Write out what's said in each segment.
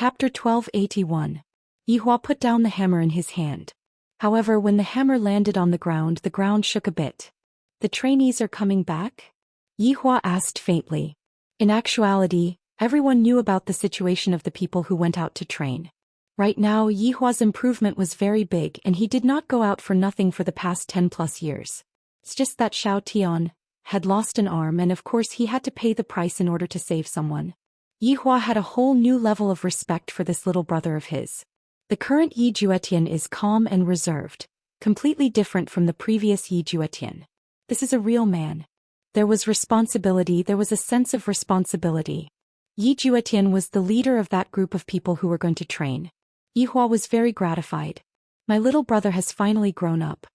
Chapter 1281. Yihua put down the hammer in his hand. However, when the hammer landed on the ground shook a bit. The trainees are coming back? Yihua asked faintly. In actuality, everyone knew about the situation of the people who went out to train. Right now, Yihua's improvement was very big and he did not go out for nothing for the past 10+ years. It's just that Xiao Tian had lost an arm and of course he had to pay the price in order to save someone. Yihua had a whole new level of respect for this little brother of his. The current Yi Juetian is calm and reserved, completely different from the previous Yi Juetian. This is a real man. There was responsibility, there was a sense of responsibility. Yi Juetian was the leader of that group of people who were going to train. Yihua was very gratified. My little brother has finally grown up.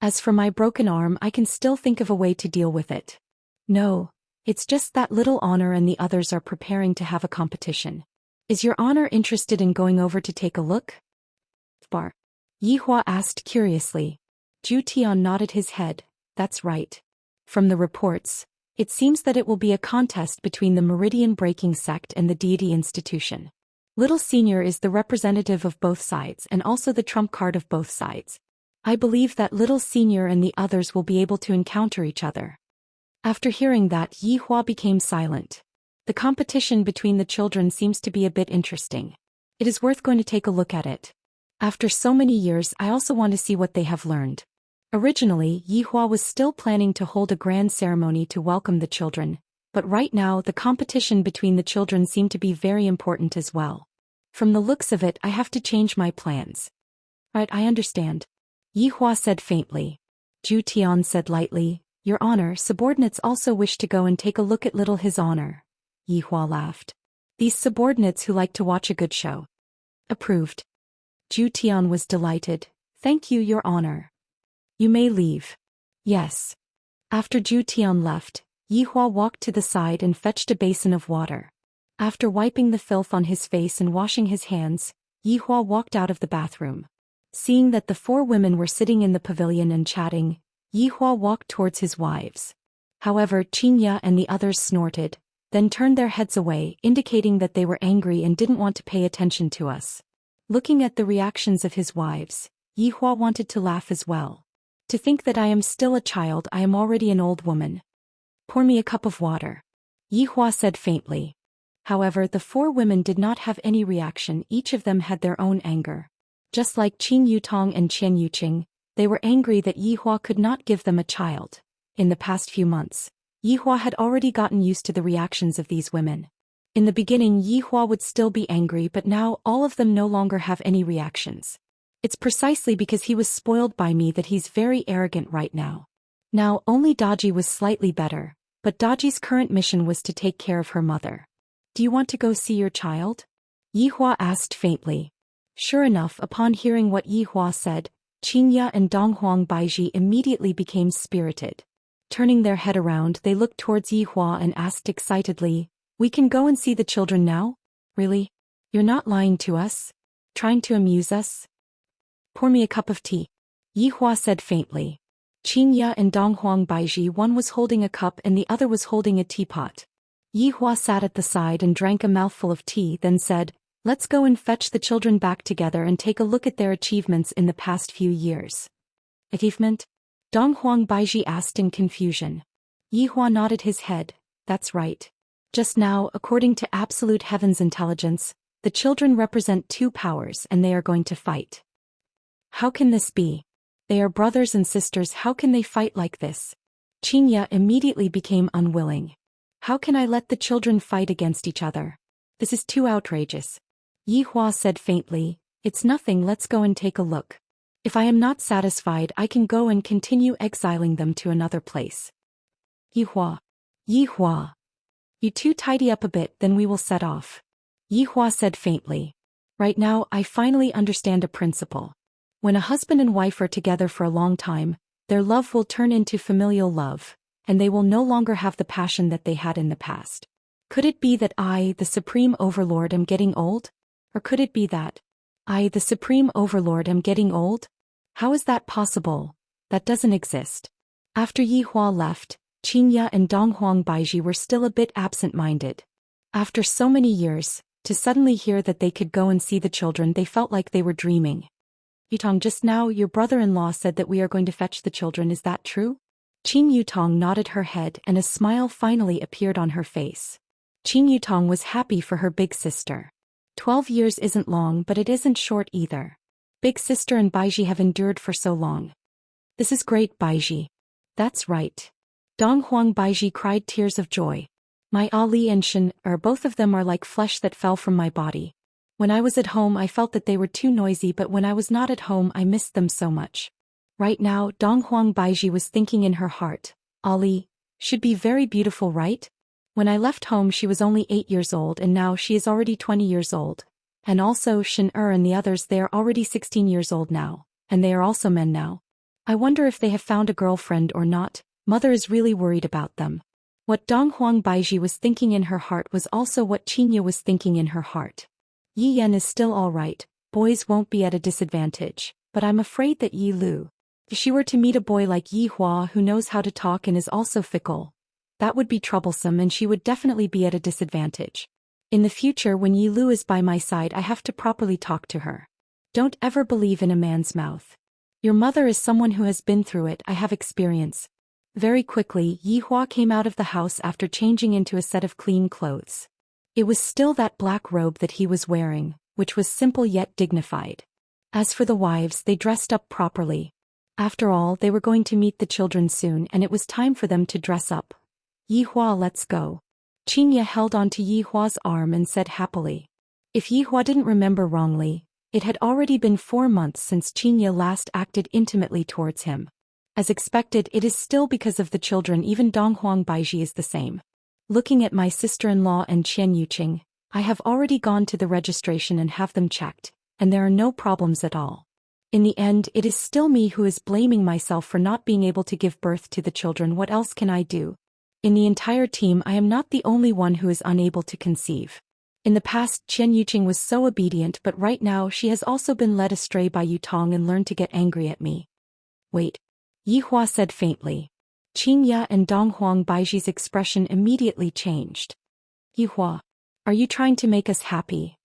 As for my broken arm, I can still think of a way to deal with it. No, it's just that little honor and the others are preparing to have a competition. Is your honor interested in going over to take a look? Bar. Yihua asked curiously. Zhu Tian nodded his head. That's right. From the reports, it seems that it will be a contest between the Meridian Breaking Sect and the Deity Institution. Little Senior is the representative of both sides and also the trump card of both sides. I believe that Little Senior and the others will be able to encounter each other. After hearing that, Yihua became silent. The competition between the children seems to be a bit interesting. It is worth going to take a look at it. After so many years, I also want to see what they have learned. Originally, Yihua was still planning to hold a grand ceremony to welcome the children, but right now the competition between the children seemed to be very important as well. From the looks of it, I have to change my plans. Right, I understand. Yihua said faintly. Zhu Tian said lightly, Your Honor, subordinates also wish to go and take a look at little His Honor. Yihua laughed. These subordinates who like to watch a good show. Approved. Zhu Tian was delighted. Thank you, Your Honor. You may leave. Yes. After Zhu Tian left, Yihua walked to the side and fetched a basin of water. After wiping the filth on his face and washing his hands, Yihua walked out of the bathroom. Seeing that the 4 women were sitting in the pavilion and chatting, Yihua walked towards his wives. However, Xianxia and the others snorted, then turned their heads away, indicating that they were angry and didn't want to pay attention to us. Looking at the reactions of his wives, Yihua wanted to laugh as well. To think that I am still a child, I am already an old woman. Pour me a cup of water. Yihua said faintly. However, the 4 women did not have any reaction, each of them had their own anger. Just like Qin Yutong and Qian Yuqing, they were angry that Yihua could not give them a child. In the past few months, Yihua had already gotten used to the reactions of these women. In the beginning, Yihua would still be angry, but now all of them no longer have any reactions. It's precisely because he was spoiled by me that he's very arrogant right now. Now, only Daji was slightly better, but Daji's current mission was to take care of her mother. Do you want to go see your child? Yihua asked faintly. Sure enough, upon hearing what Yihua said, Xianxia and Donghuang Baiji immediately became spirited. Turning their head around, they looked towards Yihua and asked excitedly, We can go and see the children now? Really? You're not lying to us? Trying to amuse us? Pour me a cup of tea. Yihua said faintly. Xianxia and Donghuang Baiji, one was holding a cup and the other was holding a teapot. Yihua sat at the side and drank a mouthful of tea, then said, Let's go and fetch the children back together and take a look at their achievements in the past few years. Achievement? Donghuang Baiji asked in confusion. Yihua nodded his head. That's right. Just now, according to Absolute Heaven's intelligence, the children represent 2 powers and they are going to fight. How can this be? They are brothers and sisters, how can they fight like this? Xianxia immediately became unwilling. How can I let the children fight against each other? This is too outrageous. Yihua said faintly, It's nothing, let's go and take a look. If I am not satisfied, I can go and continue exiling them to another place. Yihua. You 2 tidy up a bit, then we will set off. Yihua said faintly. Right now, I finally understand a principle. When a husband and wife are together for a long time, their love will turn into familial love, and they will no longer have the passion that they had in the past. Could it be that I, the Supreme Overlord, am getting old? Or could it be that I, the Supreme Overlord, am getting old? How is that possible? That doesn't exist. After Yihua left, Xianxia and Donghuang Baiji were still a bit absent-minded. After so many years, To suddenly hear that they could go and see the children, they felt like they were dreaming. Yutong, just now your brother-in-law said that we are going to fetch the children, is that true? Qin Yutong nodded her head and a smile finally appeared on her face. Qin Yutong was happy for her big sister. 12 years isn't long, but it isn't short either. Big sister and Baiji have endured for so long. This is great, Baiji. That's right. Dong Huang Baiji cried tears of joy. My Ali and Shen, both of them are like flesh that fell from my body. When I was at home I felt that they were too noisy, but when I was not at home I missed them so much. Right now Dong Huang Baiji was thinking in her heart, Ali should be very beautiful, right? When I left home she was only 8 years old and now she is already 20 years old. And also Shen and the others, they are already 16 years old now, and they are also men now. I wonder if they have found a girlfriend or not. Mother is really worried about them. What Dong Huang Baiji was thinking in her heart was also what Qinya was thinking in her heart. Yi Yan is still all right, boys won't be at a disadvantage, but I'm afraid that Yi Lu. If she were to meet a boy like Yi Hua who knows how to talk and is also fickle, that would be troublesome and she would definitely be at a disadvantage. In the future when Yi Lu is by my side I have to properly talk to her. Don't ever believe in a man's mouth. Your mother is someone who has been through it, I have experience. Very quickly Yi Hua came out of the house after changing into a set of clean clothes. It was still that black robe that he was wearing, which was simple yet dignified. As for the wives, they dressed up properly. After all, they were going to meet the children soon and it was time for them to dress up. Yi Hua, let's go. Qinya held onto Yi Hua's arm and said happily. If Yi Hua didn't remember wrongly, it had already been 4 months since Qinya last acted intimately towards him. As expected, it is still because of the children. Even Dong Huang Baiji is the same. Looking at my sister-in-law and Qian Yuqing, I have already gone to the registration and have them checked, and there are no problems at all. In the end, it is still me who is blaming myself for not being able to give birth to the children. What else can I do? In the entire team I am not the only one who is unable to conceive. In the past Qian Yuqing was so obedient, but right now she has also been led astray by Yutong and learned to get angry at me. Wait. Yi Hua said faintly. Qinya and Dong Huang Baiji's expression immediately changed. Yi Hua, are you trying to make us happy?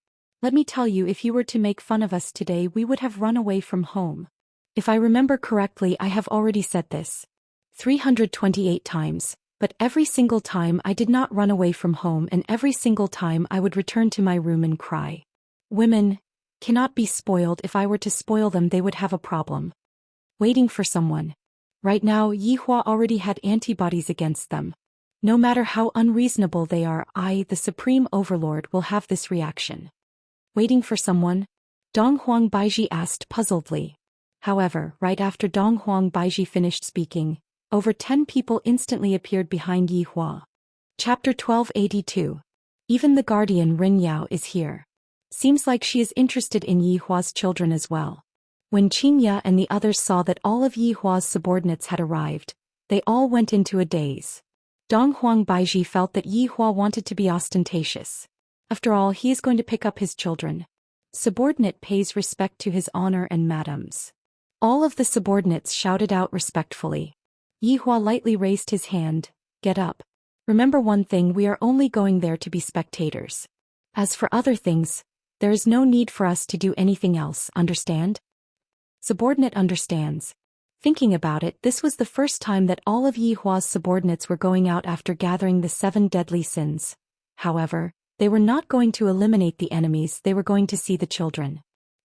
Let me tell you, if you were to make fun of us today we would have run away from home. If I remember correctly I have already said this 328 times, but every single time I did not run away from home and every single time I would return to my room and cry. Women cannot be spoiled. If I were to spoil them they would have a problem. Waiting for someone. Right now Yi Hua already had antibodies against them. No matter how unreasonable they are, I, the Supreme Overlord, will have this reaction. Waiting for someone? Dong Huang Baiji asked puzzledly. However, right after Dong Huang Baiji finished speaking, over 10 people instantly appeared behind Yi Hua. Chapter 1282. Even the guardian Rin Yao is here. Seems like she is interested in Yi Hua's children as well. When Qinya and the others saw that all of Yi Hua's subordinates had arrived, they all went into a daze. Dong Huang Baiji felt that Yi Hua wanted to be ostentatious. After all, he is going to pick up his children. Subordinate pays respect to his honor and madams. All of the subordinates shouted out respectfully. Yi Hua lightly raised his hand. Get up. Remember one thing, we are only going there to be spectators. As for other things, there is no need for us to do anything else, understand? Subordinate understands. Thinking about it, this was the first time that all of Yi Hua's subordinates were going out after gathering the 7 deadly sins. However, they were not going to eliminate the enemies, they were going to see the children.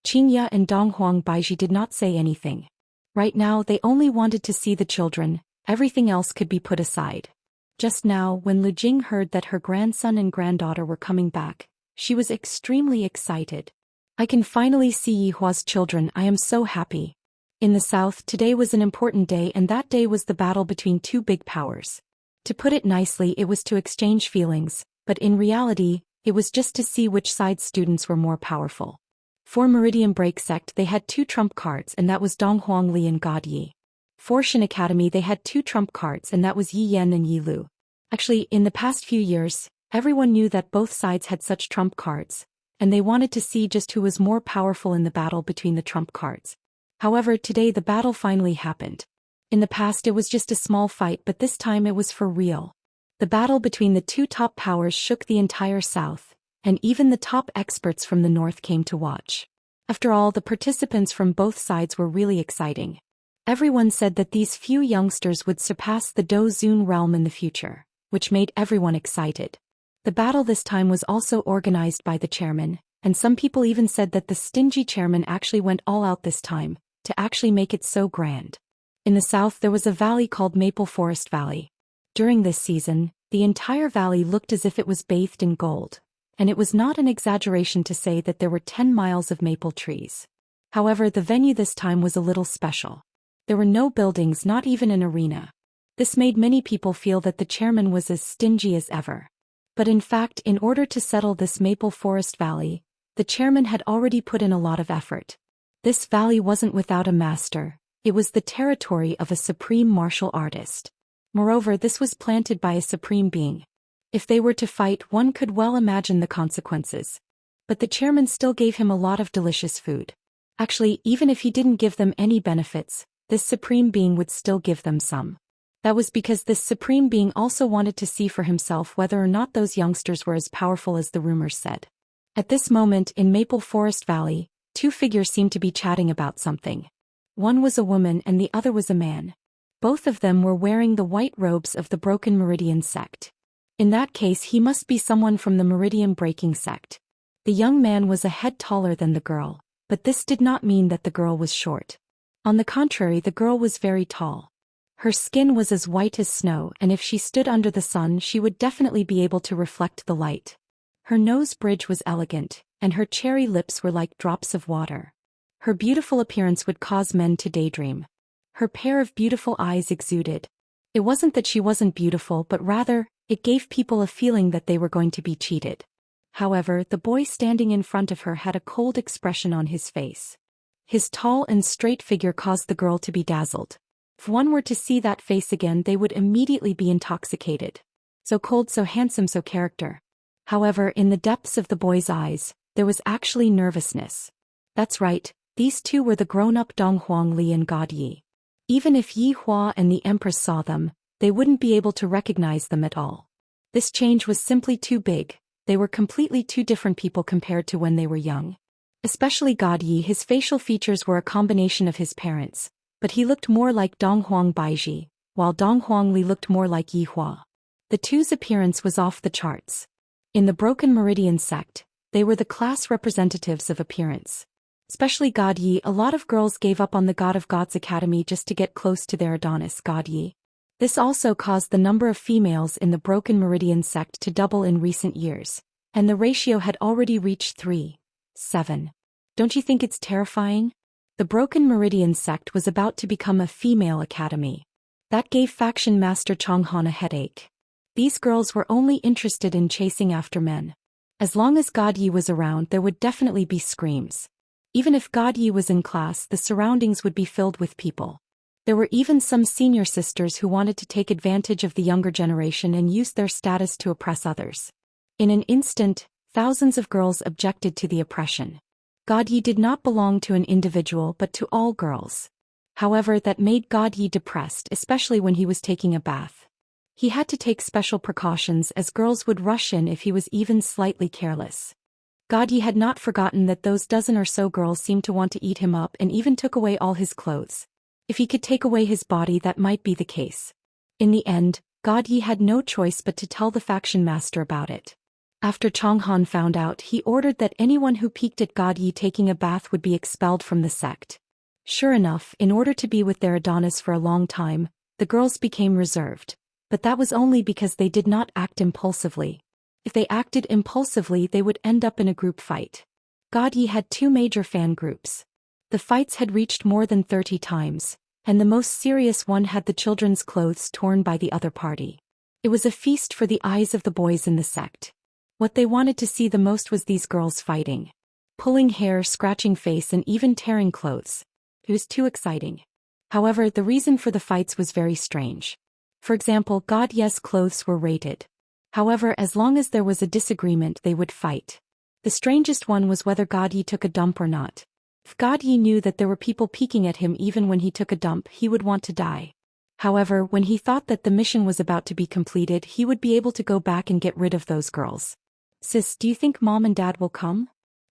Qinya and Dong Huang Baiji did not say anything. Right now they only wanted to see the children, everything else could be put aside. Just now, when Lu Jing heard that her grandson and granddaughter were coming back, she was extremely excited. I can finally see Yi Hua's children, I am so happy. In the south, today was an important day, and that day was the battle between 2 big powers. To put it nicely, it was to exchange feelings, but in reality, it was just to see which side's students were more powerful. For Meridian Break Sect they had 2 trump cards, and that was Dong Huang Li and God Yi. For Shen Academy they had 2 trump cards, and that was Yi Yan and Yi Lu. Actually, in the past few years, everyone knew that both sides had such trump cards, and they wanted to see just who was more powerful in the battle between the trump cards. However, today the battle finally happened. In the past it was just a small fight, but this time it was for real. The battle between the 2 top powers shook the entire south, and even the top experts from the north came to watch. After all, the participants from both sides were really exciting. Everyone said that these few youngsters would surpass the Daoist realm in the future, which made everyone excited. The battle this time was also organized by the chairman, and some people even said that the stingy chairman actually went all out this time, to actually make it so grand. In the south there was a valley called Maple Forest Valley. During this season, the entire valley looked as if it was bathed in gold, and it was not an exaggeration to say that there were 10 miles of maple trees. However, the venue this time was a little special. There were no buildings, not even an arena. This made many people feel that the chairman was as stingy as ever. But in fact, in order to settle this Maple Forest Valley, the chairman had already put in a lot of effort. This valley wasn't without a master, it was the territory of a supreme martial artist. Moreover, this was planted by a supreme being. If they were to fight, one could well imagine the consequences. But the chairman still gave him a lot of delicious food. Actually, even if he didn't give them any benefits, this supreme being would still give them some. That was because this supreme being also wanted to see for himself whether or not those youngsters were as powerful as the rumors said. At this moment in Maple Forest Valley, two figures seemed to be chatting about something. One was a woman and the other was a man. Both of them were wearing the white robes of the Broken Meridian sect. In that case, he must be someone from the Meridian Breaking sect. The young man was a head taller than the girl, but this did not mean that the girl was short. On the contrary, the girl was very tall. Her skin was as white as snow, and if she stood under the sun she would definitely be able to reflect the light. Her nose bridge was elegant, and her cherry lips were like drops of water. Her beautiful appearance would cause men to daydream. Her pair of beautiful eyes exuded. It wasn't that she wasn't beautiful, but rather, it gave people a feeling that they were going to be cheated. However, the boy standing in front of her had a cold expression on his face. His tall and straight figure caused the girl to be dazzled. If one were to see that face again, they would immediately be intoxicated. So cold, so handsome, so character. However, in the depths of the boy's eyes, there was actually nervousness. That's right, these two were the grown-up Dong Huangli and God Yi. Even if Yi Hua and the Empress saw them, they wouldn't be able to recognize them at all. This change was simply too big. They were completely two different people compared to when they were young. Especially God Yi, his facial features were a combination of his parents, but he looked more like Dong Huang Baiji, while Dong Huangli looked more like Yi Hua. The two's appearance was off the charts. In the Broken Meridian sect, they were the class representatives of appearance. Especially God Yi, a lot of girls gave up on the God of Gods Academy just to get close to their Adonis, God Yi. This also caused the number of females in the Broken Meridian sect to double in recent years, and the ratio had already reached 3:7. Don't you think it's terrifying? The Broken Meridian sect was about to become a female academy. That gave faction master Changhan a headache. These girls were only interested in chasing after men. As long as God Yi was around, there would definitely be screams. Even if God Yi was in class, the surroundings would be filled with people. There were even some senior sisters who wanted to take advantage of the younger generation and use their status to oppress others. In an instant, thousands of girls objected to the oppression. God Yi did not belong to an individual but to all girls. However, that made God Yi depressed, especially when he was taking a bath. He had to take special precautions as girls would rush in if he was even slightly careless. God Yi had not forgotten that those dozen or so girls seemed to want to eat him up and even took away all his clothes. If he could take away his body, that might be the case. In the end, God Yi had no choice but to tell the faction master about it. After Changhan found out, he ordered that anyone who peeked at God Yi taking a bath would be expelled from the sect. Sure enough, in order to be with their Adonis for a long time, the girls became reserved. But that was only because they did not act impulsively. If they acted impulsively, they would end up in a group fight. God Yi had two major fan groups. The fights had reached more than 30 times, and the most serious one had the children's clothes torn by the other party. It was a feast for the eyes of the boys in the sect. What they wanted to see the most was these girls fighting. Pulling hair, scratching face, and even tearing clothes. It was too exciting. However, the reason for the fights was very strange. For example, God Yi's clothes were rated. However, as long as there was a disagreement, they would fight. The strangest one was whether God Yi took a dump or not. If God Yi knew that there were people peeking at him even when he took a dump, he would want to die. However, when he thought that the mission was about to be completed, he would be able to go back and get rid of those girls. Sis, do you think mom and dad will come?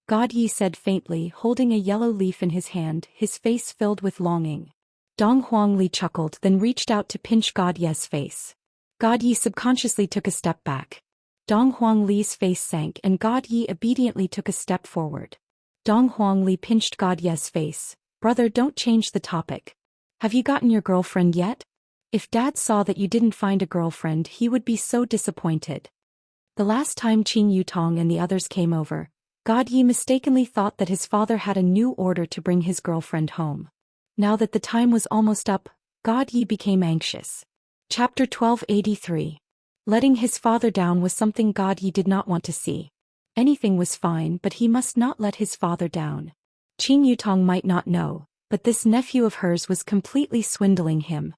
God Yi said faintly, holding a yellow leaf in his hand, his face filled with longing. Dong Huangli chuckled, then reached out to pinch God Ye's face. God Yi subconsciously took a step back. Dong Huangli's face sank and God Yi obediently took a step forward. Dong Huangli pinched God Ye's face. Brother, don't change the topic. Have you gotten your girlfriend yet? If Dad saw that you didn't find a girlfriend, he would be so disappointed. The last time Qing Yutong and the others came over, God Yi mistakenly thought that his father had a new order to bring his girlfriend home. Now that the time was almost up, God Yi became anxious. Chapter 1283. Letting his father down was something God Yi did not want to see. Anything was fine, but he must not let his father down. Qing Yutong might not know, but this nephew of hers was completely swindling him.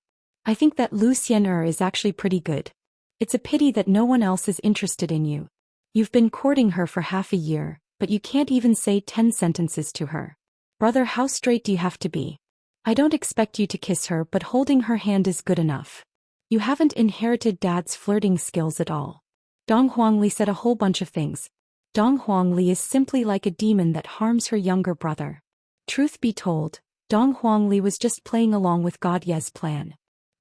I think that Lu Xian is actually pretty good. It's a pity that no one else is interested in you. You've been courting her for half a year, but you can't even say 10 sentences to her. Brother, how straight do you have to be? I don't expect you to kiss her, but holding her hand is good enough. You haven't inherited Dad's flirting skills at all. Dong Huangli said a whole bunch of things. Dong Huangli is simply like a demon that harms her younger brother. Truth be told, Dong Huangli was just playing along with God Ye's plan.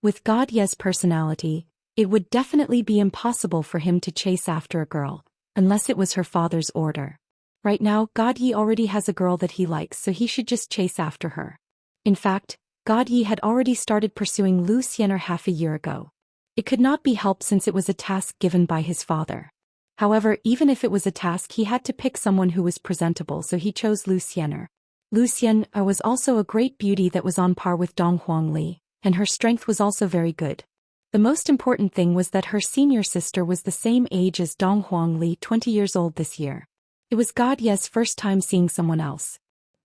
With God Ye's personality, it would definitely be impossible for him to chase after a girl, unless it was her father's order. Right now, God Ye already has a girl that he likes, so he should just chase after her. In fact, God Yi had already started pursuing Lu Xian half a year ago. It could not be helped since it was a task given by his father. However, even if it was a task, he had to pick someone who was presentable, so he chose Lu Xian. Lu Xian was also a great beauty that was on par with Dong Huangli, and her strength was also very good. The most important thing was that her senior sister was the same age as Dong Huangli, 20 years old this year. It was God Ye's first time seeing someone else.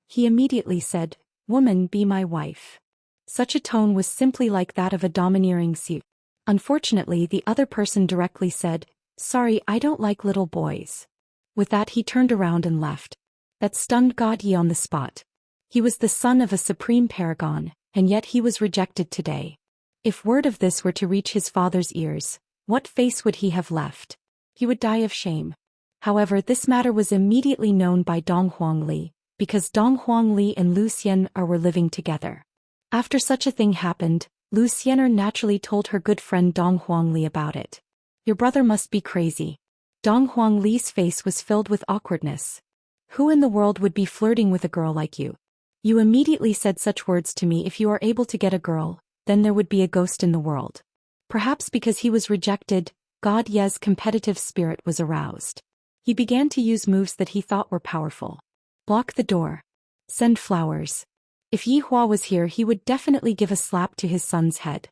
He immediately said, "Woman, be my wife." Such a tone was simply like that of a domineering suit. Unfortunately, the other person directly said, "Sorry, I don't like little boys." With that, he turned around and left. That stunned God Yi on the spot. He was the son of a supreme paragon, and yet he was rejected today. If word of this were to reach his father's ears, what face would he have left? He would die of shame. However, this matter was immediately known by Dong Huangli, because Dong Huangli and Lu Xian were living together. After such a thing happened, Lu Xian naturally told her good friend Dong Huangli about it. Your brother must be crazy. Dong Huangli's face was filled with awkwardness. Who in the world would be flirting with a girl like you? You immediately said such words to me. If you are able to get a girl, then there would be a ghost in the world. Perhaps because he was rejected, God Ye's competitive spirit was aroused. He began to use moves that he thought were powerful. Block the door. Send flowers. If Yi Hua was here, he would definitely give a slap to his son's head.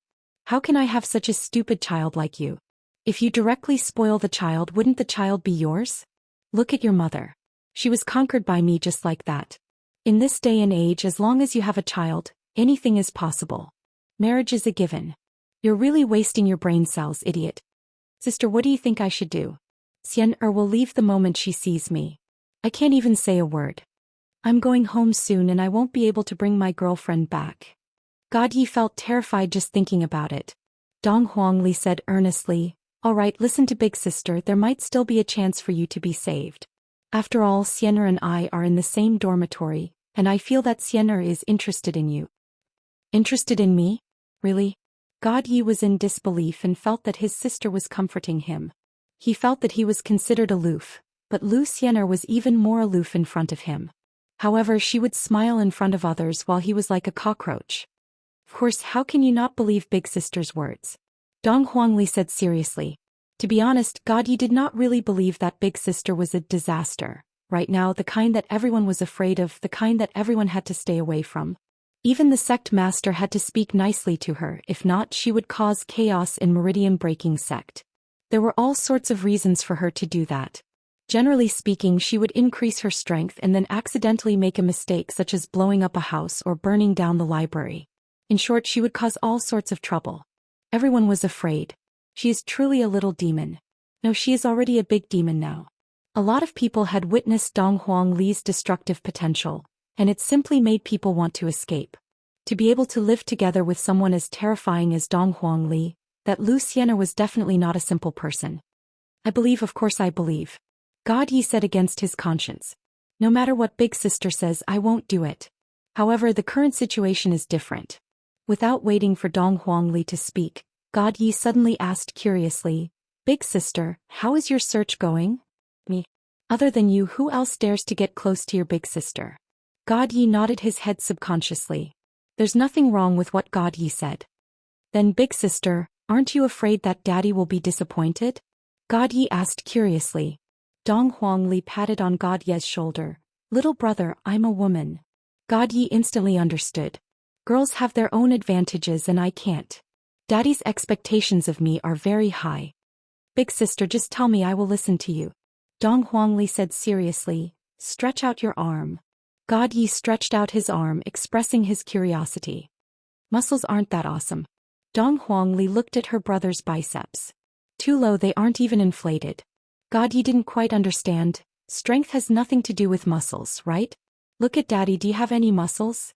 How can I have such a stupid child like you? If you directly spoil the child, wouldn't the child be yours? Look at your mother. She was conquered by me just like that. In this day and age, as long as you have a child, anything is possible. Marriage is a given. You're really wasting your brain cells, idiot. Sister, what do you think I should do? Xian will leave the moment she sees me. I can't even say a word. I'm going home soon and I won't be able to bring my girlfriend back. God Yi felt terrified just thinking about it. Dong Huangli said earnestly, "All right, listen to big sister, there might still be a chance for you to be saved. After all, Xian'er and I are in the same dormitory, and I feel that Xian'er is interested in you." Interested in me? Really? God Yi was in disbelief and felt that his sister was comforting him. He felt that he was considered aloof, but Lu Xian'er was even more aloof in front of him. However, she would smile in front of others while he was like a cockroach. Of course, how can you not believe big sister's words? Dong Huangli said seriously. To be honest, God Yi did not really believe that big sister was a disaster. Right now, the kind that everyone was afraid of, the kind that everyone had to stay away from. Even the sect master had to speak nicely to her, if not, she would cause chaos in meridian-breaking sect. There were all sorts of reasons for her to do that. Generally speaking, she would increase her strength and then accidentally make a mistake such as blowing up a house or burning down the library. In short, she would cause all sorts of trouble. Everyone was afraid. She is truly a little demon. No, she is already a big demon now. A lot of people had witnessed Dong Huangli's destructive potential, and it simply made people want to escape. To be able to live together with someone as terrifying as Dong Huangli, that Lu Xian was definitely not a simple person. I believe, of course I believe. God Yi said against his conscience. No matter what big sister says, I won't do it. However, the current situation is different. Without waiting for Dong Huangli to speak, God Yi suddenly asked curiously, Big sister, how is your search going? Me. Other than you, who else dares to get close to your big sister? God Yi nodded his head subconsciously. There's nothing wrong with what God Yi said. Then big sister, aren't you afraid that daddy will be disappointed? God Yi asked curiously. Dong Huangli patted on God Ye's shoulder. Little brother, I'm a woman. God Yi instantly understood. Girls have their own advantages and I can't. Daddy's expectations of me are very high. Big sister, just tell me, I will listen to you. Dong Huangli said seriously. Stretch out your arm. God Yi stretched out his arm, expressing his curiosity. Muscles aren't that awesome. Dong Huangli looked at her brother's biceps. Too low, they aren't even inflated. God Yi didn't quite understand. Strength has nothing to do with muscles, right? Look at daddy, do you have any muscles?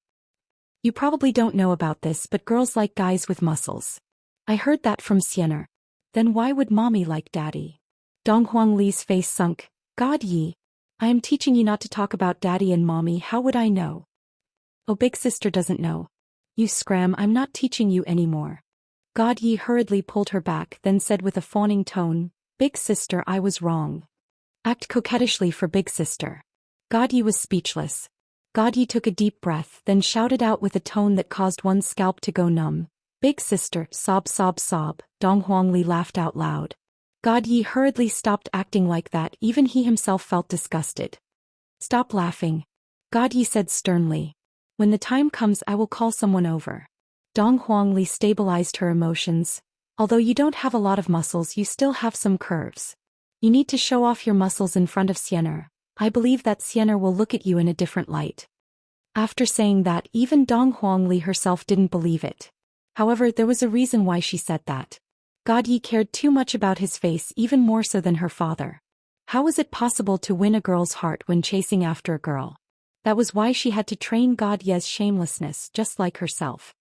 You probably don't know about this, but girls like guys with muscles. I heard that from Xianxia. Then why would mommy like daddy? Dong Huangli's face sunk. God Yi. I am teaching you not to talk about daddy and mommy, how would I know? Oh, big sister doesn't know. You scram, I'm not teaching you anymore. God Yi hurriedly pulled her back, then said with a fawning tone, Big sister, I was wrong. Act coquettishly for big sister. God Yi was speechless. God Yi took a deep breath, then shouted out with a tone that caused one's scalp to go numb. Big sister, sob sob sob. Dong Huangli laughed out loud. God Yi hurriedly stopped acting like that, even he himself felt disgusted. Stop laughing. God Yi said sternly. When the time comes, I will call someone over. Dong Huangli stabilized her emotions. Although you don't have a lot of muscles, you still have some curves. You need to show off your muscles in front of Xianxia. I believe that Xianxia will look at you in a different light. After saying that, even Dong Huangli herself didn't believe it. However, there was a reason why she said that. God Yi cared too much about his face, even more so than her father. How was it possible to win a girl's heart when chasing after a girl? That was why she had to train God Ye's shamelessness, just like herself.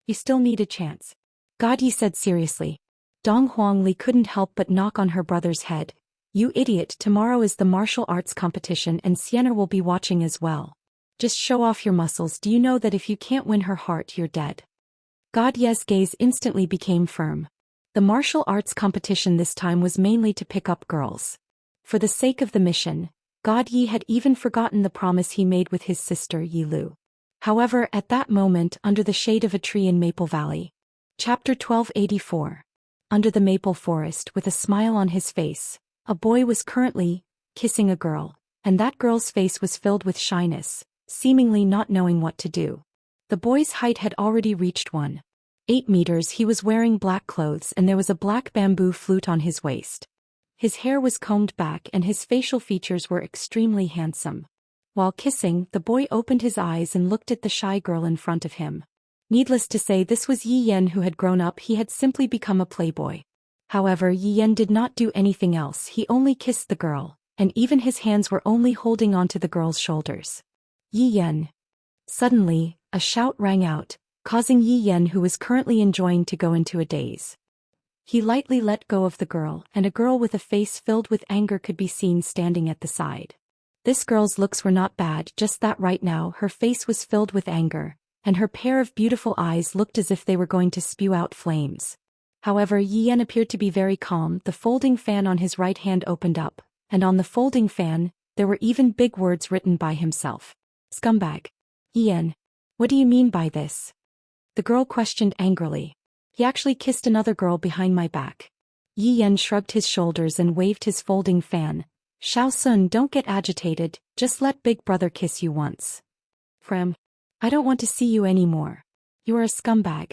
You still need a chance. God Yi said seriously. Dong Huangli couldn't help but knock on her brother's head. You idiot, tomorrow is the martial arts competition and Xianxia will be watching as well. Just show off your muscles. Do you know that if you can't win her heart, you're dead? God Ye's gaze instantly became firm. The martial arts competition this time was mainly to pick up girls. For the sake of the mission, God Yi had even forgotten the promise he made with his sister Yi Lu. However, at that moment, under the shade of a tree in Maple Valley. Chapter 1284. Under the maple forest, with a smile on his face, a boy was currently kissing a girl, and that girl's face was filled with shyness, seemingly not knowing what to do. The boy's height had already reached 1.8 meters. He was wearing black clothes and there was a black bamboo flute on his waist. His hair was combed back and his facial features were extremely handsome. While kissing, the boy opened his eyes and looked at the shy girl in front of him. Needless to say, this was Yi Yan who had grown up. He had simply become a playboy. However, Yi Yan did not do anything else. He only kissed the girl, and even his hands were only holding onto the girl's shoulders. Yi Yan. Suddenly, a shout rang out, causing Yi Yan, who was currently enjoying, to go into a daze. He lightly let go of the girl, and a girl with a face filled with anger could be seen standing at the side. This girl's looks were not bad, just that right now her face was filled with anger, and her pair of beautiful eyes looked as if they were going to spew out flames. However, Yi Yan appeared to be very calm. The folding fan on his right hand opened up, and on the folding fan, there were even big words written by himself. Scumbag. Yi Yan. What do you mean by this? The girl questioned angrily. He actually kissed another girl behind my back. Yi Yan shrugged his shoulders and waved his folding fan. Xiao Sun, don't get agitated, just let big brother kiss you once. Frem. I don't want to see you anymore. You are a scumbag.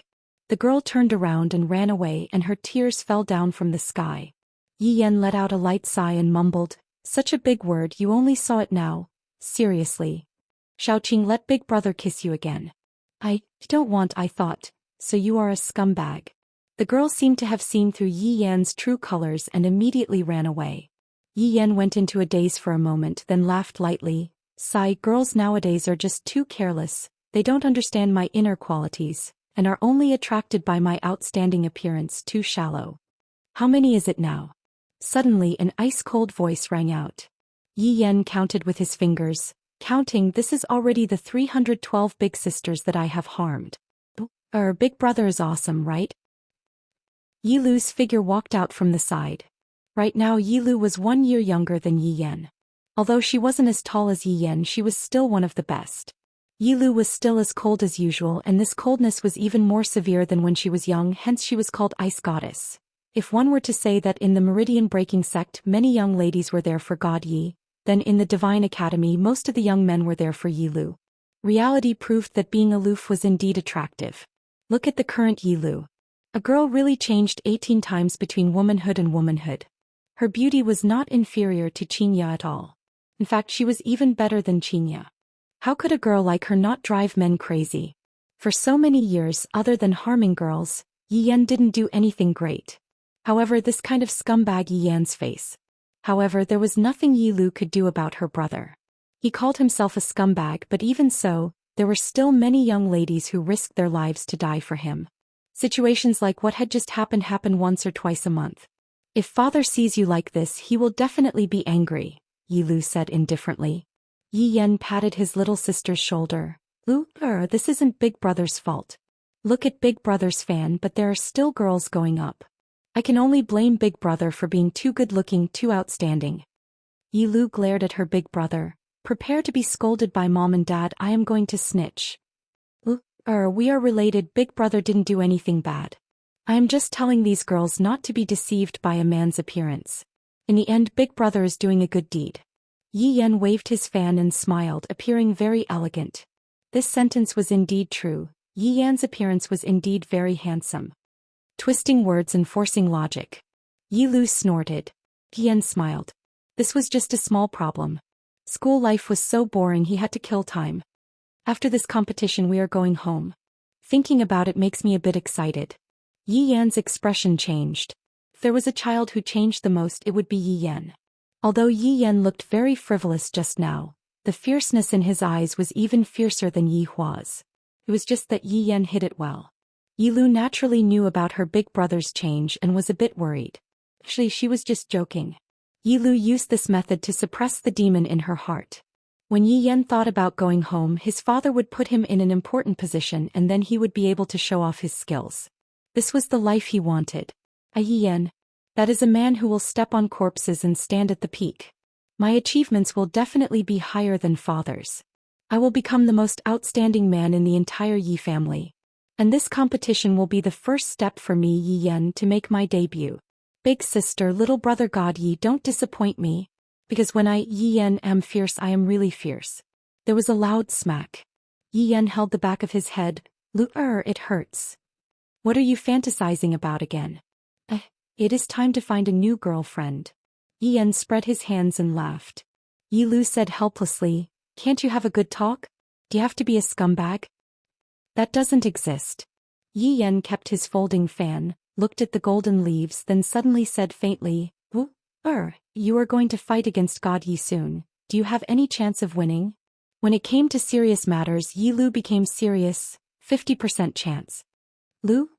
The girl turned around and ran away, and her tears fell down from the sky. Yi Yan let out a light sigh and mumbled, such a big word, you only saw it now. Seriously. Xiaoqing, let big brother kiss you again. I don't want, I thought, so you are a scumbag. The girl seemed to have seen through Yi Yan's true colors and immediately ran away. Yi Yan went into a daze for a moment, then laughed lightly. Sigh, girls nowadays are just too careless. They don't understand my inner qualities, and are only attracted by my outstanding appearance. Too shallow. How many is it now? Suddenly an ice-cold voice rang out. Yi Yan counted with his fingers, counting. This is already the 312 big sisters that I have harmed. Big brother is awesome, right? Yi Lu's figure walked out from the side. Right now Yi Lu was 1 year younger than Yi Yan. Although she wasn't as tall as Yi Yan, she was still one of the best. Yi Lu was still as cold as usual, and this coldness was even more severe than when she was young, hence she was called Ice Goddess. If one were to say that in the Meridian Breaking sect many young ladies were there for God Yi, then in the Divine Academy most of the young men were there for Yi Lu. Reality proved that being aloof was indeed attractive. Look at the current Yi Lu. A girl really changed 18 times between womanhood and womanhood. Her beauty was not inferior to Xianxia at all. In fact, she was even better than Xianxia. How could a girl like her not drive men crazy? For so many years, other than harming girls, Yi Yan didn't do anything great. However, this kind of scumbag Yi Yan's face. However, there was nothing Yi Lu could do about her brother. He called himself a scumbag, but even so, there were still many young ladies who risked their lives to die for him. Situations like what had just happened happen once or twice a month. If father sees you like this, he will definitely be angry, Yi Lu said indifferently. Yi Yan patted his little sister's shoulder. Lu, this isn't Big Brother's fault. Look at Big Brother's fan, but there are still girls going up. I can only blame Big Brother for being too good-looking, too outstanding. Yi Lu glared at her big brother. Prepare to be scolded by mom and dad. I am going to snitch. We are related. Big Brother didn't do anything bad. I am just telling these girls not to be deceived by a man's appearance. In the end, Big Brother is doing a good deed. Yi Yan waved his fan and smiled, appearing very elegant. This sentence was indeed true. Yi Yan's appearance was indeed very handsome. Twisting words and forcing logic. Yi Lu snorted. Yi Yan smiled. This was just a small problem. School life was so boring he had to kill time. After this competition we are going home. Thinking about it makes me a bit excited. Yi Yan's expression changed. If there was a child who changed the most, it would be Yi Yan. Although Yi Yan looked very frivolous just now, the fierceness in his eyes was even fiercer than Yi Hua's. It was just that Yi Yan hid it well. Yi Lu naturally knew about her big brother's change and was a bit worried. Actually, she was just joking. Yi Lu used this method to suppress the demon in her heart. When Yi Yan thought about going home, his father would put him in an important position and then he would be able to show off his skills. This was the life he wanted. Yi Yan. That is a man who will step on corpses and stand at the peak. My achievements will definitely be higher than father's. I will become the most outstanding man in the entire Yi family. And this competition will be the first step for me, Yi Yan, to make my debut. Big sister, little brother God Yi, don't disappoint me. Because when I, Yi Yan, am fierce, I am really fierce. There was a loud smack. Yi Yan held the back of his head. It hurts. What are you fantasizing about again? It is time to find a new girlfriend. Yi Yan spread his hands and laughed. Yi Lu said helplessly, can't you have a good talk? Do you have to be a scumbag? That doesn't exist. Yi Yan kept his folding fan, looked at the golden leaves, then suddenly said faintly, you are going to fight against God Yi soon. Do you have any chance of winning? When it came to serious matters, Yi Lu became serious, 50% chance. Lu,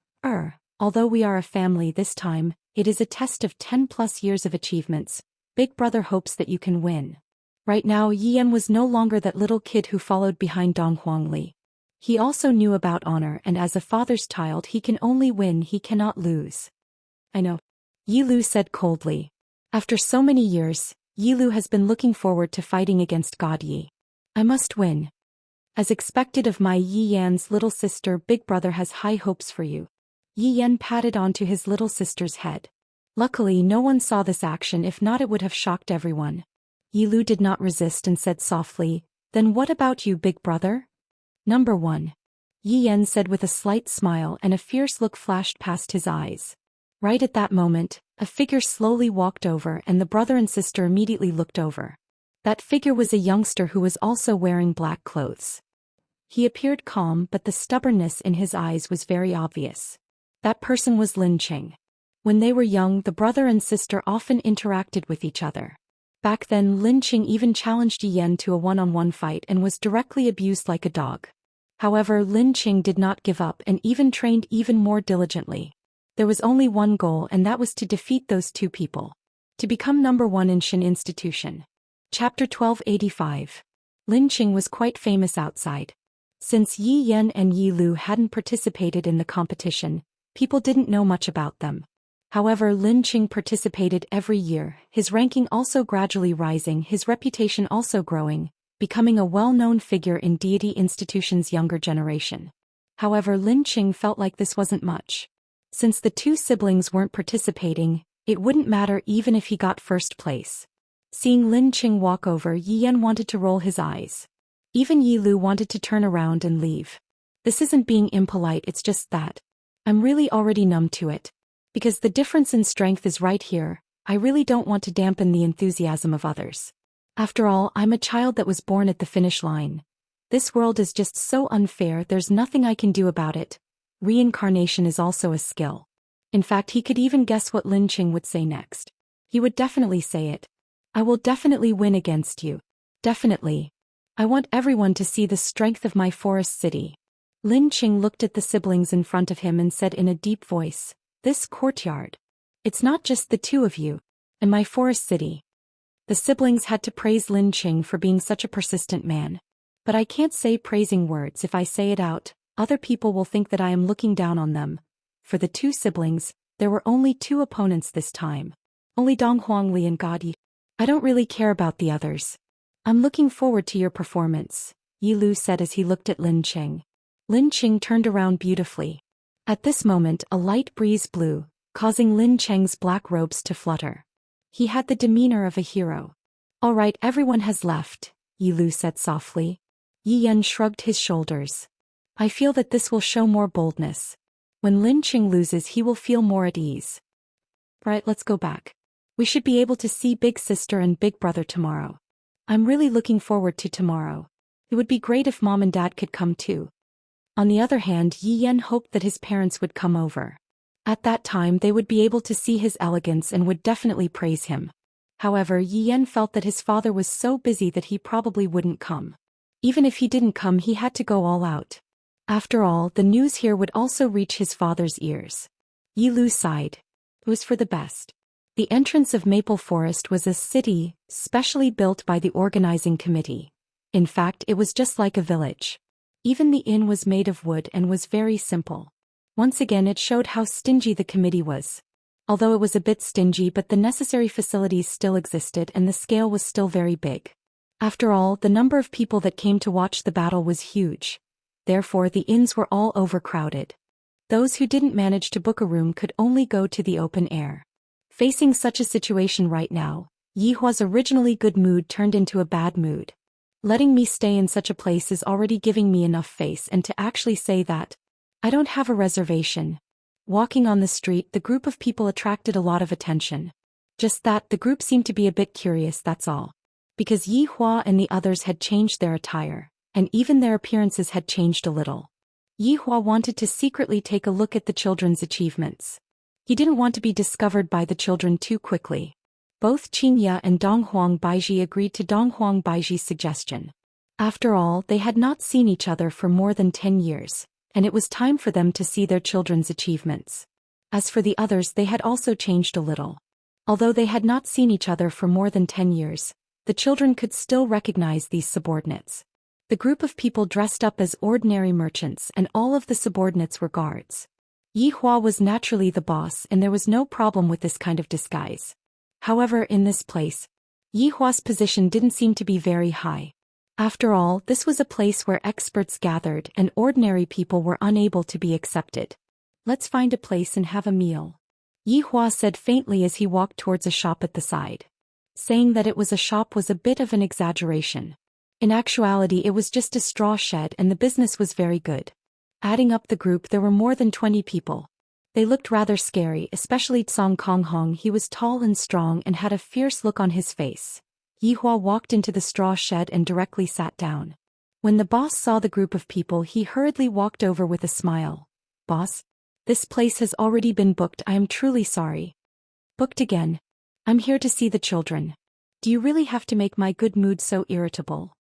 although we are a family this time, it is a test of 10+ years of achievements. Big brother hopes that you can win. Right now, Yi Yan was no longer that little kid who followed behind Dong Huangli. He also knew about honor, and as a father's child he can only win, he cannot lose. I know. Yi Lu said coldly. After so many years, Yi Lu has been looking forward to fighting against God Yi. I must win. As expected of my Yi Yan's little sister, Big Brother has high hopes for you. Yi Yan patted onto his little sister's head. Luckily no one saw this action, if not it would have shocked everyone. Yi Lu did not resist and said softly, then what about you, Big Brother? Number 1. Yi Yan said with a slight smile, and a fierce look flashed past his eyes. Right at that moment, a figure slowly walked over and the brother and sister immediately looked over. That figure was a youngster who was also wearing black clothes. He appeared calm, but the stubbornness in his eyes was very obvious. That person was Lin Qing. When they were young, the brother and sister often interacted with each other. Back then, Lin Qing even challenged Yi Yan to a one-on-one fight and was directly abused like a dog. However, Lin Qing did not give up and even trained even more diligently. There was only one goal, and that was to defeat those two people. To become number 1 in Shen Institution. Chapter 1285. Lin Qing was quite famous outside. Since Yi Yan and Yi Lu hadn't participated in the competition, people didn't know much about them. However, Lin Qing participated every year, his ranking also gradually rising, his reputation also growing, becoming a well-known figure in deity institution's younger generation. However, Lin Qing felt like this wasn't much. Since the two siblings weren't participating, it wouldn't matter even if he got first place. Seeing Lin Qing walk over, Yi Yan wanted to roll his eyes. Even Yi Lu wanted to turn around and leave. This isn't being impolite, it's just that I'm really already numb to it. Because the difference in strength is right here, I really don't want to dampen the enthusiasm of others. After all, I'm a child that was born at the finish line. This world is just so unfair, there's nothing I can do about it. Reincarnation is also a skill. In fact, he could even guess what Lin Qing would say next. He would definitely say it. I will definitely win against you. Definitely. I want everyone to see the strength of my forest city. Lin Qing looked at the siblings in front of him and said in a deep voice, "This courtyard. It's not just the two of you. And my forest city." The siblings had to praise Lin Qing for being such a persistent man. But I can't say praising words. If I say it out, other people will think that I am looking down on them. For the two siblings, there were only two opponents this time. Only Dong Huangli and Gadi. I don't really care about the others. I'm looking forward to your performance, Yi Lu said as he looked at Lin Qing. Lin Qing turned around beautifully. At this moment, a light breeze blew, causing Lin Qing's black robes to flutter. He had the demeanor of a hero. All right, everyone has left, Yi Lu said softly. Yi Yan shrugged his shoulders. I feel that this will show more boldness. When Lin Qing loses, he will feel more at ease. Right, let's go back. We should be able to see Big Sister and Big Brother tomorrow. I'm really looking forward to tomorrow. It would be great if Mom and Dad could come too. On the other hand, Yi Yan hoped that his parents would come over. At that time they would be able to see his elegance and would definitely praise him. However, Yi Yan felt that his father was so busy that he probably wouldn't come. Even if he didn't come, he had to go all out. After all, the news here would also reach his father's ears. Yi Lu sighed. It was for the best. The entrance of Maple Forest was a city, specially built by the organizing committee. In fact, it was just like a village. Even the inn was made of wood and was very simple. Once again, it showed how stingy the committee was. Although it was a bit stingy, but the necessary facilities still existed and the scale was still very big. After all, the number of people that came to watch the battle was huge. Therefore, the inns were all overcrowded. Those who didn't manage to book a room could only go to the open air. Facing such a situation right now, Yi Hua's originally good mood turned into a bad mood. Letting me stay in such a place is already giving me enough face, and to actually say that I don't have a reservation. Walking on the street, the group of people attracted a lot of attention. Just that, the group seemed to be a bit curious, that's all. Because Yi Hua and the others had changed their attire, and even their appearances had changed a little. Yi Hua wanted to secretly take a look at the children's achievements. He didn't want to be discovered by the children too quickly. Both Qingya and Donghuang Baiji agreed to Donghuang Baiji's suggestion. After all, they had not seen each other for more than 10 years, and it was time for them to see their children's achievements. As for the others, they had also changed a little. Although they had not seen each other for more than 10 years, the children could still recognize these subordinates. The group of people dressed up as ordinary merchants, and all of the subordinates were guards. Yi Hua was naturally the boss, and there was no problem with this kind of disguise. However, in this place, Yi Hua's position didn't seem to be very high. After all, this was a place where experts gathered and ordinary people were unable to be accepted. Let's find a place and have a meal, Yi Hua said faintly as he walked towards a shop at the side. Saying that it was a shop was a bit of an exaggeration. In actuality, it was just a straw shed and the business was very good. Adding up the group, there were more than 20 people. They looked rather scary, especially Tsong Konghong. He was tall and strong and had a fierce look on his face. Yi Hua walked into the straw shed and directly sat down. When the boss saw the group of people, he hurriedly walked over with a smile. Boss? This place has already been booked. I am truly sorry. Booked again? I'm here to see the children. Do you really have to make my good mood so irritable?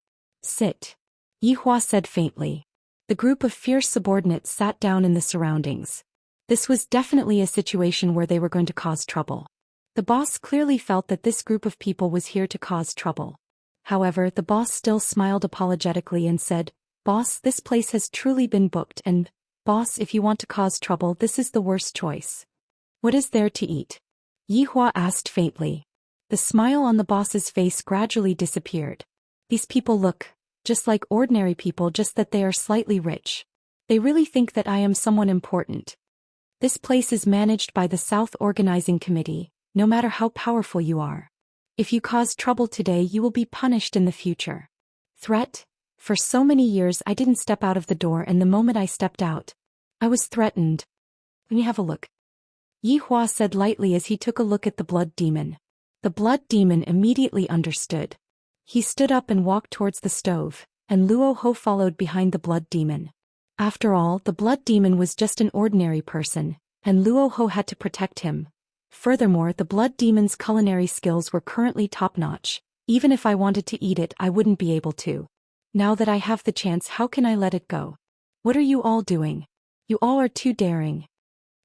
Sit, Yi Hua said faintly. The group of fierce subordinates sat down in the surroundings. This was definitely a situation where they were going to cause trouble. The boss clearly felt that this group of people was here to cause trouble. However, the boss still smiled apologetically and said, "Boss, this place has truly been booked and, boss, if you want to cause trouble, this is the worst choice." "What is there to eat?" Yihua asked faintly. The smile on the boss's face gradually disappeared. "These people look just like ordinary people, just that they are slightly rich. They really think that I am someone important. This place is managed by the South Organizing Committee, no matter how powerful you are. If you cause trouble today, you will be punished in the future." Threat? For so many years I didn't step out of the door, and the moment I stepped out, I was threatened. "Let me have a look," Yihua said lightly as he took a look at the blood demon. The blood demon immediately understood. He stood up and walked towards the stove, and Luo Ho followed behind the blood demon. After all, the blood demon was just an ordinary person, and Luo Ho had to protect him. Furthermore, the blood demon's culinary skills were currently top-notch. Even if I wanted to eat it, I wouldn't be able to. Now that I have the chance, how can I let it go? "What are you all doing? You all are too daring."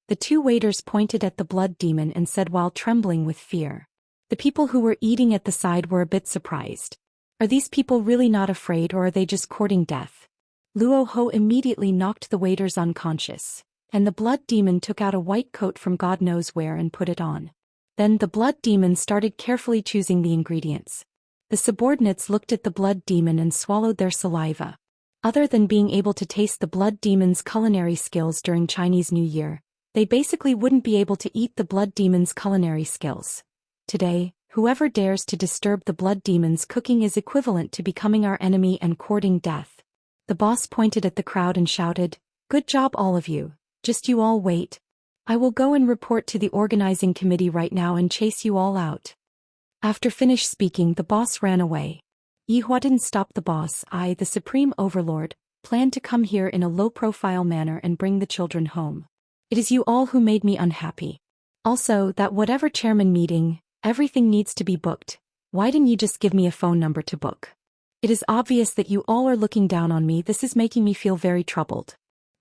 The two waiters pointed at the blood demon and said while trembling with fear. The people who were eating at the side were a bit surprised. Are these people really not afraid, or are they just courting death? Luo Ho immediately knocked the waiters unconscious, and the blood demon took out a white coat from God knows where and put it on. Then the blood demon started carefully choosing the ingredients. The subordinates looked at the blood demon and swallowed their saliva. Other than being able to taste the blood demon's culinary skills during Chinese New Year, they basically wouldn't be able to eat the blood demon's culinary skills. Today, whoever dares to disturb the blood demon's cooking is equivalent to becoming our enemy and courting death. The boss pointed at the crowd and shouted, "Good job all of you, just you all wait. I will go and report to the organizing committee right now and chase you all out." After finished speaking, the boss ran away. Yihua didn't stop the boss. "I, the Supreme Overlord, planned to come here in a low-profile manner and bring the children home. It is you all who made me unhappy. Also, that whatever chairman meeting, everything needs to be booked. Why didn't you just give me a phone number to book? It is obvious that you all are looking down on me. This is making me feel very troubled.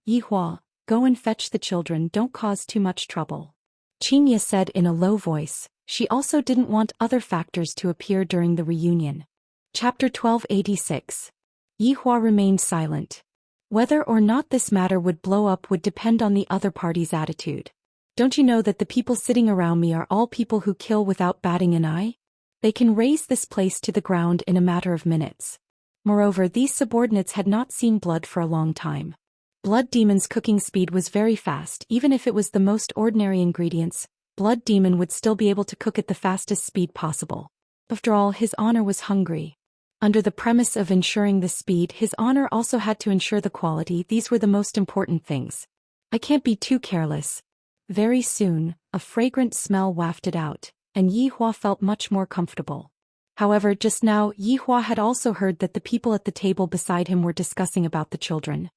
Yihua, go and fetch the children, don't cause too much trouble," Xianxia said in a low voice. She also didn't want other factors to appear during the reunion. Chapter 1286. Yihua remained silent. Whether or not this matter would blow up would depend on the other party's attitude. "Don't you know that the people sitting around me are all people who kill without batting an eye? They can raze this place to the ground in a matter of minutes." Moreover, these subordinates had not seen blood for a long time. Blood Demon's cooking speed was very fast. Even if it was the most ordinary ingredients, Blood Demon would still be able to cook at the fastest speed possible. After all, his honor was hungry. Under the premise of ensuring the speed, his honor also had to ensure the quality. These were the most important things. "I can't be too careless." Very soon, a fragrant smell wafted out, and Yihua felt much more comfortable. However, just now, Yihua had also heard that the people at the table beside him were discussing about the children.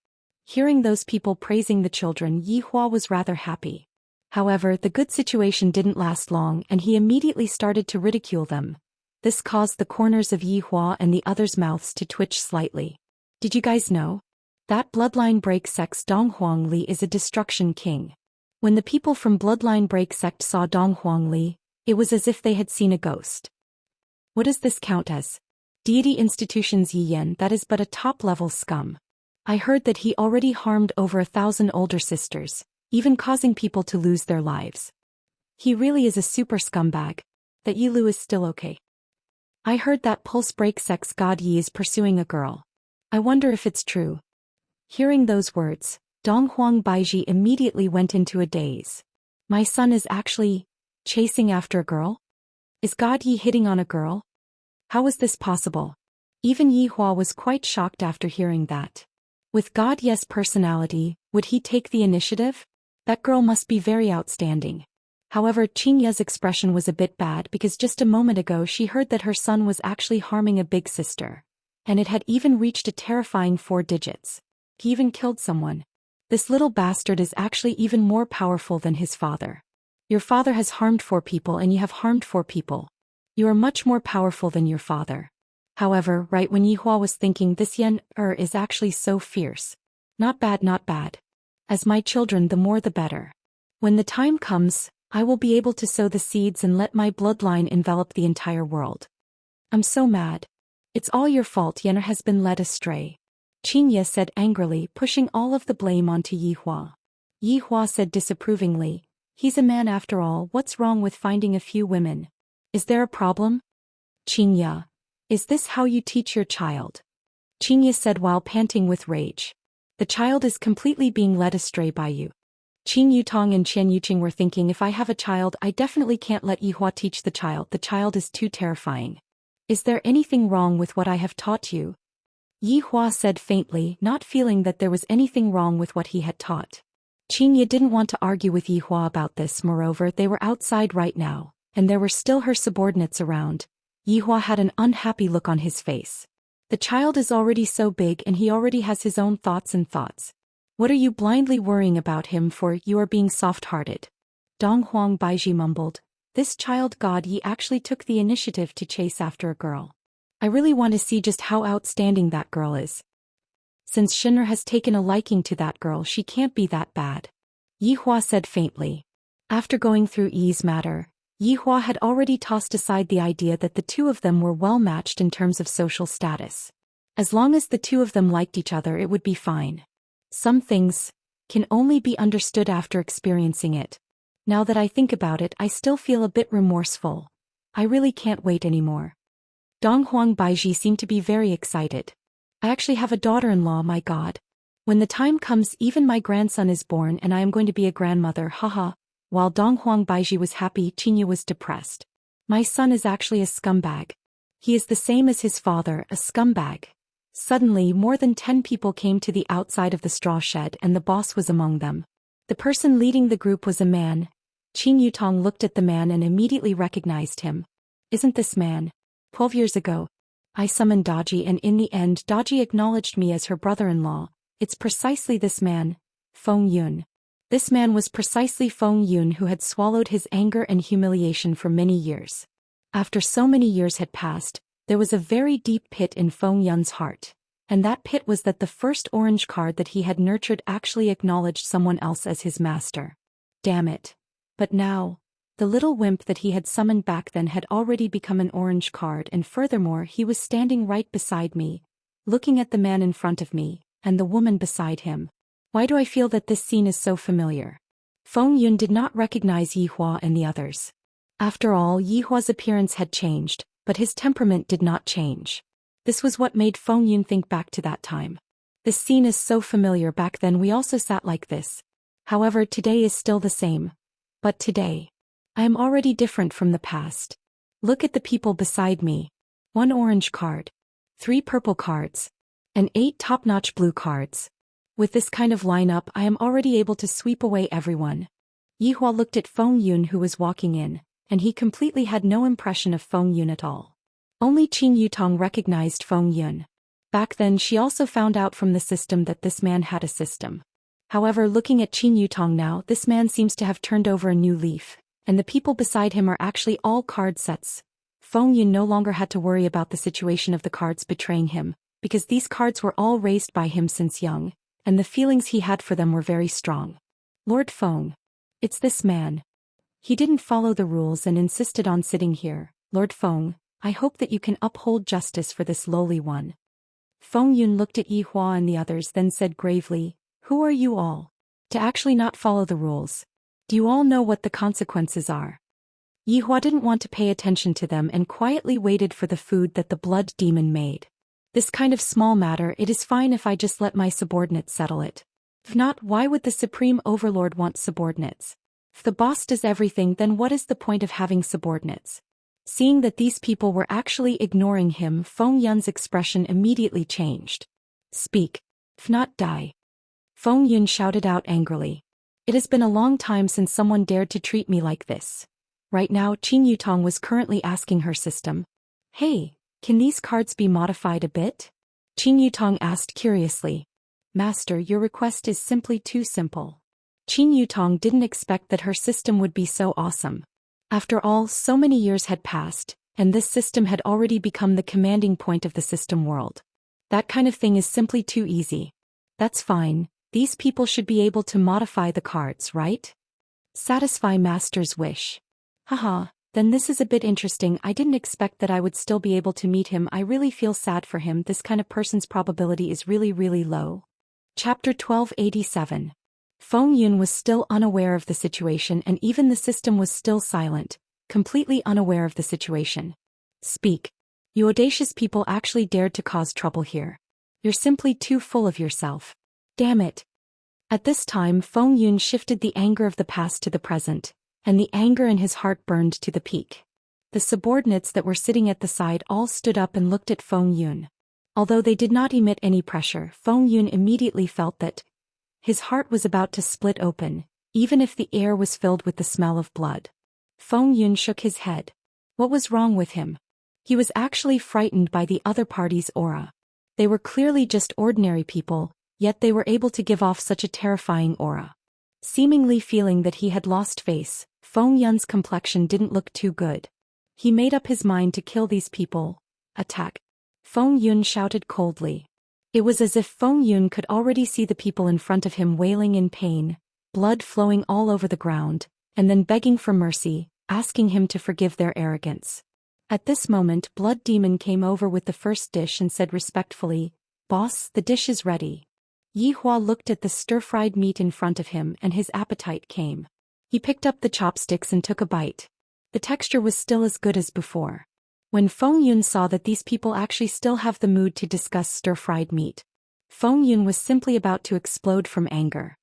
Hearing those people praising the children, Yihua was rather happy. However, the good situation didn't last long, and he immediately started to ridicule them. This caused the corners of Yihua and the others' mouths to twitch slightly. "Did you guys know? That Bloodline Break Sect's Donghuang Li is a destruction king." When the people from Bloodline Break Sect saw Donghuang Li, it was as if they had seen a ghost. "What does this count as? Deity Institution's Yi Yan, that is but a top-level scum. I heard that he already harmed over 1,000 older sisters, even causing people to lose their lives. He really is a super scumbag. That Yi Lu is still okay. I heard that Pulse Break Sect's God Yi is pursuing a girl. I wonder if it's true." Hearing those words, Donghuang Baiji immediately went into a daze. "My son is actually chasing after a girl? Is God Yi hitting on a girl? How was this possible?" Even Yihua was quite shocked after hearing that. With God Yi's personality, would he take the initiative? That girl must be very outstanding. However, Xianxia's expression was a bit bad because just a moment ago she heard that her son was actually harming a big sister. And it had even reached a terrifying 4 digits. He even killed someone. This little bastard is actually even more powerful than his father. Your father has harmed 4 people and you have harmed 4 people. You are much more powerful than your father. However, right when Yihua was thinking, this Yan is actually so fierce. Not bad, not bad. As my children, the more the better. When the time comes, I will be able to sow the seeds and let my bloodline envelop the entire world. I'm so mad. It's all your fault. Yener has been led astray. Xianxia said angrily, pushing all of the blame onto Yihua. Yihua said disapprovingly, he's a man after all. What's wrong with finding a few women? Is there a problem? Xianxia, is this how you teach your child? Xianxia said while panting with rage. The child is completely being led astray by you. Qin Yutong and Qian Yuqing were thinking, if I have a child, I definitely can't let Yihua teach the child. The child is too terrifying. Is there anything wrong with what I have taught you? Yihua said faintly, not feeling that there was anything wrong with what he had taught. Xianxia didn't want to argue with Yihua about this. Moreover, they were outside right now, and there were still her subordinates around. Yihua had an unhappy look on his face. The child is already so big and he already has his own thoughts. What are you blindly worrying about him for? You are being soft-hearted. Dong Huang Baiji mumbled, this child god Yi actually took the initiative to chase after a girl. I really want to see just how outstanding that girl is. Since Shinra has taken a liking to that girl, she can't be that bad. Yihua said faintly. After going through Yi's matter, Yihua had already tossed aside the idea that the two of them were well matched in terms of social status. As long as the two of them liked each other, it would be fine. Some things can only be understood after experiencing it. Now that I think about it, I still feel a bit remorseful. I really can't wait anymore. Dong Huang Baiji seemed to be very excited. I actually have a daughter-in-law, my god. When the time comes, even my grandson is born and I am going to be a grandmother, haha. While Dong Huang Baiji was happy, Xianxia was depressed. My son is actually a scumbag. He is the same as his father, a scumbag. Suddenly, more than 10 people came to the outside of the straw shed and the boss was among them. The person leading the group was a man. Qin Yutong looked at the man and immediately recognized him. Isn't this man? 12 years ago, I summoned Daji and in the end Daji acknowledged me as her brother-in-law. It's precisely this man, Feng Yun. This man was precisely Feng Yun who had swallowed his anger and humiliation for many years. After so many years had passed, there was a very deep pit in Feng Yun's heart. And that pit was that the first orange card that he had nurtured actually acknowledged someone else as his master. Damn it. But now, the little wimp that he had summoned back then had already become an orange card, and furthermore he was standing right beside me, looking at the man in front of me, and the woman beside him. Why do I feel that this scene is so familiar? Feng Yun did not recognize Yihua and the others. After all, Yihua's appearance had changed, but his temperament did not change. This was what made Feng Yun think back to that time. This scene is so familiar. Back then we also sat like this. However, today is still the same. But today, I am already different from the past. Look at the people beside me. 1 orange card, 3 purple cards, and 8 top-notch blue cards. With this kind of lineup, I am already able to sweep away everyone. Yihua looked at Feng Yun who was walking in, and he completely had no impression of Feng Yun at all. Only Qin Yutong recognized Feng Yun. Back then she also found out from the system that this man had a system. However, looking at Qin Yutong now, this man seems to have turned over a new leaf, and the people beside him are actually all card sets. Feng Yun no longer had to worry about the situation of the cards betraying him, because these cards were all raised by him since young, and the feelings he had for them were very strong. Lord Feng. It's this man. He didn't follow the rules and insisted on sitting here. Lord Feng, I hope that you can uphold justice for this lowly one. Feng Yun looked at Yihua and the others, then said gravely, who are you all? To actually not follow the rules. Do you all know what the consequences are? Yihua didn't want to pay attention to them and quietly waited for the food that the blood demon made. This kind of small matter, it is fine if I just let my subordinates settle it. If not, why would the Supreme Overlord want subordinates? If the boss does everything, then what is the point of having subordinates? Seeing that these people were actually ignoring him, Feng Yun's expression immediately changed. Speak. If not, die. Feng Yun shouted out angrily. It has been a long time since someone dared to treat me like this. Right now, Qin Yutong was currently asking her system. Hey, can these cards be modified a bit? Qin Yutong asked curiously. Master, your request is simply too simple. Qin Yutong didn't expect that her system would be so awesome. After all, so many years had passed, and this system had already become the commanding point of the system world. That kind of thing is simply too easy. That's fine. These people should be able to modify the cards, right? Satisfy Master's wish. Haha, Then this is a bit interesting. I didn't expect that I would still be able to meet him. I really feel sad for him. This kind of person's probability is really low. Chapter 1287. Feng Yun was still unaware of the situation, and even the system was still silent, completely unaware of the situation. Speak. You audacious people actually dared to cause trouble here. You're simply too full of yourself. Damn it. At this time Feng Yun shifted the anger of the past to the present, and the anger in his heart burned to the peak. The subordinates that were sitting at the side all stood up and looked at Feng Yun. Although they did not emit any pressure, Feng Yun immediately felt that his heart was about to split open, even if the air was filled with the smell of blood. Feng Yun shook his head. What was wrong with him? He was actually frightened by the other party's aura. They were clearly just ordinary people, yet they were able to give off such a terrifying aura. Seemingly feeling that he had lost face, Feng Yun's complexion didn't look too good. He made up his mind to kill these people. Attack. Feng Yun shouted coldly. It was as if Feng Yun could already see the people in front of him wailing in pain, blood flowing all over the ground, and then begging for mercy, asking him to forgive their arrogance. At this moment Blood Demon came over with the first dish and said respectfully, "Boss, the dish is ready." Yi Hua looked at the stir-fried meat in front of him and his appetite came. He picked up the chopsticks and took a bite. The texture was still as good as before. When Feng Yun saw that these people actually still have the mood to discuss stir-fried meat, Feng Yun was simply about to explode from anger.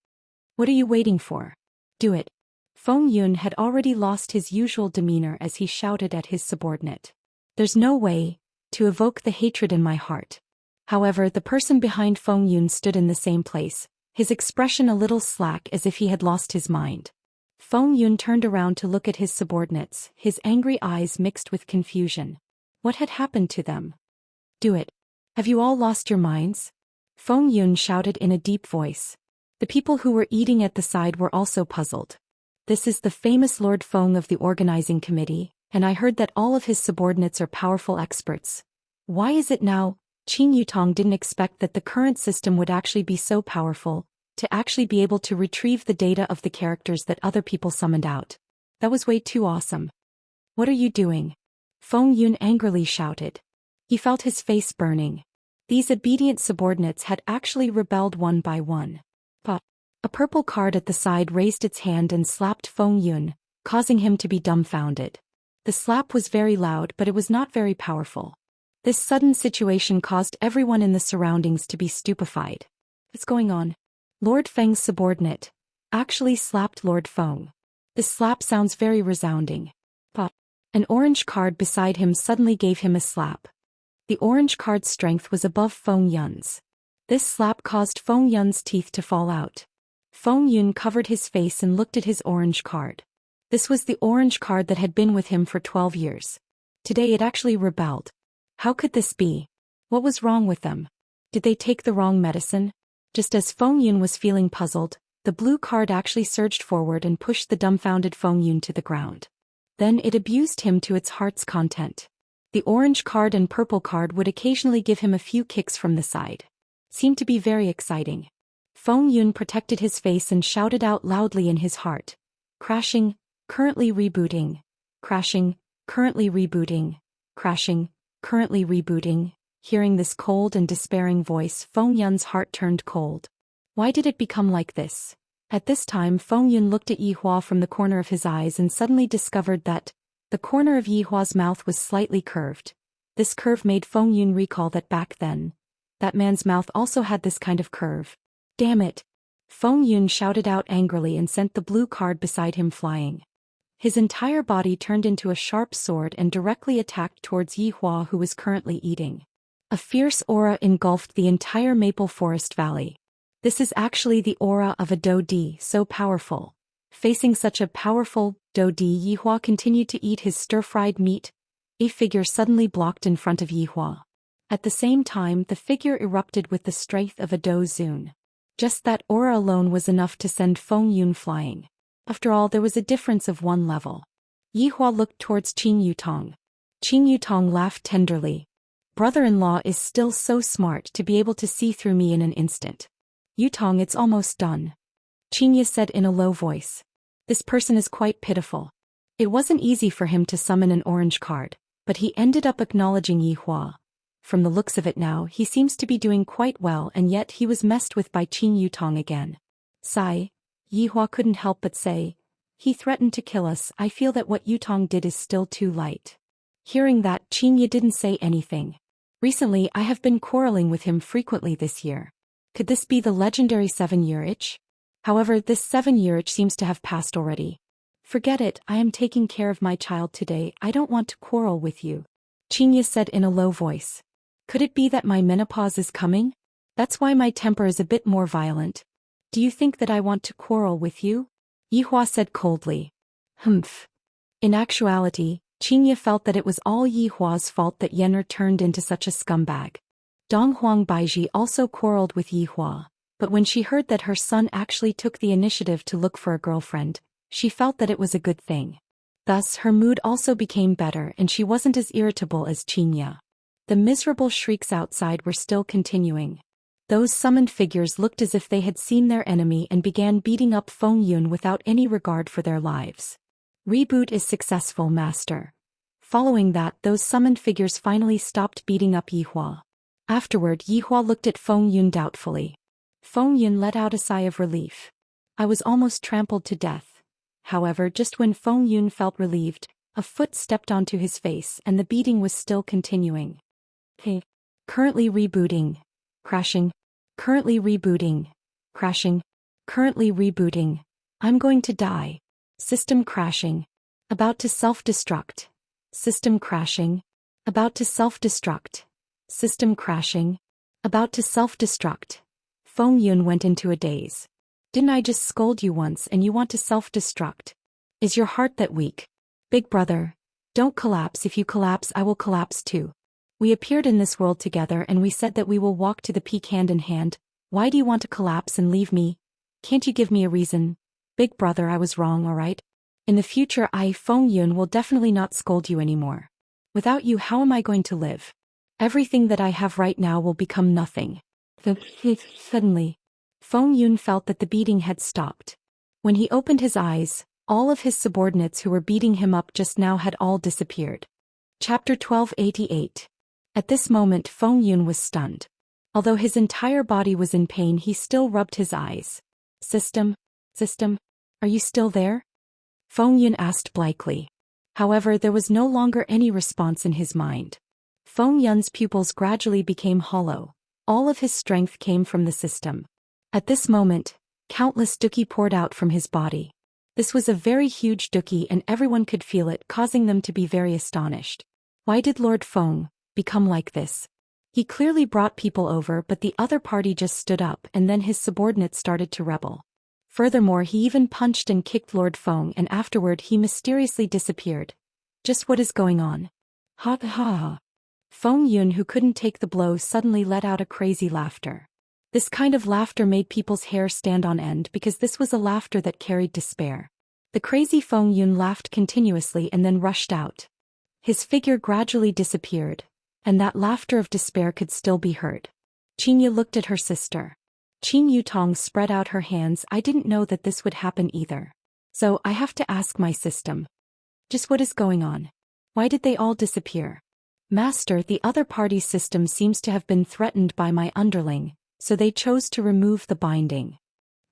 What are you waiting for? Do it. Feng Yun had already lost his usual demeanor as he shouted at his subordinate. There's no way to evoke the hatred in my heart. However, the person behind Feng Yun stood in the same place, his expression a little slack as if he had lost his mind. Feng Yun turned around to look at his subordinates, his angry eyes mixed with confusion. What had happened to them? Do it. Have you all lost your minds? Feng Yun shouted in a deep voice. The people who were eating at the side were also puzzled. This is the famous Lord Feng of the organizing committee, and I heard that all of his subordinates are powerful experts. Why is it now? Qin Yutong didn't expect that the current system would actually be so powerful, to actually be able to retrieve the data of the characters that other people summoned out. That was way too awesome. What are you doing? Feng Yun angrily shouted. He felt his face burning. These obedient subordinates had actually rebelled one by one. But a purple card at the side raised its hand and slapped Feng Yun, causing him to be dumbfounded. The slap was very loud, but it was not very powerful. This sudden situation caused everyone in the surroundings to be stupefied. What's going on? Lord Feng's subordinate actually slapped Lord Feng. This slap sounds very resounding. But an orange card beside him suddenly gave him a slap. The orange card's strength was above Feng Yun's. This slap caused Feng Yun's teeth to fall out. Feng Yun covered his face and looked at his orange card. This was the orange card that had been with him for 12 years. Today it actually rebelled. How could this be? What was wrong with them? Did they take the wrong medicine? Just as Feng Yun was feeling puzzled, the blue card actually surged forward and pushed the dumbfounded Feng Yun to the ground. Then it abused him to its heart's content. The orange card and purple card would occasionally give him a few kicks from the side. Seemed to be very exciting. Feng Yun protected his face and shouted out loudly in his heart. Crashing, currently rebooting. Crashing, currently rebooting. Crashing, currently rebooting. Hearing this cold and despairing voice, Feng Yun's heart turned cold. Why did it become like this? At this time Feng Yun looked at Yi Hua from the corner of his eyes and suddenly discovered that the corner of Yi Hua's mouth was slightly curved. This curve made Feng Yun recall that back then, that man's mouth also had this kind of curve. Damn it! Feng Yun shouted out angrily and sent the blue card beside him flying. His entire body turned into a sharp sword and directly attacked towards Yi Hua, who was currently eating. A fierce aura engulfed the entire maple forest valley. This is actually the aura of a Dou Di, so powerful. Facing such a powerful Dou Di, Yi Hua continued to eat his stir-fried meat. A figure suddenly blocked in front of Yi Hua. At the same time, the figure erupted with the strength of a Dou Zun. Just that aura alone was enough to send Feng Yun flying. After all, there was a difference of one level. Yi Hua looked towards Qin Yutong. Qin Yutong laughed tenderly. Brother-in-law is still so smart to be able to see through me in an instant. Yutong, it's almost done. Qin Yi said in a low voice. This person is quite pitiful. It wasn't easy for him to summon an orange card, but he ended up acknowledging Yihua. From the looks of it now, he seems to be doing quite well, and yet he was messed with by Qin Yutong again. Sigh, Yihua couldn't help but say. He threatened to kill us. I feel that what Yutong did is still too light. Hearing that, Qin Yi didn't say anything. Recently I have been quarreling with him frequently this year. Could this be the legendary 7-year itch? However, this 7-year itch seems to have passed already. Forget it, I am taking care of my child today. I don't want to quarrel with you. Qin Yi said in a low voice. Could it be that my menopause is coming? That's why my temper is a bit more violent. Do you think that I want to quarrel with you? Yihua said coldly. Humph. In actuality, Qin Yi felt that it was all Yihua's fault that Yener turned into such a scumbag. Donghuang Baiji also quarreled with Yihua, but when she heard that her son actually took the initiative to look for a girlfriend, she felt that it was a good thing. Thus her mood also became better and she wasn't as irritable as Qin Yi. The miserable shrieks outside were still continuing. Those summoned figures looked as if they had seen their enemy and began beating up Feng Yun without any regard for their lives. Reboot is successful, master. Following that, those summoned figures finally stopped beating up Yihua. Afterward, Yihua looked at Feng Yun doubtfully. Feng Yun let out a sigh of relief. I was almost trampled to death. However, just when Feng Yun felt relieved, a foot stepped onto his face and the beating was still continuing. Hey. Currently rebooting. Crashing. Currently rebooting. Crashing. Currently rebooting. I'm going to die. System crashing. About to self-destruct. System crashing. About to self-destruct. System crashing. About to self-destruct. Feng Yun went into a daze. Didn't I just scold you once and you want to self-destruct? Is your heart that weak? Big brother, don't collapse. If you collapse, I will collapse too. We appeared in this world together and we said that we will walk to the peak hand in hand. Why do you want to collapse and leave me? Can't you give me a reason? Big brother, I was wrong, alright? In the future I, Feng Yun, will definitely not scold you anymore. Without you, how am I going to live? Everything that I have right now will become nothing. Suddenly, Feng Yun felt that the beating had stopped. When he opened his eyes, all of his subordinates who were beating him up just now had all disappeared. Chapter 1288. At this moment Feng Yun was stunned. Although his entire body was in pain, he still rubbed his eyes. System? Are you still there? Feng Yun asked blankly. However, there was no longer any response in his mind. Feng Yun's pupils gradually became hollow. All of his strength came from the system. At this moment, countless duki poured out from his body. This was a very huge duki and everyone could feel it, causing them to be very astonished. Why did Lord Feng become like this? He clearly brought people over, but the other party just stood up and then his subordinates started to rebel. Furthermore, he even punched and kicked Lord Feng and afterward he mysteriously disappeared. Just what is going on? Ha ha ha. Feng Yun, who couldn't take the blow, suddenly let out a crazy laughter. This kind of laughter made people's hair stand on end because this was a laughter that carried despair. The crazy Feng Yun laughed continuously and then rushed out. His figure gradually disappeared, and that laughter of despair could still be heard. Qin Yi looked at her sister. Qin Yutong spread out her hands. I didn't know that this would happen either. So I have to ask my system. Just what is going on? Why did they all disappear? Master, the other party's system seems to have been threatened by my underling, so they chose to remove the binding.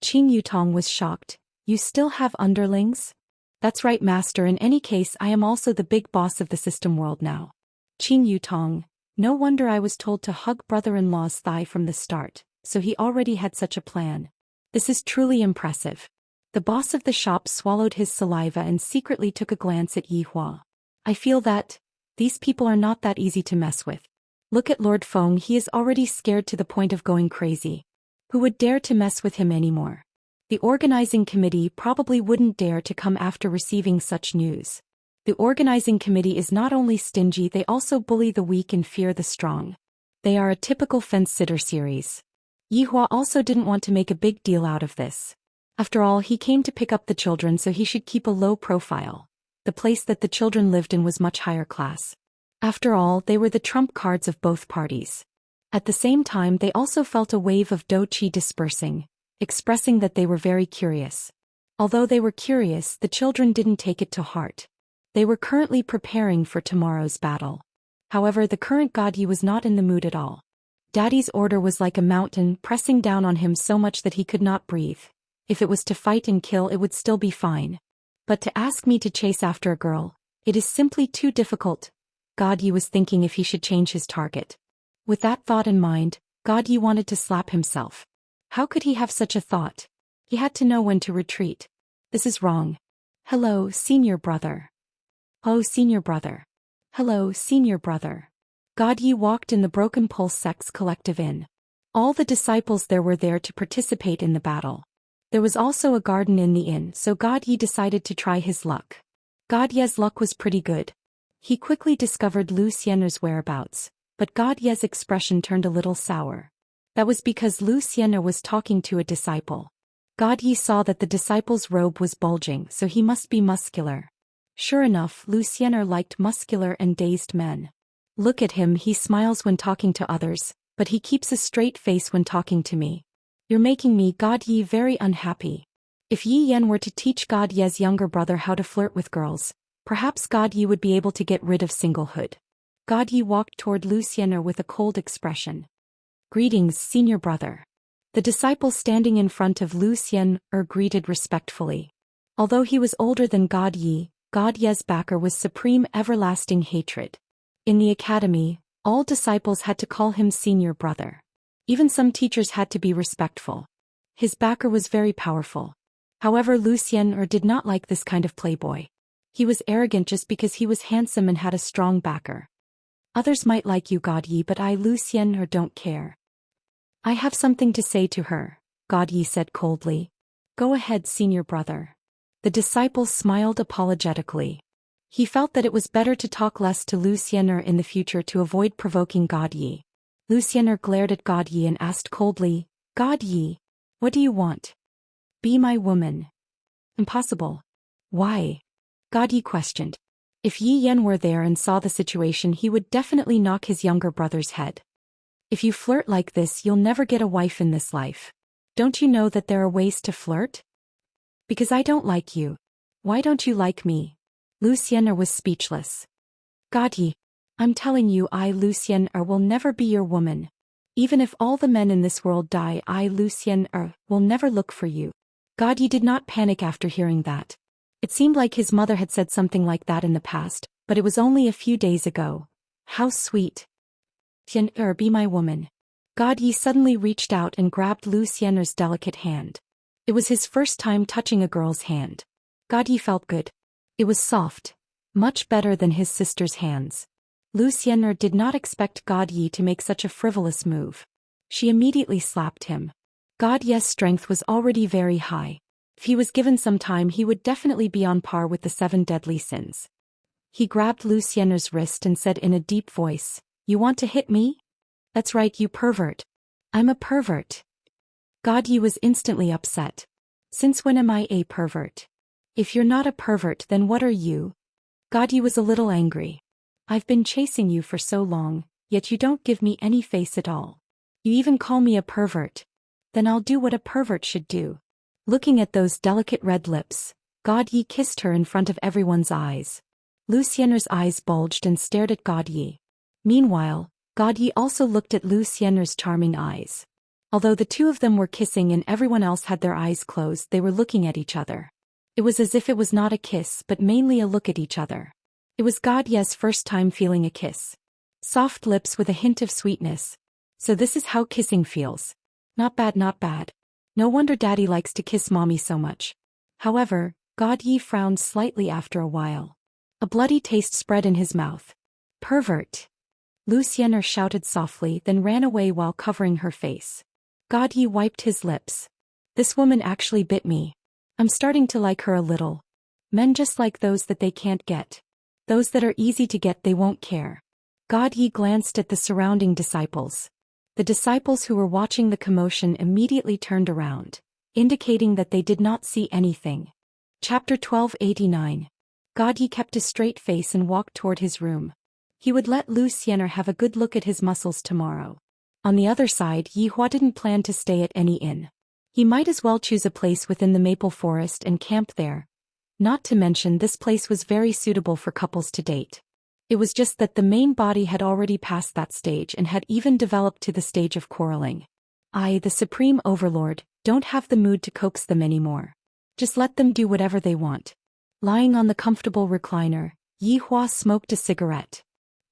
Qin Yutong was shocked. You still have underlings? That's right, master. In any case, I am also the big boss of the system world now. Qin Yutong, no wonder I was told to hug brother-in-law's thigh from the start, so he already had such a plan. This is truly impressive. The boss of the shop swallowed his saliva and secretly took a glance at Yihua. I feel that these people are not that easy to mess with. Look at Lord Feng, he is already scared to the point of going crazy. Who would dare to mess with him anymore? The organizing committee probably wouldn't dare to come after receiving such news. The organizing committee is not only stingy, they also bully the weak and fear the strong. They are a typical fence-sitter series. Yihua also didn't want to make a big deal out of this. After all, he came to pick up the children, so he should keep a low profile. The place that the children lived in was much higher class. After all, they were the trump cards of both parties. At the same time, they also felt a wave of dou qi dispersing, expressing that they were very curious. Although they were curious, the children didn't take it to heart. They were currently preparing for tomorrow's battle. However, the current God Yi was not in the mood at all. Daddy's order was like a mountain pressing down on him so much that he could not breathe. If it was to fight and kill, it would still be fine. But to ask me to chase after a girl, it is simply too difficult. God Yi was thinking if he should change his target. With that thought in mind, God Yi wanted to slap himself. How could he have such a thought? He had to know when to retreat. This is wrong. Hello, senior brother. Oh, senior brother. Hello, senior brother. God Yi walked in the Broken Pulse Sect's collective inn. All the disciples there were there to participate in the battle. There was also a garden in the inn, so God Yi decided to try his luck. God Ye's luck was pretty good. He quickly discovered Zhou Xian's whereabouts, but God Ye's expression turned a little sour. That was because Zhou Xian was talking to a disciple. God Yi saw that the disciple's robe was bulging, so he must be muscular. Sure enough, Zhou Xian liked muscular and dazed men. Look at him, he smiles when talking to others, but he keeps a straight face when talking to me. You're making me, God Yi, very unhappy. If Yi Yan were to teach God Ye's younger brother how to flirt with girls, perhaps God Yi would be able to get rid of singlehood. God Yi walked toward Zhou Xian with a cold expression. Greetings, senior brother. The disciple standing in front of Zhou Xian greeted respectfully. Although he was older than God Yi, God Ye's backer was supreme everlasting hatred. In the academy, all disciples had to call him senior brother. Even some teachers had to be respectful. His backer was very powerful. However, Zhou Xian did not like this kind of playboy. He was arrogant just because he was handsome and had a strong backer. Others might like you, God Yi, but I, Zhou Xian, don't care. I have something to say to her, God Yi said coldly. Go ahead, senior brother. The disciple smiled apologetically. He felt that it was better to talk less to Zhou Xian in the future to avoid provoking God Yi. Zhou Xian glared at God Yi and asked coldly, God Yi, what do you want? Be my woman. Impossible. Why? God Yi questioned. If Yi Yan were there and saw the situation, he would definitely knock his younger brother's head. If you flirt like this, you'll never get a wife in this life. Don't you know that there are ways to flirt? Because I don't like you. Why don't you like me? Zhou Xian was speechless. God Yi, I'm telling you, I, Zhou Xian, will never be your woman. Even if all the men in this world die, I, Zhou Xian, will never look for you. God Yi did not panic after hearing that. It seemed like his mother had said something like that in the past, but it was only a few days ago. How sweet. Xian, be my woman. God Yi suddenly reached out and grabbed Zhou Xian's delicate hand. It was his first time touching a girl's hand. God Yi felt good. It was soft. Much better than his sister's hands. Zhou Xian did not expect God Yi to make such a frivolous move. She immediately slapped him. God Yi's strength was already very high. If he was given some time, he would definitely be on par with the 7 deadly sins. He grabbed Zhou Xian's wrist and said in a deep voice, You want to hit me? That's right, you pervert. I'm a pervert. God Yi was instantly upset. Since when am I a pervert? If you're not a pervert, then what are you? God Yi was a little angry. I've been chasing you for so long, yet you don't give me any face at all. You even call me a pervert. Then I'll do what a pervert should do. Looking at those delicate red lips, God Yi kissed her in front of everyone's eyes. Zhou Xian's eyes bulged and stared at God Yi. Meanwhile, God Yi also looked at Zhou Xian's charming eyes. Although the two of them were kissing and everyone else had their eyes closed, they were looking at each other. It was as if it was not a kiss but mainly a look at each other. It was God Yi's first time feeling a kiss. Soft lips with a hint of sweetness. So this is how kissing feels. Not bad, not bad. No wonder Daddy likes to kiss Mommy so much. However, God Yi frowned slightly after a while. A bloody taste spread in his mouth. Pervert. Zhou Xian shouted softly, then ran away while covering her face. God Yi wiped his lips. This woman actually bit me. I'm starting to like her a little. Men just like those that they can't get. Those that are easy to get, they won't care. God Yi glanced at the surrounding disciples. The disciples who were watching the commotion immediately turned around, indicating that they did not see anything. Chapter 1289. God Yi kept a straight face and walked toward his room. He would let Zhou Xian have a good look at his muscles tomorrow. On the other side, Yi Hua didn't plan to stay at any inn. He might as well choose a place within the maple forest and camp there. Not to mention this place was very suitable for couples to date. It was just that the main body had already passed that stage and had even developed to the stage of quarreling. I, the Supreme Overlord, don't have the mood to coax them anymore. Just let them do whatever they want. Lying on the comfortable recliner, Yi Hua smoked a cigarette.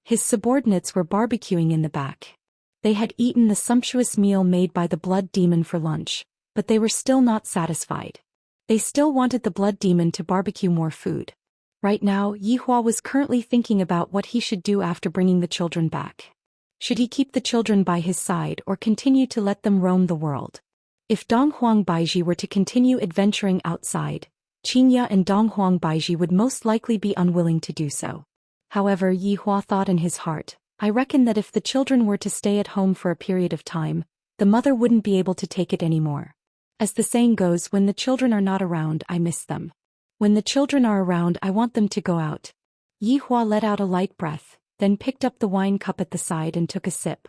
His subordinates were barbecuing in the back. They had eaten the sumptuous meal made by the blood demon for lunch, but they were still not satisfied. They still wanted the blood demon to barbecue more food. Right now, Yi Hua was currently thinking about what he should do after bringing the children back. Should he keep the children by his side or continue to let them roam the world? If Donghuang Baiji were to continue adventuring outside, Xianxia and Donghuang Baiji would most likely be unwilling to do so. However, Yi Hua thought in his heart, I reckon that if the children were to stay at home for a period of time, the mother wouldn't be able to take it anymore. As the saying goes, when the children are not around, I miss them. When the children are around, I want them to go out. Yi Hua let out a light breath, then picked up the wine cup at the side and took a sip.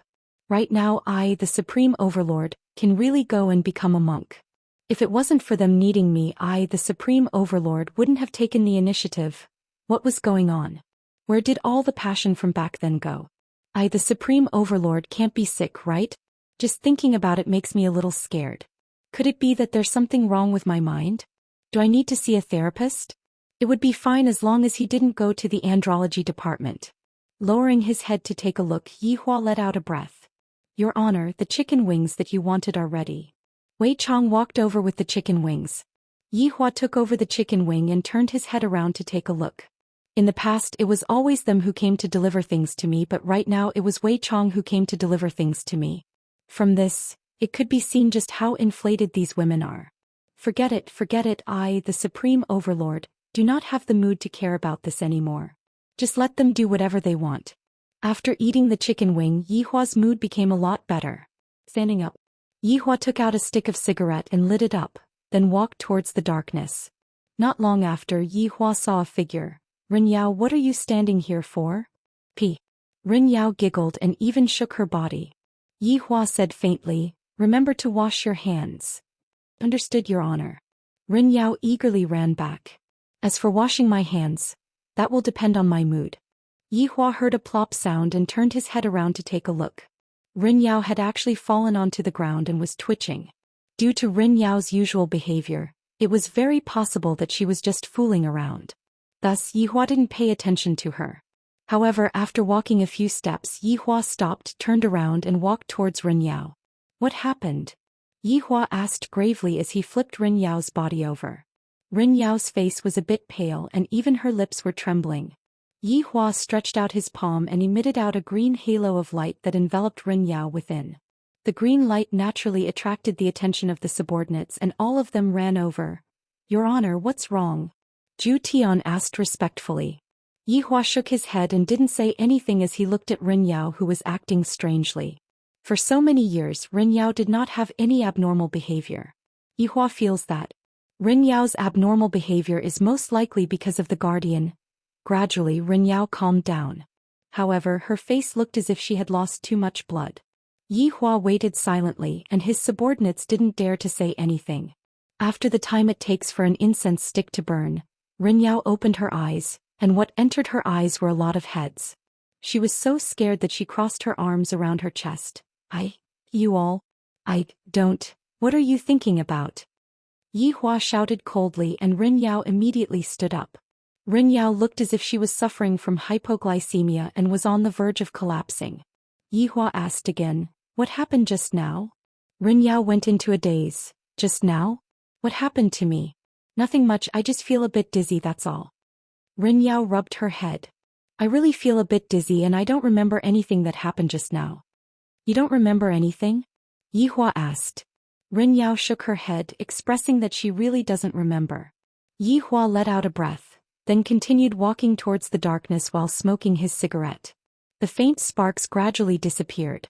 Right now I, the Supreme Overlord, can really go and become a monk. If it wasn't for them needing me, I, the Supreme Overlord, wouldn't have taken the initiative. What was going on? Where did all the passion from back then go? I, the Supreme Overlord, can't be sick, right? Just thinking about it makes me a little scared. Could it be that there's something wrong with my mind? Do I need to see a therapist? It would be fine as long as he didn't go to the andrology department. Lowering his head to take a look, Yi Hua let out a breath. Your Honor, the chicken wings that you wanted are ready. Wei Chong walked over with the chicken wings. Yi Hua took over the chicken wing and turned his head around to take a look. In the past it was always them who came to deliver things to me, but right now it was Wei Chong who came to deliver things to me. From this, it could be seen just how inflated these women are. Forget it, I, the Supreme Overlord, do not have the mood to care about this anymore. Just let them do whatever they want. After eating the chicken wing, Yi Hua's mood became a lot better. Standing up, Yi Hua took out a stick of cigarette and lit it up, then walked towards the darkness. Not long after, Yi Hua saw a figure. Rin Yao, what are you standing here for? Rin Yao giggled and even shook her body. Yi Hua said faintly, remember to wash your hands. Understood, Your Honor. Rin Yao eagerly ran back. As for washing my hands, that will depend on my mood. Yi Hua heard a plop sound and turned his head around to take a look. Rin Yao had actually fallen onto the ground and was twitching. Due to Rin Yao's usual behavior, it was very possible that she was just fooling around. Thus, Yi Hua didn't pay attention to her. However, after walking a few steps, Yi Hua stopped, turned around and walked towards Rin Yao. What happened? Yi Hua asked gravely as he flipped Rin Yao's body over. Rin Yao's face was a bit pale and even her lips were trembling. Yi Hua stretched out his palm and emitted out a green halo of light that enveloped Rin Yao within. The green light naturally attracted the attention of the subordinates and all of them ran over. Your Honor, what's wrong? Zhu Tian asked respectfully. Yi Hua shook his head and didn't say anything as he looked at Rin Yao, who was acting strangely. For so many years, Rin Yao did not have any abnormal behavior. Yi Hua feels that Rin Yao's abnormal behavior is most likely because of the guardian. Gradually, Rin Yao calmed down. However, her face looked as if she had lost too much blood. Yi Hua waited silently and his subordinates didn't dare to say anything. After the time it takes for an incense stick to burn, Rin Yao opened her eyes, and what entered her eyes were a lot of heads. She was so scared that she crossed her arms around her chest. You all? Don't. What are you thinking about? Yi Hua shouted coldly and Rin Yao immediately stood up. Rin Yao looked as if she was suffering from hypoglycemia and was on the verge of collapsing. Yi Hua asked again, what happened just now? Rin Yao went into a daze. Just now? What happened to me? Nothing much, I just feel a bit dizzy, that's all. Rin Yao rubbed her head. I really feel a bit dizzy and I don't remember anything that happened just now. You don't remember anything? Yi Hua asked. Rin Yao shook her head, expressing that she really doesn't remember. Yi Hua let out a breath, then continued walking towards the darkness while smoking his cigarette. The faint sparks gradually disappeared.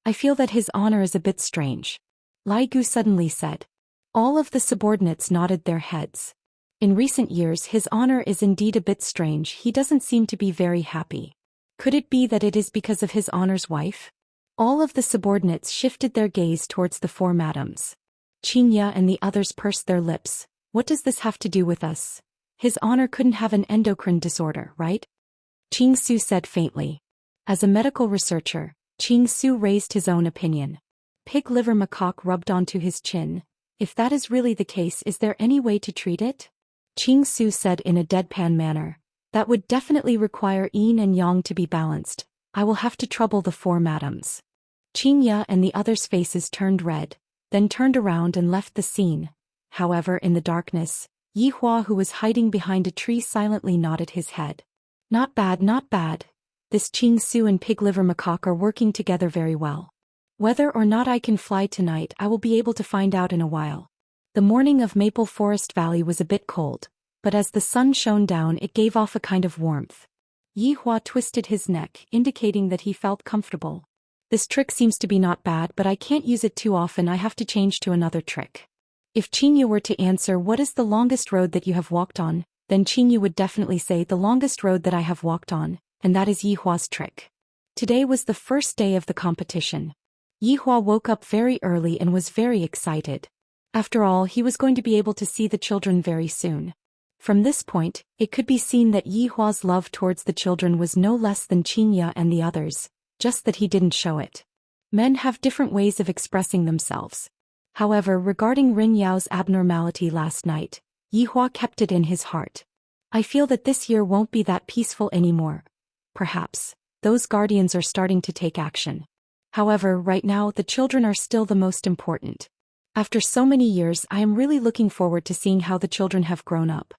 I feel that His Honor is a bit strange. Lai Gu suddenly said. All of the subordinates nodded their heads. In recent years, His Honor is indeed a bit strange. He doesn't seem to be very happy. Could it be that it is because of His Honor's wife? All of the subordinates shifted their gaze towards the four madams. Xianxia and the others pursed their lips. What does this have to do with us? His honor couldn't have an endocrine disorder, right? Qing Su said faintly. As a medical researcher, Qing Su raised his own opinion. Pig liver macaque rubbed onto his chin. If that is really the case, is there any way to treat it? Qing Su said in a deadpan manner. That would definitely require yin and yang to be balanced. I will have to trouble the four madams. Xianxia and the others' faces turned red, then turned around and left the scene. However, in the darkness, Yihua, who was hiding behind a tree, silently nodded his head. Not bad, not bad. This Qing Su and Pig Liver Macaque are working together very well. Whether or not I can fly tonight, I will be able to find out in a while. The morning of Maple Forest Valley was a bit cold, but as the sun shone down it gave off a kind of warmth. Yihua twisted his neck, indicating that he felt comfortable. This trick seems to be not bad, but I can't use it too often. I have to change to another trick. If Qianxia were to answer what is the longest road that you have walked on, then Qianxia would definitely say the longest road that I have walked on, and that is Yihua's trick. Today was the first day of the competition. Yihua woke up very early and was very excited. After all, he was going to be able to see the children very soon. From this point, it could be seen that Yihua's love towards the children was no less than Qianxia and the others, just that he didn't show it. Men have different ways of expressing themselves. However, regarding Rin Yao's abnormality last night, Yihua kept it in his heart. I feel that this year won't be that peaceful anymore. Perhaps those guardians are starting to take action. However, right now the children are still the most important. After so many years, I am really looking forward to seeing how the children have grown up.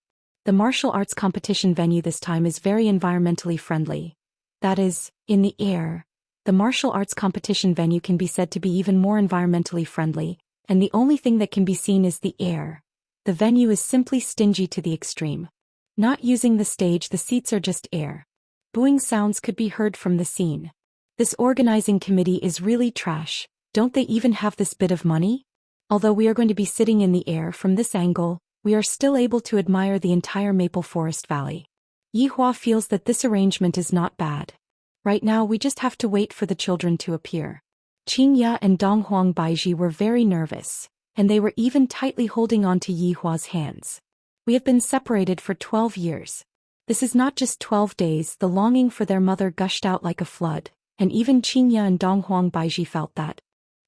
The martial arts competition venue this time is very environmentally friendly. That is, in the air. The martial arts competition venue can be said to be even more environmentally friendly, and the only thing that can be seen is the air. The venue is simply stingy to the extreme. Not using the stage, the seats are just air. Booing sounds could be heard from the scene. This organizing committee is really trash. Don't they even have this bit of money? Although we are going to be sitting in the air from this angle, we are still able to admire the entire Maple Forest Valley. Yihua feels that this arrangement is not bad. Right now we just have to wait for the children to appear. Qianxia and Donghuang Baiji were very nervous, and they were even tightly holding on to Yihua's hands. We have been separated for 12 years. This is not just 12 days. The longing for their mother gushed out like a flood, and even Qianxia and Donghuang Baiji felt that.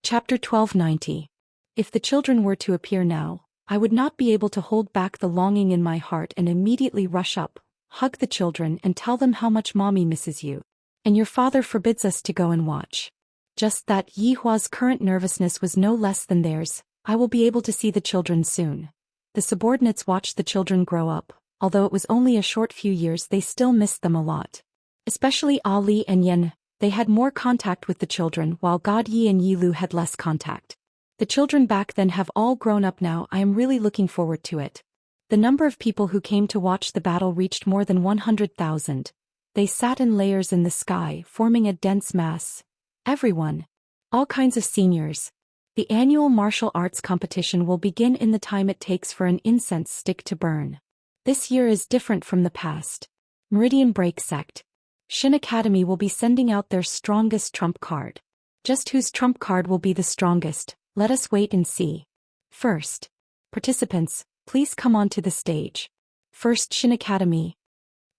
Chapter 1290. If the children were to appear now, I would not be able to hold back the longing in my heart and immediately rush up, hug the children and tell them how much mommy misses you. And your father forbids us to go and watch. Just that Yihua's current nervousness was no less than theirs. I will be able to see the children soon. The subordinates watched the children grow up. Although it was only a short few years, they still missed them a lot. Especially Ali and Yen, they had more contact with the children, while God Yi and Yilu had less contact. The children back then have all grown up now. I am really looking forward to it. The number of people who came to watch the battle reached more than 100,000. They sat in layers in the sky, forming a dense mass. Everyone. All kinds of seniors. The annual martial arts competition will begin in the time it takes for an incense stick to burn. This year is different from the past. Meridian Break Sect. Shin Academy will be sending out their strongest trump card. Just whose trump card will be the strongest? Let us wait and see. First. Participants, please come onto the stage. First Shin Academy.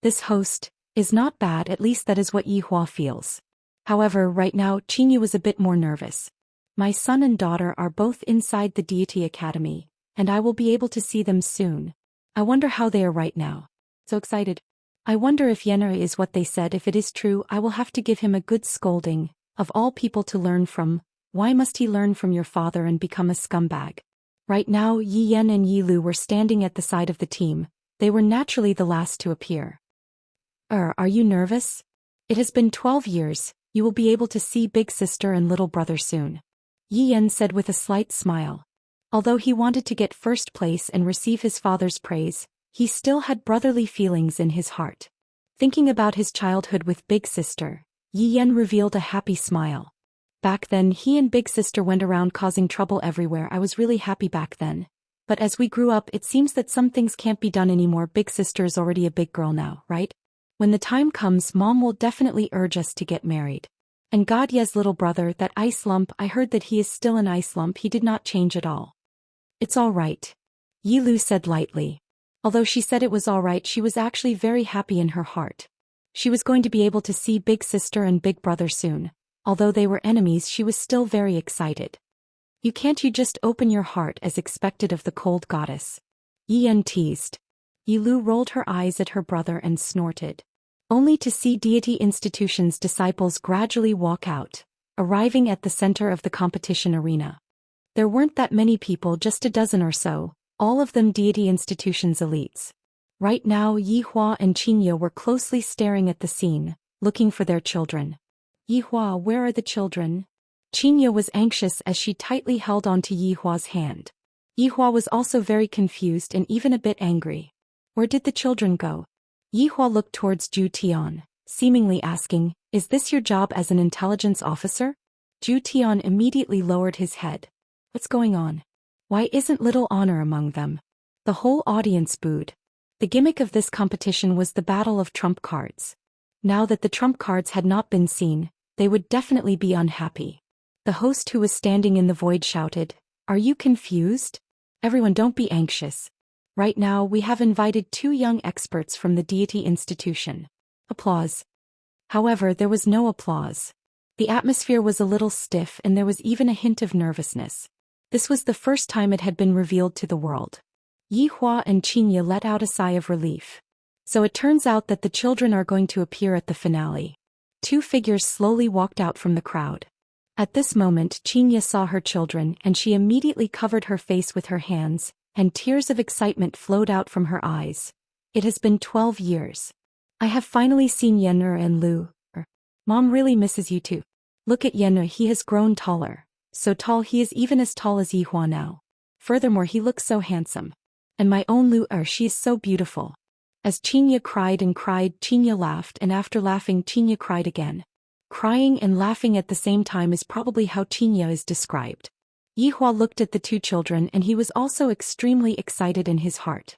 This host is not bad, at least that is what Yihua feels. However, right now Qianxia was a bit more nervous. My son and daughter are both inside the Deity Academy, and I will be able to see them soon. I wonder how they are right now. So excited. I wonder if Yenner is what they said. If it is true, I will have to give him a good scolding. Of all people to learn from, why must he learn from your father and become a scumbag? Right now Yi Yen and Yi Lu were standing at the side of the team. They were naturally the last to appear. Are you nervous? It has been 12 years. You will be able to see big sister and little brother soon. Yi Yen said with a slight smile. Although he wanted to get first place and receive his father's praise, he still had brotherly feelings in his heart. Thinking about his childhood with big sister, Yi Yen revealed a happy smile. Back then he and big sister went around causing trouble everywhere. I was really happy back then. But as we grew up, it seems that some things can't be done anymore. Big sister is already a big girl now, right? When the time comes, mom will definitely urge us to get married. And Godye's little brother, that ice lump, I heard that he is still an ice lump. He did not change at all. It's all right. Yi Lu said lightly. Although she said it was alright, she was actually very happy in her heart. She was going to be able to see big sister and big brother soon. Although they were enemies, she was still very excited. You just open your heart as expected of the cold goddess? Yan teased. Yilu rolled her eyes at her brother and snorted. Only to see deity institution's disciples gradually walk out, arriving at the center of the competition arena. There weren't that many people, just a dozen or so, all of them deity institution's elites. Right now Yihua and Xianxia were closely staring at the scene, looking for their children. Yihua, where are the children? Xianxia was anxious as she tightly held onto Yihua's hand. Yihua was also very confused and even a bit angry. Where did the children go? Yihua looked towards Zhou Xian, seemingly asking, is this your job as an intelligence officer? Zhou Xian immediately lowered his head. What's going on? Why isn't little honor among them? The whole audience booed. The gimmick of this competition was the battle of trump cards. Now that the trump cards had not been seen, they would definitely be unhappy. The host, who was standing in the void, shouted, "Are you confused? Everyone, don't be anxious. Right now we have invited 2 young experts from the deity institution." Applause. However, there was no applause. The atmosphere was a little stiff and there was even a hint of nervousness. This was the first time it had been revealed to the world. Yihua and Xianxia let out a sigh of relief. So it turns out that the children are going to appear at the finale. 2 figures slowly walked out from the crowd. At this moment Xianxia saw her children and she immediately covered her face with her hands, and tears of excitement flowed out from her eyes. It has been 12 years. I have finally seen Yen'er and Lu. Mom really misses you too. Look at Yen'er, he has grown taller. So tall, he is even as tall as Yihua now. Furthermore, he looks so handsome. And my own Lu, she is so beautiful. As Xianxia cried and cried, Xianxia laughed, and after laughing Xianxia cried again. Crying and laughing at the same time is probably how Xianxia is described. Yihua looked at the 2 children and he was also extremely excited in his heart.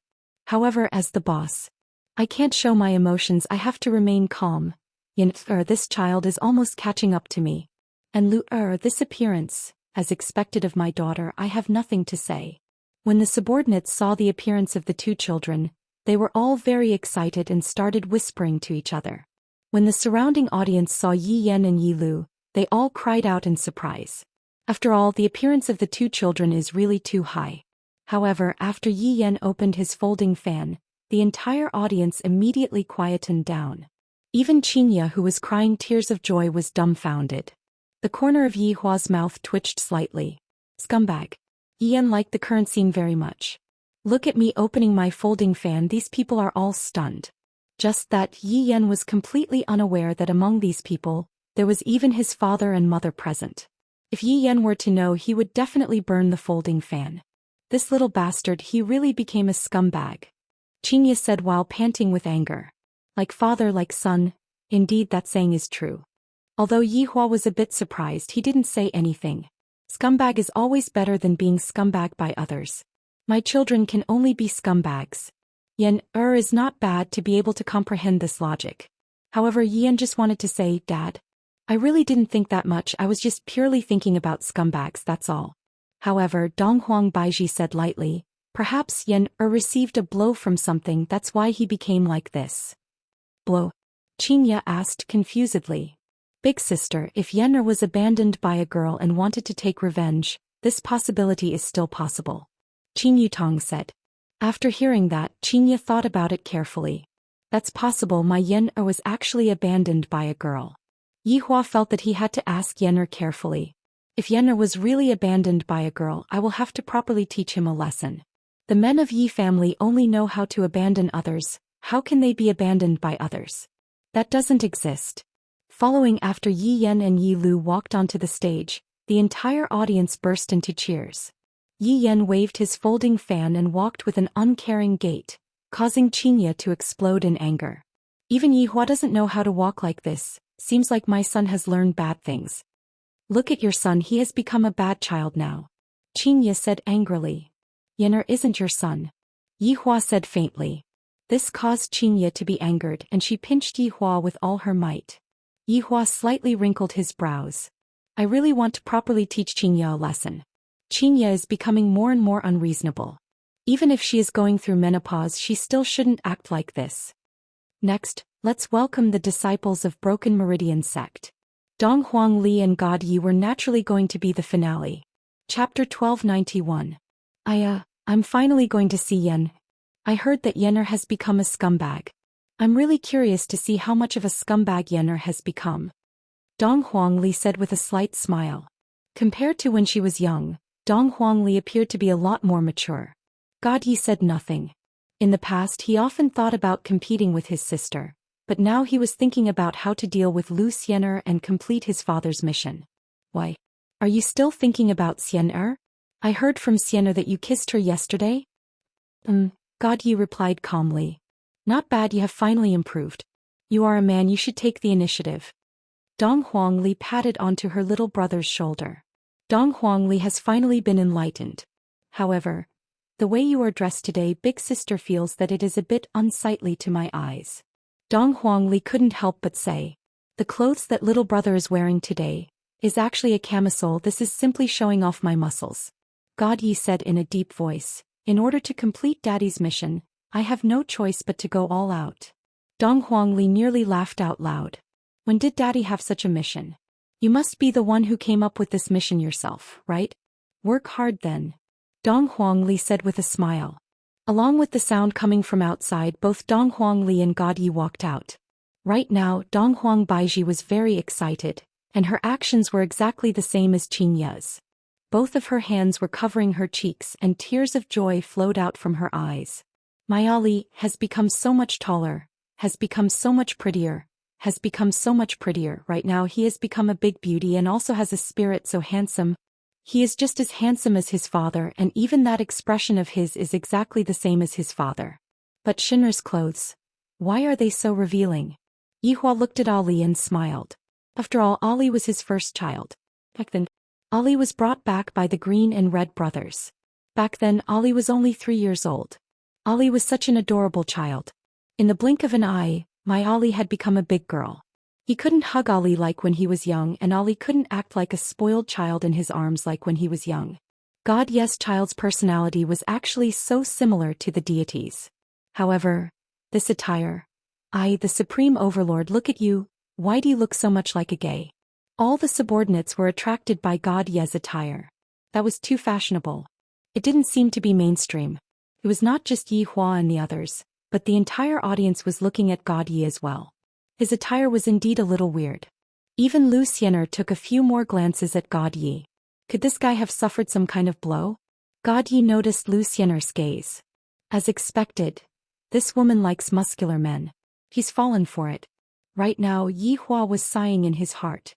However, as the boss, I can't show my emotions, I have to remain calm. Yen'er, this child is almost catching up to me. And Lu, this appearance, as expected of my daughter, I have nothing to say. When the subordinates saw the appearance of the 2 children, they were all very excited and started whispering to each other. When the surrounding audience saw Yi Yan and Yi Lu, they all cried out in surprise. After all, the appearance of the 2 children is really too high. However, after Yi Yan opened his folding fan, the entire audience immediately quietened down. Even Xianxia, who was crying tears of joy, was dumbfounded. The corner of Yihua's mouth twitched slightly. Scumbag. Yi Yan liked the current scene very much. Look at me opening my folding fan, these people are all stunned. Just that, Yi Yan was completely unaware that among these people, there was even his father and mother present. If Yi Yan were to know, he would definitely burn the folding fan. This little bastard, he really became a scumbag. Xianxia said while panting with anger. Like father, like son, indeed that saying is true. Although Yihua was a bit surprised, he didn't say anything. Scumbag is always better than being scumbag by others. My children can only be scumbags. Yen'er is not bad to be able to comprehend this logic. However, Yan just wanted to say, Dad, I really didn't think that much, I was just purely thinking about scumbags, that's all. However, Donghuang Baiji said lightly, perhaps Yen'er received a blow from something, that's why he became like this. Blow? Xianxia asked confusedly. Big sister, if Yen'er was abandoned by a girl and wanted to take revenge, this possibility is still possible. Qin Yutong said. After hearing that, Xianxia thought about it carefully. That's possible, my Yen'er was actually abandoned by a girl. Yihua felt that he had to ask Yen'er carefully. If Yen'er was really abandoned by a girl, I will have to properly teach him a lesson. The men of Yi family only know how to abandon others, how can they be abandoned by others? That doesn't exist. Following after Yi Yan and Yi Lu walked onto the stage, the entire audience burst into cheers. Yi Yan waved his folding fan and walked with an uncaring gait, causing Xianxia to explode in anger. Even Yihua doesn't know how to walk like this, seems like my son has learned bad things. Look at your son, he has become a bad child now. Xianxia said angrily. Yen'er isn't your son. Yihua said faintly. This caused Xianxia to be angered and she pinched Yihua with all her might. Yihua slightly wrinkled his brows. I really want to properly teach Xianxia a lesson. Xianxia is becoming more and more unreasonable. Even if she is going through menopause, she still shouldn't act like this. Next, let's welcome the disciples of Broken Meridian sect. Dong Huang Li and God Yi were naturally going to be the finale. Chapter 1291. I'm finally going to see Yen. I heard that Yenner has become a scumbag. I'm really curious to see how much of a scumbag Yenner has become. Dong Huang Li said with a slight smile. Compared to when she was young, Dong Huang Li appeared to be a lot more mature. God Yi said nothing. In the past he often thought about competing with his sister, but now he was thinking about how to deal with Lu Xian'er and complete his father's mission. Why? Are you still thinking about Xian'er? I heard from Xian'er that you kissed her yesterday? God Yi replied calmly. Not bad, you have finally improved. You are a man, you should take the initiative. Dong Huang Li patted onto her little brother's shoulder. Dong Huang Li has finally been enlightened. However, the way you are dressed today, big sister, feels that it is a bit unsightly to my eyes. Dong Huang Li couldn't help but say. The clothes that little brother is wearing today is actually a camisole. This is simply showing off my muscles. God Yi said in a deep voice. In order to complete Daddy's mission, I have no choice but to go all out. Dong Huang Li nearly laughed out loud. When did Daddy have such a mission? You must be the one who came up with this mission yourself, right? Work hard then. Dong Huang Li said with a smile. Along with the sound coming from outside, both Dong Huang Li and God Yi walked out. Right now, Dong Huang Baiji was very excited, and her actions were exactly the same as Qin Ye's. Both of her hands were covering her cheeks and tears of joy flowed out from her eyes. My Ali has become so much taller, has become so much prettier, has become so much prettier. Right now he has become a big beauty and also has a spirit so handsome. He is just as handsome as his father, and even that expression of his is exactly the same as his father. But Shinra's clothes, why are they so revealing? Yihua looked at Ali and smiled. After all, Ali was his first child. Back then, Ali was brought back by the Green and Red brothers. Back then, Ali was only 3 years old. Ali was such an adorable child. In the blink of an eye, my Ali had become a big girl. He couldn't hug Ali like when he was young, and Ali couldn't act like a spoiled child in his arms like when he was young. God Yes child's personality was actually so similar to the deities. However, this attire. I, the Supreme Overlord, look at you, why do you look so much like a gay? All the subordinates were attracted by God Ye's attire. That was too fashionable. It didn't seem to be mainstream. It was not just Yi Hua and the others, but the entire audience was looking at God Yi as well. His attire was indeed a little weird. Even Lu Xian'er took a few more glances at God Yi. Could this guy have suffered some kind of blow? God Yi noticed Lu Xian'er's gaze. As expected, this woman likes muscular men. He's fallen for it. Right now, Yi Hua was sighing in his heart.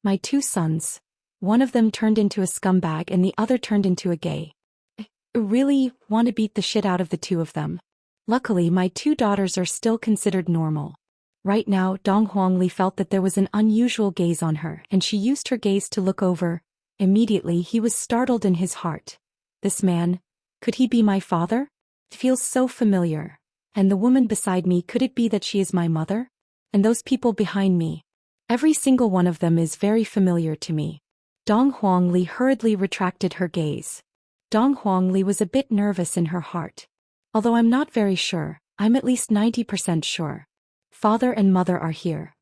My 2 sons. One of them turned into a scumbag and the other turned into a gay. I really want to beat the shit out of the 2 of them. Luckily, my 2 daughters are still considered normal. Right now, Dong Huang Li felt that there was an unusual gaze on her, and she used her gaze to look over. Immediately, he was startled in his heart. This man, could he be my father? It feels so familiar. And the woman beside me, could it be that she is my mother? And those people behind me. Every single one of them is very familiar to me. Dong Huang Li hurriedly retracted her gaze. Dong Huang Li was a bit nervous in her heart. Although I'm not very sure, I'm at least 90% sure. Father and mother are here.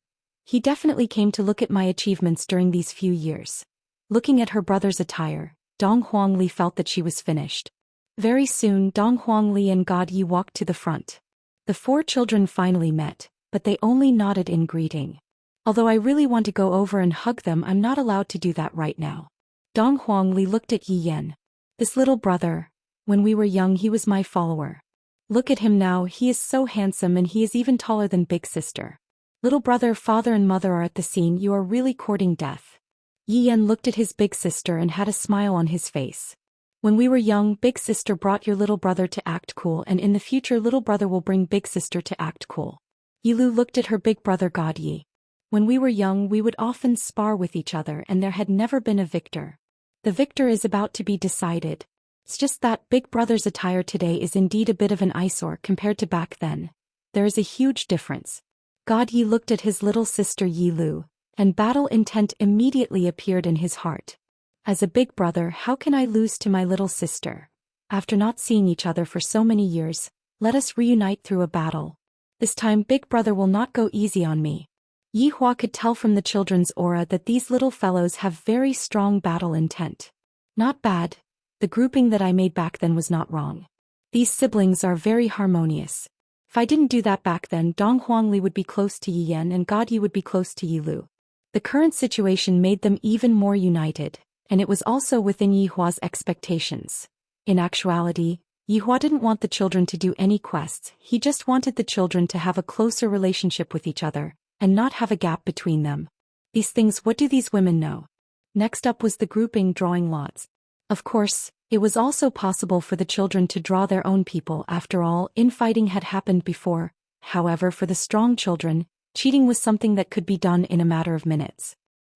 He definitely came to look at my achievements during these few years. Looking at her brother's attire, Dong Huang Li felt that she was finished. Very soon, Dong Huang Li and God Yi walked to the front. The 4 children finally met, but they only nodded in greeting. Although I really want to go over and hug them, I'm not allowed to do that right now. Dong Huang Li looked at Yi Yan. This little brother, when we were young he was my follower. Look at him now, he is so handsome and he is even taller than big sister. Little brother, father and mother are at the scene, you are really courting death. Yi Yan looked at his big sister and had a smile on his face. When we were young, big sister brought your little brother to act cool, and in the future little brother will bring big sister to act cool. Yilu looked at her big brother God Yi. When we were young we would often spar with each other and there had never been a victor. The victor is about to be decided. It's just that big brother's attire today is indeed a bit of an eyesore compared to back then. There is a huge difference. God Yi looked at his little sister Yi Lu, and battle intent immediately appeared in his heart. As a big brother, how can I lose to my little sister? After not seeing each other for so many years, let us reunite through a battle. This time Big Brother will not go easy on me. Yihua could tell from the children's aura that these little fellows have very strong battle intent. Not bad. The grouping that I made back then was not wrong. These siblings are very harmonious. If I didn't do that back then, Dong Huangli would be close to Yi Yan and God Yi would be close to Yi Lu. The current situation made them even more united, and it was also within Yihua's expectations. In actuality, Yihua didn't want the children to do any quests, he just wanted the children to have a closer relationship with each other, and not have a gap between them. These things, what do these women know? Next up was the grouping drawing lots. Of course, it was also possible for the children to draw their own people. After all, infighting had happened before. However, for the strong children, cheating was something that could be done in a matter of minutes.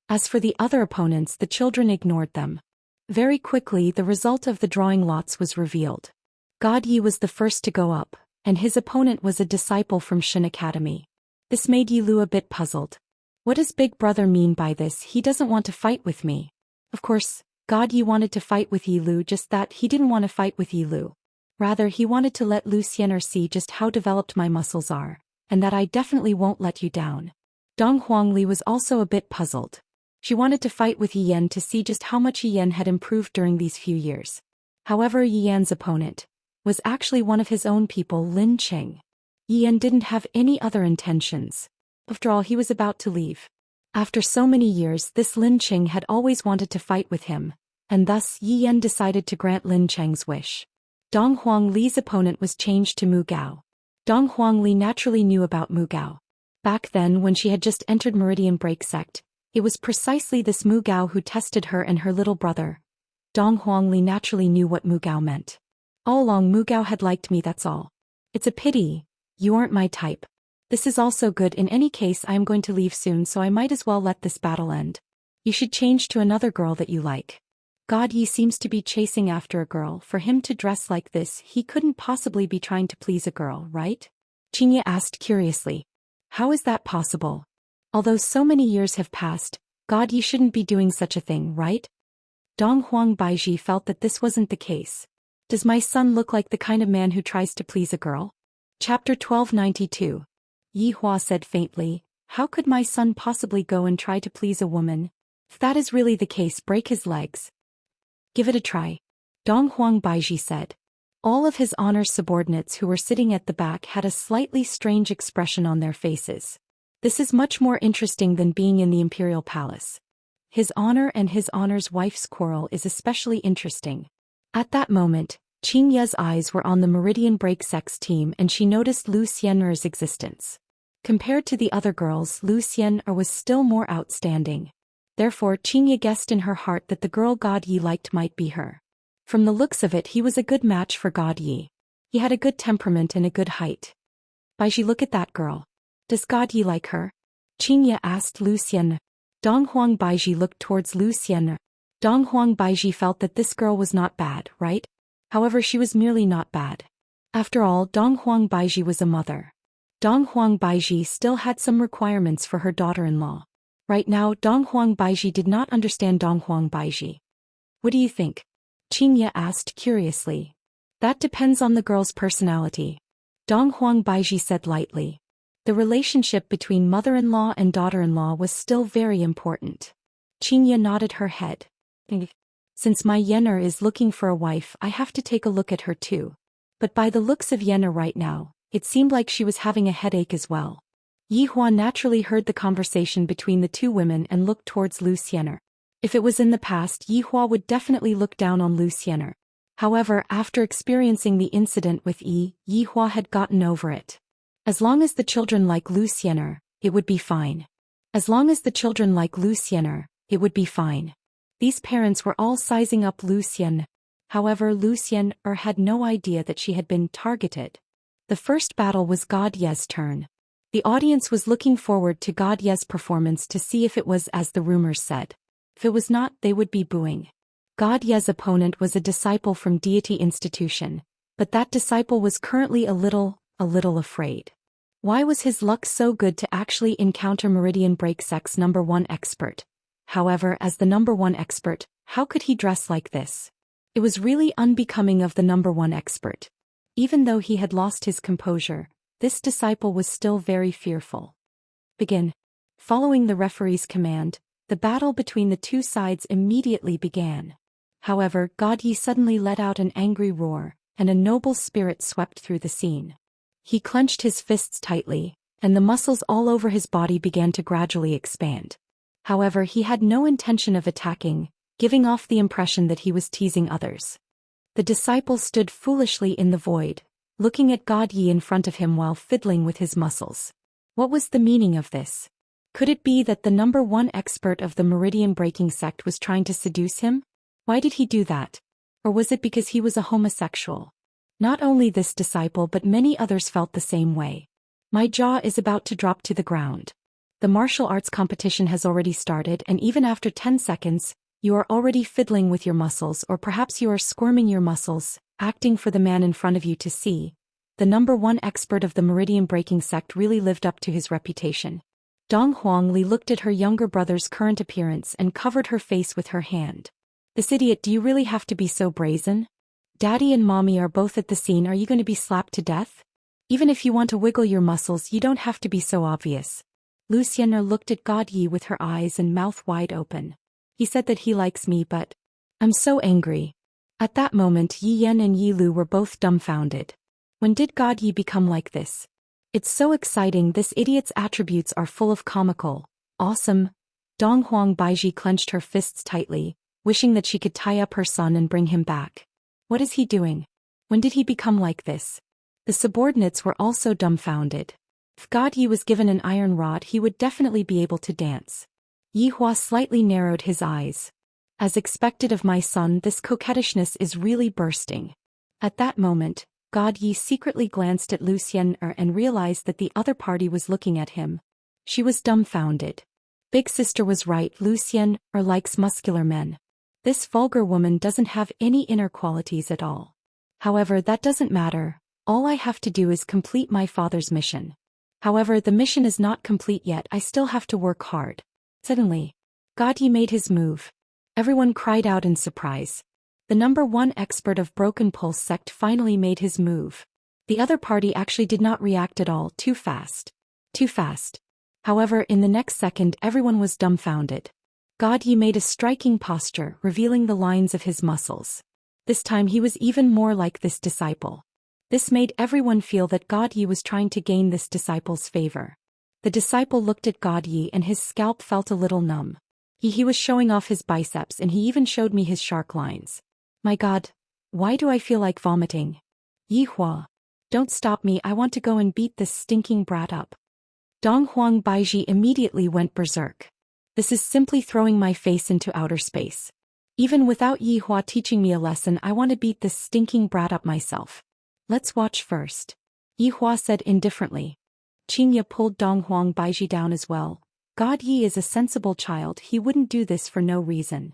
As for the other opponents, the children ignored them. Very quickly, the result of the drawing lots was revealed. God Yi was the first to go up, and his opponent was a disciple from Shen Academy. This made Yi Lu a bit puzzled. What does Big Brother mean by this? He doesn't want to fight with me. Of course, God Yi wanted to fight with Yi Lu, just that he didn't want to fight with Yi Lu. Rather, he wanted to let Zhou Xian see just how developed my muscles are, and that I definitely won't let you down. Dong Huangli was also a bit puzzled. She wanted to fight with Yi Yan to see just how much Yi Yan had improved during these few years. However, Yi Yan's opponent was actually one of his own people, Lin Cheng. Yi Yan didn't have any other intentions. After all, he was about to leave. After so many years, this Lin Cheng had always wanted to fight with him, and thus Yi Yan decided to grant Lin Cheng's wish. Dong Huangli's opponent was changed to Mu Gao. Dong Huangli naturally knew about Mu Gao. Back then, when she had just entered Meridian Break Sect, it was precisely this Mu Gao who tested her and her little brother. Dong Huangli naturally knew what Mu Gao meant. All along, Mu Gao had liked me, that's all. It's a pity. You aren't my type. This is also good. In any case, I am going to leave soon, so I might as well let this battle end. You should change to another girl that you like. God Yi seems to be chasing after a girl. For him to dress like this, he couldn't possibly be trying to please a girl, right? Xianxia asked curiously. How is that possible? Although so many years have passed, God Yi shouldn't be doing such a thing, right? Dong Huang Baiji felt that this wasn't the case. Does my son look like the kind of man who tries to please a girl? Chapter 1292. Yihua said faintly, how could my son possibly go and try to please a woman? If that is really the case, break his legs. Give it a try. Dong Huang Baiji said. All of his honor's subordinates who were sitting at the back had a slightly strange expression on their faces. This is much more interesting than being in the imperial palace. His honor and his honor's wife's quarrel is especially interesting. At that moment, Qingya's eyes were on the Meridian Break Sect's team and she noticed Zhou Xian's existence. Compared to the other girls, Zhou Xian was still more outstanding. Therefore, Qingya guessed in her heart that the girl God Yi liked might be her. From the looks of it, he was a good match for God Yi. He had a good temperament and a good height. Baiji, look at that girl. Does God Yi like her? Qingya asked Zhou Xian. Dong Huang Baiji looked towards Zhou Xian. Dong Huang Baiji felt that this girl was not bad, right? However, she was merely not bad. After all, Dong Huang Baiji was a mother. Dong Huang Baiji still had some requirements for her daughter-in-law. Right now, Dong Huang Baiji did not understand Dong Huang Baiji. What do you think? Qingya asked curiously. That depends on the girl's personality. Dong Huang Baiji said lightly. The relationship between mother-in-law and daughter-in-law was still very important. Qingya nodded her head. Since my Yener is looking for a wife, I have to take a look at her too. But by the looks of Yener right now, it seemed like she was having a headache as well. Yihua naturally heard the conversation between the two women and looked towards Zhou Xian. If it was in the past, Yihua would definitely look down on Zhou Xian. However, after experiencing the incident with Yihua had gotten over it. As long as the children like Zhou Xian, it would be fine. As long as the children like Zhou Xian, it would be fine. These parents were all sizing up Zhou Xian. However, Zhou Xian had no idea that she had been targeted. The first battle was God Ye's turn. The audience was looking forward to God Ye's performance to see if it was as the rumors said. If it was not, they would be booing. God Ye's opponent was a disciple from Deity Institution, but that disciple was currently a little afraid. Why was his luck so good to actually encounter Meridian Break Sect's #1 expert? However, as the #1 expert, how could he dress like this? It was really unbecoming of the number one expert. Even though he had lost his composure, this disciple was still very fearful. Begin. Following the referee's command, the battle between the two sides immediately began. However, God Yi suddenly let out an angry roar, and a noble spirit swept through the scene. He clenched his fists tightly, and the muscles all over his body began to gradually expand. However, he had no intention of attacking, giving off the impression that he was teasing others. The disciple stood foolishly in the void, looking at God Yi in front of him while fiddling with his muscles. What was the meaning of this? Could it be that the number one expert of the meridian-breaking sect was trying to seduce him? Why did he do that? Or was it because he was a homosexual? Not only this disciple but many others felt the same way. My jaw is about to drop to the ground. The martial arts competition has already started, and even after 10 seconds, you are already fiddling with your muscles, or perhaps you are squirming your muscles, acting for the man in front of you to see. The number one expert of the meridian-breaking sect really lived up to his reputation. Dong Huangli looked at her younger brother's current appearance and covered her face with her hand. This idiot, do you really have to be so brazen? Daddy and Mommy are both at the scene, are you going to be slapped to death? Even if you want to wiggle your muscles, you don't have to be so obvious. Zhou Xian looked at God Yi with her eyes and mouth wide open. He said that he likes me, but I'm so angry. At that moment, Yi Yan and Yi Lu were both dumbfounded. When did God Yi become like this? It's so exciting, this idiot's attributes are full of comical, awesome. Dong Huang Baiji clenched her fists tightly, wishing that she could tie up her son and bring him back. What is he doing? When did he become like this? The subordinates were also dumbfounded. If God Yi was given an iron rod, he would definitely be able to dance. Yi Hua slightly narrowed his eyes. As expected of my son, this coquettishness is really bursting. At that moment, God Yi secretly glanced at Zhou Xian and realized that the other party was looking at him. She was dumbfounded. Big sister was right, Zhou Xian likes muscular men. This vulgar woman doesn't have any inner qualities at all. However, that doesn't matter. All I have to do is complete my father's mission. However, the mission is not complete yet, I still have to work hard. Suddenly, God Yi made his move. Everyone cried out in surprise. The number one expert of Broken Pulse sect finally made his move. The other party actually did not react at all, too fast. Too fast. However, in the next second everyone was dumbfounded. God Yi made a striking posture, revealing the lines of his muscles. This time he was even more like this disciple. This made everyone feel that God Yi was trying to gain this disciple's favor. The disciple looked at God Yi and his scalp felt a little numb. He was showing off his biceps and he even showed me his shark lines. My God, why do I feel like vomiting? Yi Hua, don't stop me, I want to go and beat this stinking brat up. Dong Huang Baiji immediately went berserk. This is simply throwing my face into outer space. Even without Yi Hua teaching me a lesson, I want to beat this stinking brat up myself. Let's watch first. Yi Hua said indifferently. Qingya pulled Dong Huang Baiji down as well. God Yi is a sensible child, he wouldn't do this for no reason.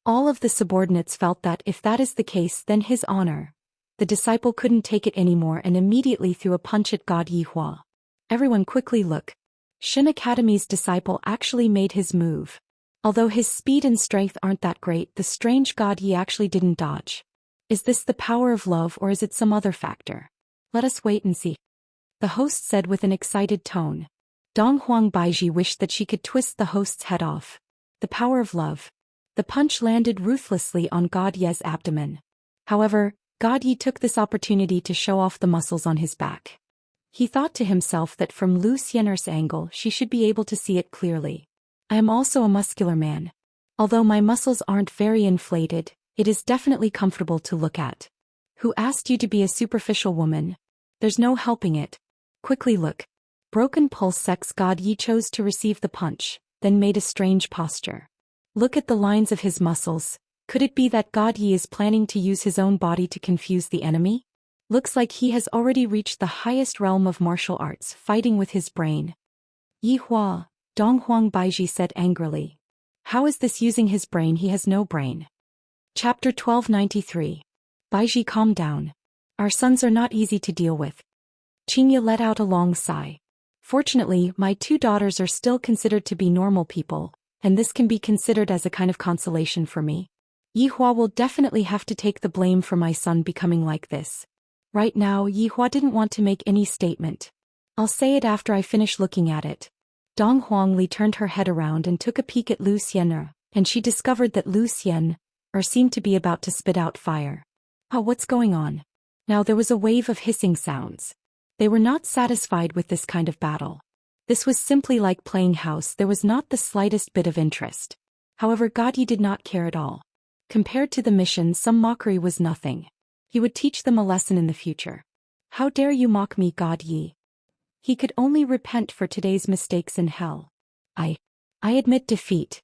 All of the subordinates felt that if that is the case, then his honor. The disciple couldn't take it anymore and immediately threw a punch at God Yi Hua. Everyone quickly look. Shin Academy's disciple actually made his move. Although his speed and strength aren't that great, the strange God Yi actually didn't dodge. Is this the power of love or is it some other factor? Let us wait and see. The host said with an excited tone. Dong Huang Baiji wished that she could twist the host's head off. The power of love. The punch landed ruthlessly on God Yi's abdomen. However, God Yi took this opportunity to show off the muscles on his back. He thought to himself that from Zhou Xian's angle she should be able to see it clearly. I am also a muscular man. Although my muscles aren't very inflated, it is definitely comfortable to look at. Who asked you to be a superficial woman? There's no helping it. Quickly look. Broken Pulse Sect's God Yi chose to receive the punch, then made a strange posture. Look at the lines of his muscles. Could it be that God Yi is planning to use his own body to confuse the enemy? Looks like he has already reached the highest realm of martial arts, fighting with his brain. Yi Hua, Dong Huang Baiji said angrily. How is this using his brain? He has no brain. Chapter 1293. Baiji, calm down. Our sons are not easy to deal with. Qingya let out a long sigh. Fortunately, my two daughters are still considered to be normal people, and this can be considered as a kind of consolation for me. Yihua will definitely have to take the blame for my son becoming like this. Right now, Yihua didn't want to make any statement. I'll say it after I finish looking at it. Dong Huangli turned her head around and took a peek at Lu Xian, and she discovered that Lu Xian seemed to be about to spit out fire. Oh, what's going on? Now there was a wave of hissing sounds. They were not satisfied with this kind of battle. This was simply like playing house, there was not the slightest bit of interest. However, God Yi did not care at all. Compared to the mission, some mockery was nothing. He would teach them a lesson in the future. How dare you mock me, God Yi? He could only repent for today's mistakes in hell. I admit defeat.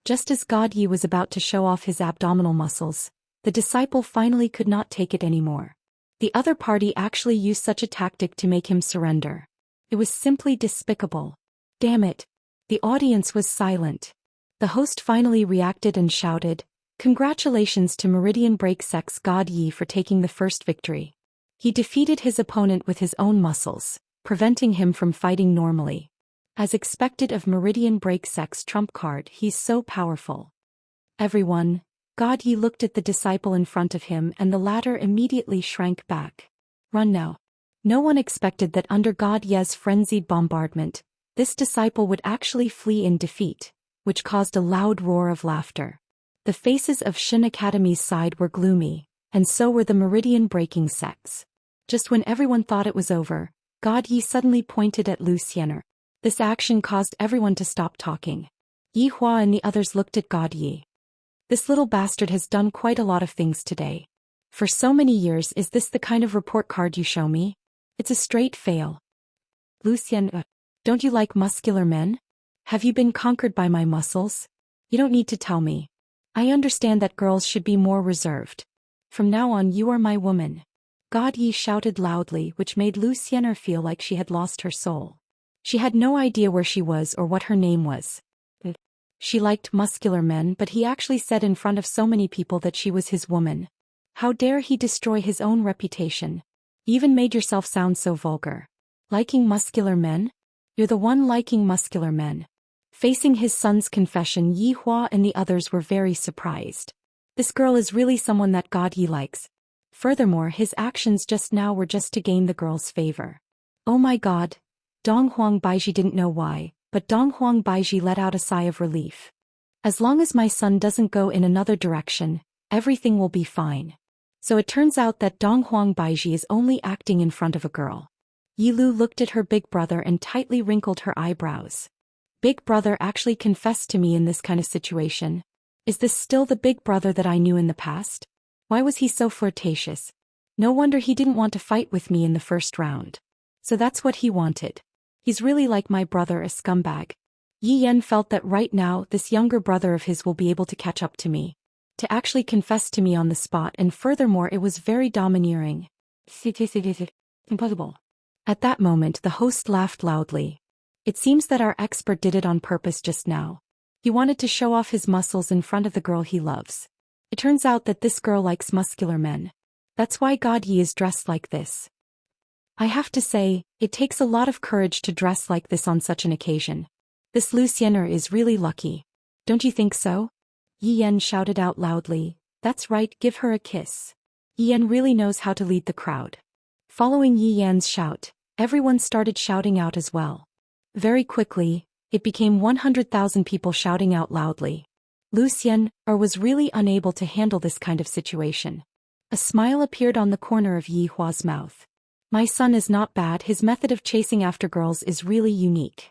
Just as God Yi was about to show off his abdominal muscles, the disciple finally could not take it anymore. The other party actually used such a tactic to make him surrender. It was simply despicable. Damn it. The audience was silent. The host finally reacted and shouted, "Congratulations to Meridian Break Sex God Yi for taking the first victory." He defeated his opponent with his own muscles, preventing him from fighting normally. As expected of Meridian Break Sex trump card, he's so powerful. Everyone, God Yi looked at the disciple in front of him and the latter immediately shrank back. Run now. No one expected that under God Yi's frenzied bombardment, this disciple would actually flee in defeat, which caused a loud roar of laughter. The faces of Shin Academy's side were gloomy, and so were the Meridian Breaking Sects. Just when everyone thought it was over, God Yi suddenly pointed at Lu Xian. This action caused everyone to stop talking. Yihua and the others looked at God Yi. This little bastard has done quite a lot of things today. For so many years, is this the kind of report card you show me? It's a straight fail. Lu Xian, don't you like muscular men? Have you been conquered by my muscles? You don't need to tell me. I understand that girls should be more reserved. From now on, you are my woman. God Yi shouted loudly, which made Lu Xian feel like she had lost her soul. She had no idea where she was or what her name was. She liked muscular men, but he actually said in front of so many people that she was his woman. How dare he destroy his own reputation? You even made yourself sound so vulgar. Liking muscular men? You're the one liking muscular men. Facing his son's confession, Yihua and the others were very surprised. This girl is really someone that God Yi likes. Furthermore, his actions just now were just to gain the girl's favor. Oh my God. Dong Huang Baiji didn't know why, but Dong Huang Baiji let out a sigh of relief. As long as my son doesn't go in another direction, everything will be fine. So it turns out that Dong Huang Baiji is only acting in front of a girl. Yilu looked at her big brother and tightly wrinkled her eyebrows. Big brother actually confessed to me in this kind of situation. Is this still the big brother that I knew in the past? Why was he so flirtatious? No wonder he didn't want to fight with me in the first round. So that's what he wanted. He's really like my brother, a scumbag. Yi Yan felt that right now this younger brother of his will be able to catch up to me. To actually confess to me on the spot, and furthermore it was very domineering. Impossible. At that moment the host laughed loudly. It seems that our expert did it on purpose just now. He wanted to show off his muscles in front of the girl he loves. It turns out that this girl likes muscular men. That's why God Yi is dressed like this. I have to say, it takes a lot of courage to dress like this on such an occasion. This Lu Xian is really lucky. Don't you think so? Yi Yan shouted out loudly, "That's right, give her a kiss." Yi Yan really knows how to lead the crowd. Following Yi Yan's shout, everyone started shouting out as well. Very quickly, it became 100,000 people shouting out loudly. Lu Xian was really unable to handle this kind of situation. A smile appeared on the corner of Yi Hua's mouth. My son is not bad, his method of chasing after girls is really unique.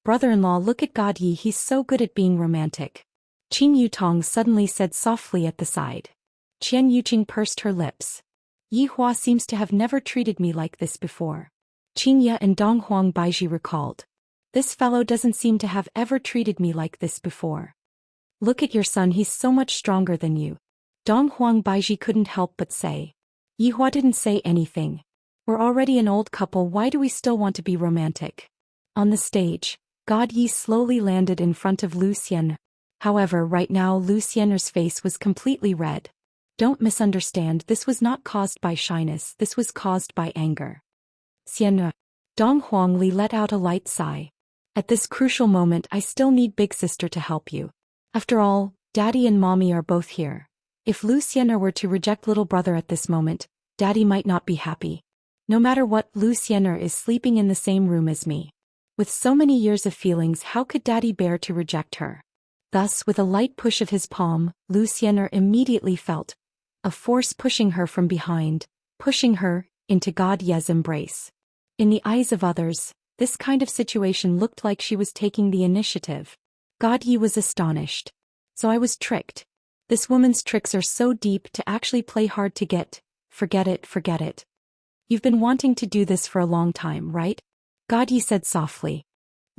Brother-in-law, look at God Yi, he's so good at being romantic. Qin Yutong suddenly said softly at the side. Qian Yuqing pursed her lips. Yi Hua seems to have never treated me like this before. Qin Ye and Dong Huang Baiji recalled. This fellow doesn't seem to have ever treated me like this before. Look at your son, he's so much stronger than you. Dong Huang Baiji couldn't help but say. Yi Hua didn't say anything. We're already an old couple, why do we still want to be romantic? On the stage, God Yi slowly landed in front of Lu Xian. However, right now Lu Xian's face was completely red. Don't misunderstand, this was not caused by shyness, this was caused by anger. Xian. Dong Huangli let out a light sigh. At this crucial moment I still need big sister to help you. After all, daddy and mommy are both here. If Zhou Xian were to reject little brother at this moment, Daddy might not be happy. No matter what, Zhou Xian is sleeping in the same room as me. With so many years of feelings, how could Daddy bear to reject her? Thus, with a light push of his palm, Zhou Xian immediately felt a force pushing her from behind, pushing her into God Ye's embrace. In the eyes of others, this kind of situation looked like she was taking the initiative. God Ye was astonished. So I was tricked. This woman's tricks are so deep to actually play hard to get. Forget it, forget it. You've been wanting to do this for a long time, right? God Ye said softly.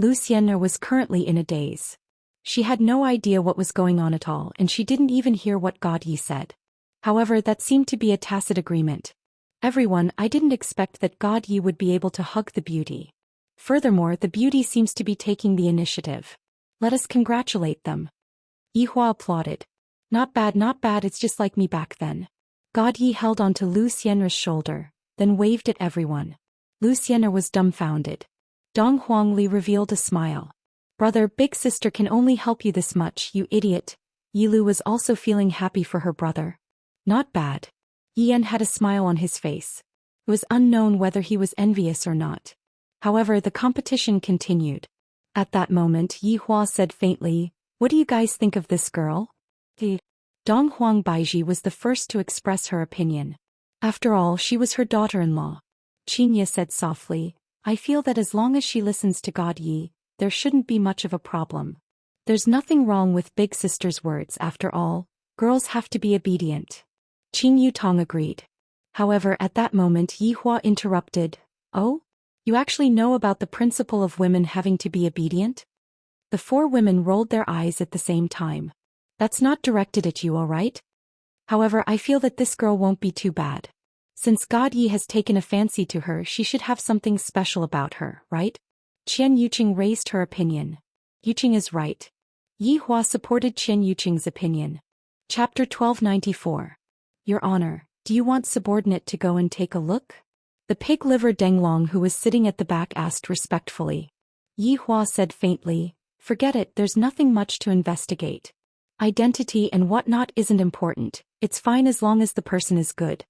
Zhou Xian was currently in a daze. She had no idea what was going on at all, and she didn't even hear what God Ye said. However, that seemed to be a tacit agreement. Everyone, I didn't expect that God Ye would be able to hug the beauty. Furthermore, the beauty seems to be taking the initiative. Let us congratulate them. Yihua applauded. Not bad, it's just like me back then. God Ye held onto Zhou Xian's shoulder, then waved at everyone. Zhou Xian was dumbfounded. Dong Huangli revealed a smile. Brother, big sister can only help you this much, you idiot. Yilu was also feeling happy for her brother. Not bad. Yan had a smile on his face. It was unknown whether he was envious or not. However, the competition continued. At that moment, Yihua said faintly, "What do you guys think of this girl?" Dong Huang Baiji was the first to express her opinion. After all, she was her daughter-in-law. Xianxia said softly, "I feel that as long as she listens to God Ye, there shouldn't be much of a problem. There's nothing wrong with big sister's words after all, girls have to be obedient." Qing Yutong agreed. However, at that moment Yihua interrupted, "Oh? You actually know about the principle of women having to be obedient?" The four women rolled their eyes at the same time. "That's not directed at you, all right? However, I feel that this girl won't be too bad. Since God Ye has taken a fancy to her, she should have something special about her, right?" Qian Yuqing raised her opinion. "Yuqing is right." Yihua supported Qian Yuqing's opinion. Chapter 1294. Your Honor, do you want subordinate to go and take a look? The pig liver Denglong who was sitting at the back asked respectfully. Yihua said faintly, "Forget it, there's nothing much to investigate. Identity and whatnot isn't important, it's fine as long as the person is good."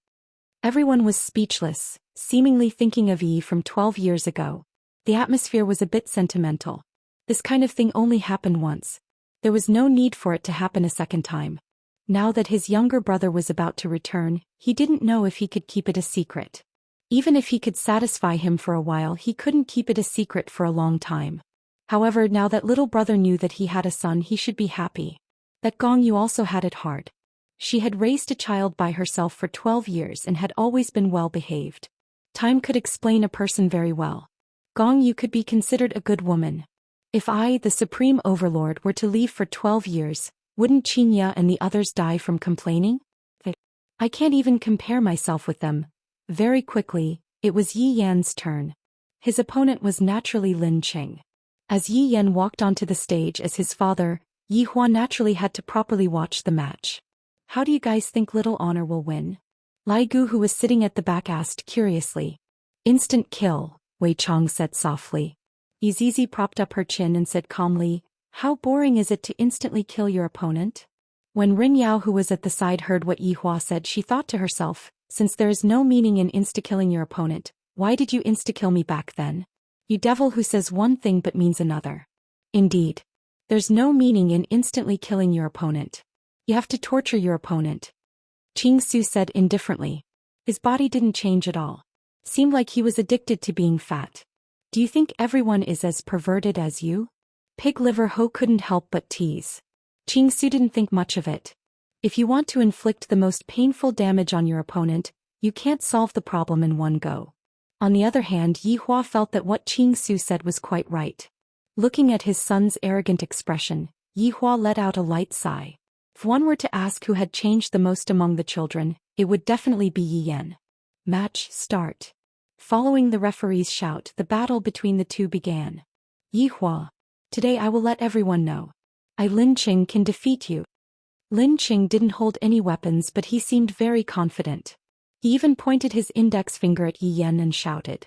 Everyone was speechless, seemingly thinking of Yi from 12 years ago. The atmosphere was a bit sentimental. This kind of thing only happened once. There was no need for it to happen a second time. Now that his younger brother was about to return, he didn't know if he could keep it a secret. Even if he could satisfy him for a while, he couldn't keep it a secret for a long time. However, now that little brother knew that he had a son, he should be happy. That Gong Yu also had it hard. She had raised a child by herself for 12 years and had always been well behaved. Time could explain a person very well. Gong Yu could be considered a good woman. If I, the Supreme Overlord, were to leave for 12 years, wouldn't Xianxia and the others die from complaining? I can't even compare myself with them. Very quickly, it was Yi Yan's turn. His opponent was naturally Lin Qing. As Yi Yan walked onto the stage as his father, Yihua naturally had to properly watch the match. "How do you guys think Little Honor will win?" Lai Gu, who was sitting at the back, asked curiously. "Instant kill," Wei Chong said softly. Yizizi propped up her chin and said calmly, "How boring is it to instantly kill your opponent?" When Rin Yao, who was at the side, heard what Yihua said, she thought to herself, "Since there is no meaning in insta-killing your opponent, why did you insta-kill me back then? You devil who says one thing but means another." Indeed. There's no meaning in instantly killing your opponent. You have to torture your opponent. Qing Su said indifferently. His body didn't change at all. Seemed like he was addicted to being fat. "Do you think everyone is as perverted as you?" Pig Liver Ho couldn't help but tease. Qing Su didn't think much of it. If you want to inflict the most painful damage on your opponent, you can't solve the problem in one go. On the other hand, Yihua felt that what Qing Su said was quite right. Looking at his son's arrogant expression, Yihua let out a light sigh. If one were to ask who had changed the most among the children, it would definitely be Yi Yan. Match start. Following the referee's shout, the battle between the two began. Yihua. Today I will let everyone know. I Lin Qing can defeat you. Lin Qing didn't hold any weapons, but he seemed very confident. He even pointed his index finger at Yi Yan and shouted.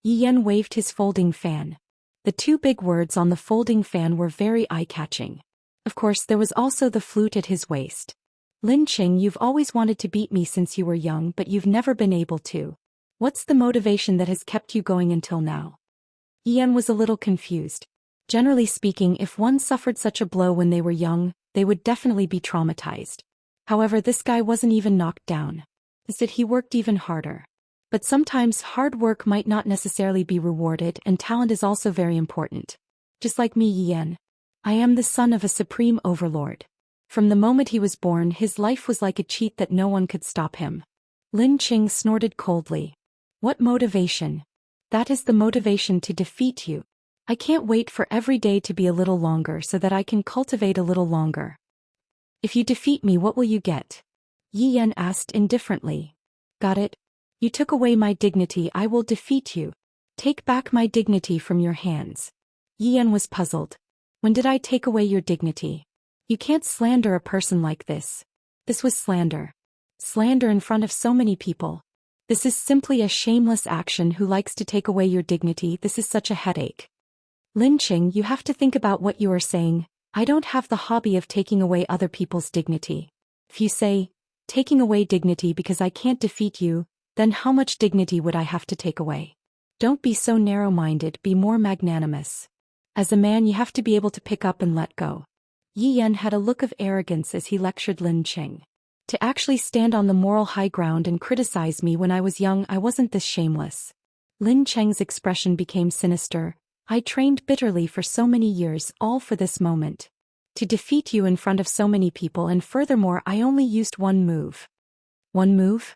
Yi Yan waved his folding fan. The two big words on the folding fan were very eye-catching. Of course, there was also the flute at his waist. Lin Qing, you've always wanted to beat me since you were young, but you've never been able to. What's the motivation that has kept you going until now? Yan was a little confused. Generally speaking, if one suffered such a blow when they were young, they would definitely be traumatized. However, this guy wasn't even knocked down. Instead, he worked even harder. But sometimes hard work might not necessarily be rewarded, and talent is also very important. Just like me, Yan. I am the son of a supreme overlord. From the moment he was born, his life was like a cheat that no one could stop him. Lin Qing snorted coldly. What motivation? That is the motivation to defeat you. I can't wait for every day to be a little longer so that I can cultivate a little longer. If you defeat me, what will you get? Yi Yan asked indifferently. Got it? You took away my dignity, I will defeat you. Take back my dignity from your hands. Yi Yan was puzzled. When did I take away your dignity? You can't slander a person like this. This was slander. Slander in front of so many people. This is simply a shameless action who likes to take away your dignity. This is such a headache. Lin Qing, you have to think about what you are saying. I don't have the hobby of taking away other people's dignity. If you say, taking away dignity because I can't defeat you, then how much dignity would I have to take away? Don't be so narrow-minded, be more magnanimous. As a man, you have to be able to pick up and let go. Yi Yan had a look of arrogance as he lectured Lin Qing. To actually stand on the moral high ground and criticize me when I was young, I wasn't this shameless. Lin Qing's expression became sinister. I trained bitterly for so many years, all for this moment. To defeat you in front of so many people, and furthermore I only used one move. One move?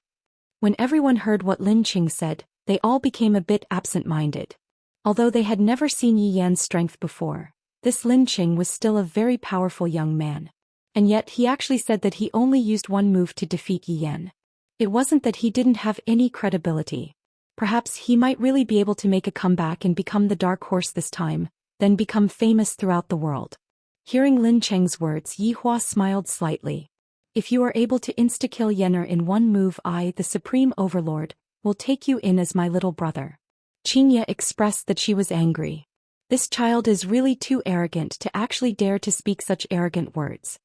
When everyone heard what Lin Qing said, they all became a bit absent-minded. Although they had never seen Yi Yan's strength before, this Lin Qing was still a very powerful young man. And yet he actually said that he only used one move to defeat Yi Yan. It wasn't that he didn't have any credibility. Perhaps he might really be able to make a comeback and become the dark horse this time, then become famous throughout the world. Hearing Lin Qing's words, Yi Hua smiled slightly. If you are able to insta-kill Yener in one move, I, the Supreme Overlord, will take you in as my little brother. Xianxia expressed that she was angry. This child is really too arrogant to actually dare to speak such arrogant words.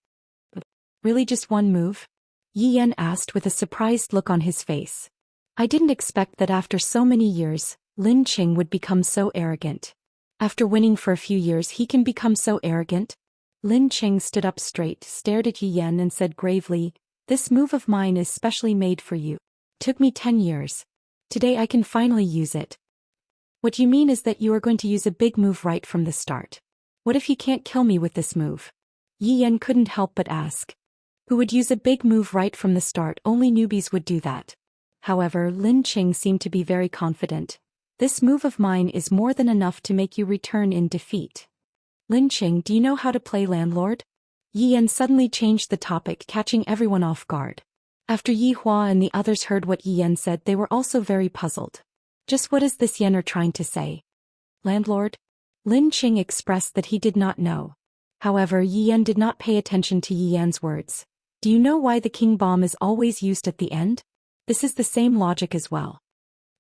Really just one move? Yi Yan asked with a surprised look on his face. I didn't expect that after so many years, Lin Qing would become so arrogant. After winning for a few years he can become so arrogant? Lin Qing stood up straight, stared at Yi Yan and said gravely, this move of mine is specially made for you. Took me 10 years. Today I can finally use it. What you mean is that you are going to use a big move right from the start. What if you can't kill me with this move? Yi Yan couldn't help but ask. Who would use a big move right from the start? Only newbies would do that. However, Lin Qing seemed to be very confident. This move of mine is more than enough to make you return in defeat. Lin Qing, do you know how to play landlord? Yi Yan suddenly changed the topic, catching everyone off guard. After Yi Hua and the others heard what Yi Yan said, they were also very puzzled. Just what is this Yener trying to say? Landlord? Lin Qing expressed that he did not know. However, Yi Yan did not pay attention to Yi Yan's words. Do you know why the king bomb is always used at the end? This is the same logic as well.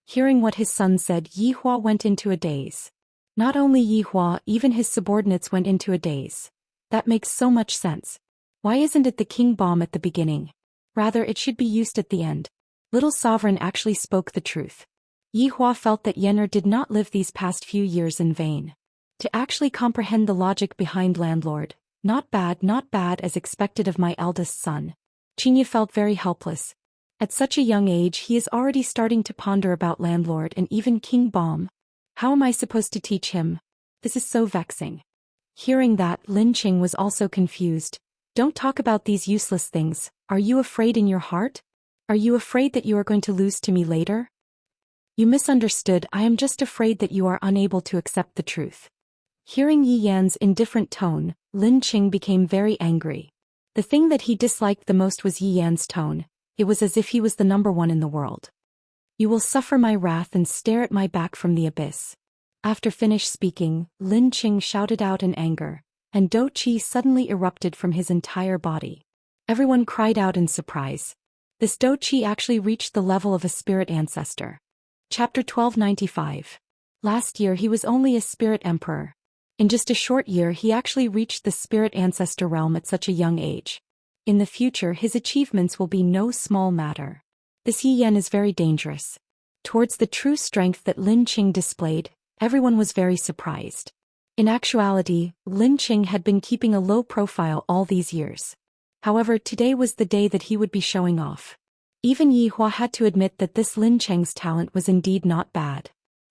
Hearing what his son said, Yi Hua went into a daze. Not only Yi Hua, even his subordinates went into a daze. That makes so much sense. Why isn't it the king bomb at the beginning? Rather, it should be used at the end. Little sovereign actually spoke the truth. Yi Hua felt that Yener did not live these past few years in vain. To actually comprehend the logic behind landlord, not bad as expected of my eldest son. Xianxia felt very helpless. At such a young age he is already starting to ponder about landlord and even king bomb. How am I supposed to teach him? This is so vexing. Hearing that, Lin Qing was also confused. Don't talk about these useless things. Are you afraid in your heart? Are you afraid that you are going to lose to me later? You misunderstood. I am just afraid that you are unable to accept the truth. Hearing Yi Yan's indifferent tone, Lin Qing became very angry. The thing that he disliked the most was Yi Yan's tone. It was as if he was the number one in the world. You will suffer my wrath and stare at my back from the abyss. After finished speaking, Lin Qing shouted out in anger, and Dou Qi suddenly erupted from his entire body. Everyone cried out in surprise. This Dou Qi actually reached the level of a spirit ancestor. Chapter 1295. Last year he was only a spirit emperor. In just a short year he actually reached the spirit ancestor realm at such a young age. In the future his achievements will be no small matter. This Yi Yan is very dangerous. Towards the true strength that Lin Qing displayed, everyone was very surprised. In actuality, Lin Qing had been keeping a low profile all these years. However, today was the day that he would be showing off. Even Yi Hua had to admit that this Lin Qing's talent was indeed not bad.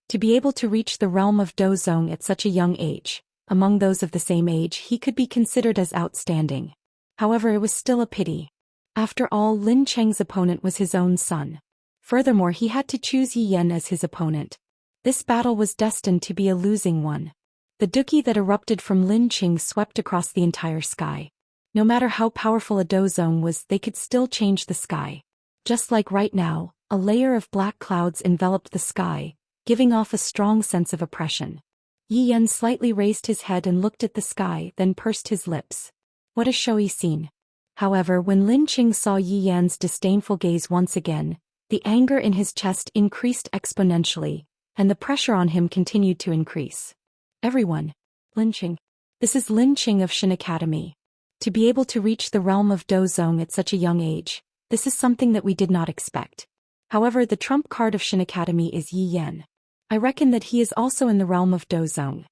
To be able to reach the realm of Dozong at such a young age, among those of the same age he could be considered as outstanding. However, it was still a pity. After all, Lin Qing's opponent was his own son. Furthermore, he had to choose Yi Yan as his opponent. This battle was destined to be a losing one. The Duki that erupted from Lin Qing swept across the entire sky. No matter how powerful a Dozong was, they could still change the sky. Just like right now, a layer of black clouds enveloped the sky, giving off a strong sense of oppression. Yi Yan slightly raised his head and looked at the sky, then pursed his lips. What a showy scene. However, when Lin Qing saw Yi Yan's disdainful gaze once again, the anger in his chest increased exponentially, and the pressure on him continued to increase. Everyone. Lin Qing. This is Lin Qing of Xian Academy. To be able to reach the realm of Dozong at such a young age, this is something that we did not expect. However, the trump card of Xian Academy is Yi Yan. I reckon that he is also in the realm of Dozong.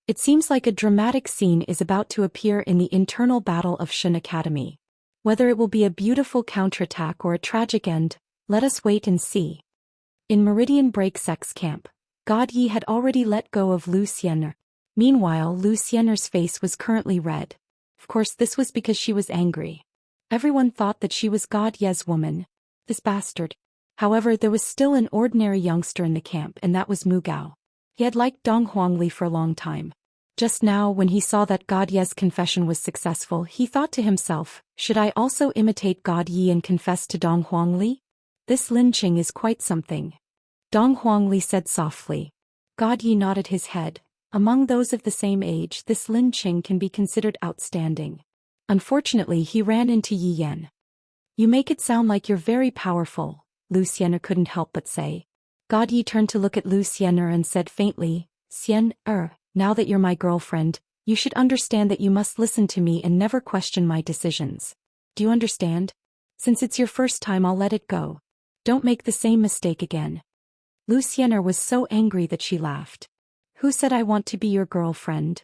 It seems like a dramatic scene is about to appear in the internal battle of Xian Academy. Whether it will be a beautiful counterattack or a tragic end, let us wait and see. In Meridian Break Sex Camp, God Yi had already let go of Zhou Xian. Meanwhile, Zhou Xian's face was currently red. Of course, this was because she was angry. Everyone thought that she was God Ye's woman. This bastard. However, there was still an ordinary youngster in the camp, and that was Mu Gao. He had liked Dong Huangli for a long time. Just now, when he saw that God Ye's confession was successful, he thought to himself, should I also imitate God Yi and confess to Dong Huangli? This Lin Qing is quite something. Dong Huangli said softly. God Yi nodded his head. Among those of the same age, this Lin Qing can be considered outstanding. Unfortunately, he ran into Yi Yan. You make it sound like you're very powerful, Zhou Xian couldn't help but say. God Yi turned to look at Zhou Xian and said faintly, Xian, now that you're my girlfriend, you should understand that you must listen to me and never question my decisions. Do you understand? Since it's your first time, I'll let it go. Don't make the same mistake again. Zhou Xian was so angry that she laughed. Who said I want to be your girlfriend?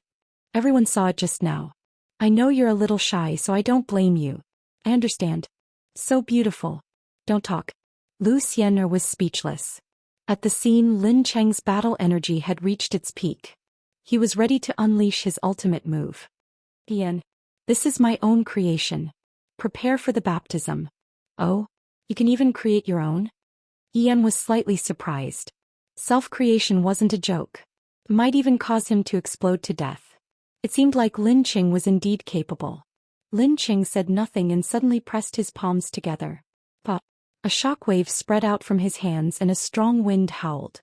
Everyone saw it just now. I know you're a little shy, so I don't blame you. I understand. So beautiful. Don't talk. Zhou Xian was speechless. At the scene, Lin Cheng's battle energy had reached its peak. He was ready to unleash his ultimate move. Ian. This is my own creation. Prepare for the baptism. Oh? You can even create your own? Ian was slightly surprised. Self-creation wasn't a joke. It might even cause him to explode to death. It seemed like Lin Qing was indeed capable. Lin Qing said nothing and suddenly pressed his palms together. Pop. A shockwave spread out from his hands and a strong wind howled.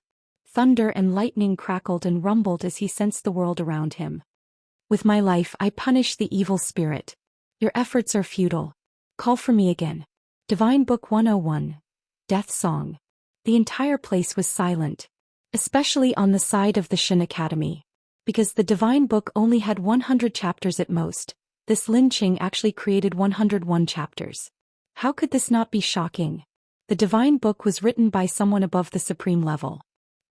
Thunder and lightning crackled and rumbled as he sensed the world around him. With my life I punish the evil spirit. Your efforts are futile. Call for me again. Divine Book 101. Death Song. The entire place was silent. Especially on the side of the Xian Academy. Because the Divine Book only had 100 chapters at most, this Lin Qing actually created 101 chapters. How could this not be shocking? The Divine Book was written by someone above the supreme level.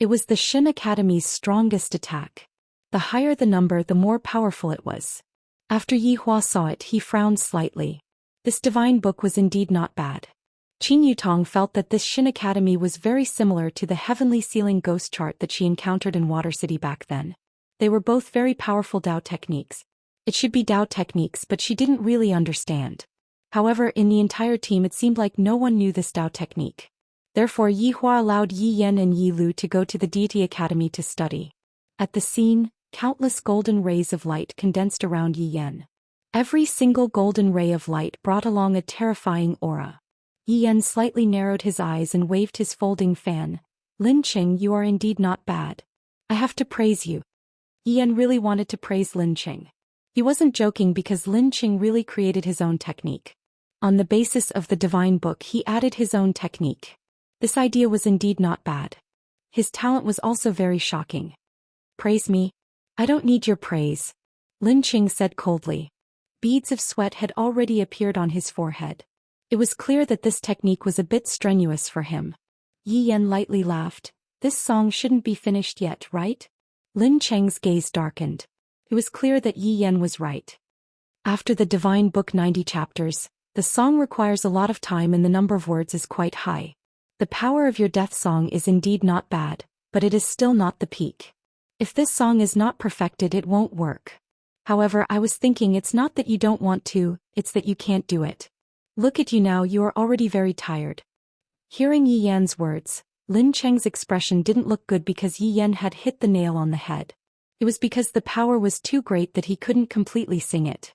It was the Xian Academy's strongest attack. The higher the number, the more powerful it was. After Yi Hua saw it, he frowned slightly. This Divine Book was indeed not bad. Qin Yutong felt that this Xian Academy was very similar to the Heavenly Ceiling ghost chart that she encountered in Water City back then. They were both very powerful Dao techniques. It should be Dao techniques, but she didn't really understand. However, in the entire team it seemed like no one knew this Dao technique. Therefore Yi Hua allowed Yi Yan and Yi Lu to go to the Deity Academy to study. At the scene, countless golden rays of light condensed around Yi Yan. Every single golden ray of light brought along a terrifying aura. Yi Yan slightly narrowed his eyes and waved his folding fan. Lin Qing, you are indeed not bad. I have to praise you. Yi Yan really wanted to praise Lin Qing. He wasn't joking because Lin Qing really created his own technique. On the basis of the Divine Book, he added his own technique. This idea was indeed not bad. His talent was also very shocking. Praise me? I don't need your praise. Lin Qing said coldly. Beads of sweat had already appeared on his forehead. It was clear that this technique was a bit strenuous for him. Yi Yan lightly laughed. This song shouldn't be finished yet, right? Lin Cheng's gaze darkened. It was clear that Yi Yan was right. After the Divine Book 90 chapters, the song requires a lot of time and the number of words is quite high. The power of your death song is indeed not bad, but it is still not the peak. If this song is not perfected, it won't work. However, I was thinking it's not that you don't want to, it's that you can't do it. Look at you now, you are already very tired. Hearing Yi Yan's words, Lin Cheng's expression didn't look good because Yi Yan had hit the nail on the head. It was because the power was too great that he couldn't completely sing it.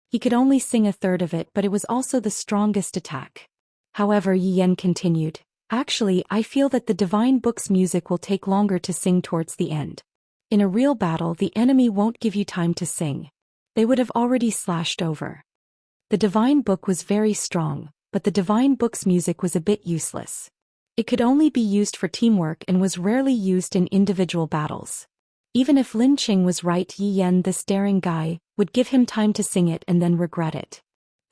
He could only sing a third of it, but it was also the strongest attack. However, Yi Yan continued, actually, I feel that the Divine Book's music will take longer to sing towards the end. In a real battle, the enemy won't give you time to sing. They would have already slashed over. The Divine Book was very strong, but the Divine Book's music was a bit useless. It could only be used for teamwork and was rarely used in individual battles. Even if Lin Qing was right, Yi Yan, this daring guy, would give him time to sing it and then regret it.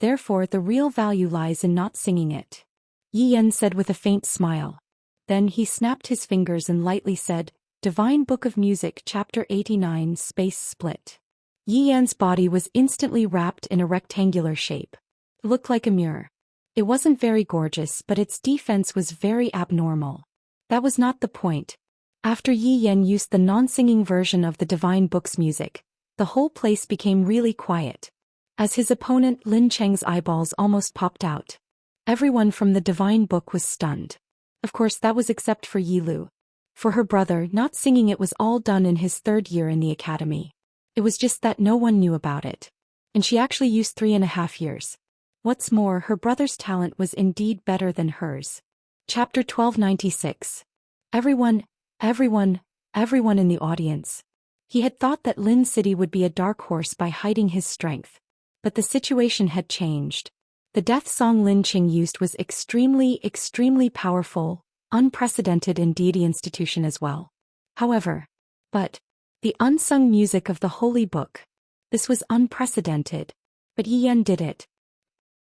Therefore, the real value lies in not singing it. Yi Yan said with a faint smile. Then he snapped his fingers and lightly said, Divine Book of Music, Chapter 89, Space Split. Yi Yan's body was instantly wrapped in a rectangular shape. It looked like a mirror. It wasn't very gorgeous, but its defense was very abnormal. That was not the point. After Yi Yan used the non-singing version of the Divine Book's music, the whole place became really quiet. As his opponent, Lin Cheng's eyeballs almost popped out. Everyone from the Divine Book was stunned. Of course, that was except for Yi Lu. For her brother, not singing it was all done in his 3rd year in the academy. It was just that no one knew about it. And she actually used 3.5 years. What's more, her brother's talent was indeed better than hers. Chapter 1296. Everyone in the audience. He had thought that Lin City would be a dark horse by hiding his strength. But the situation had changed. The death song Lin Qing used was extremely powerful, unprecedented in deity institution as well. However, the unsung music of the Holy Book. This was unprecedented. But Yi Yan did it.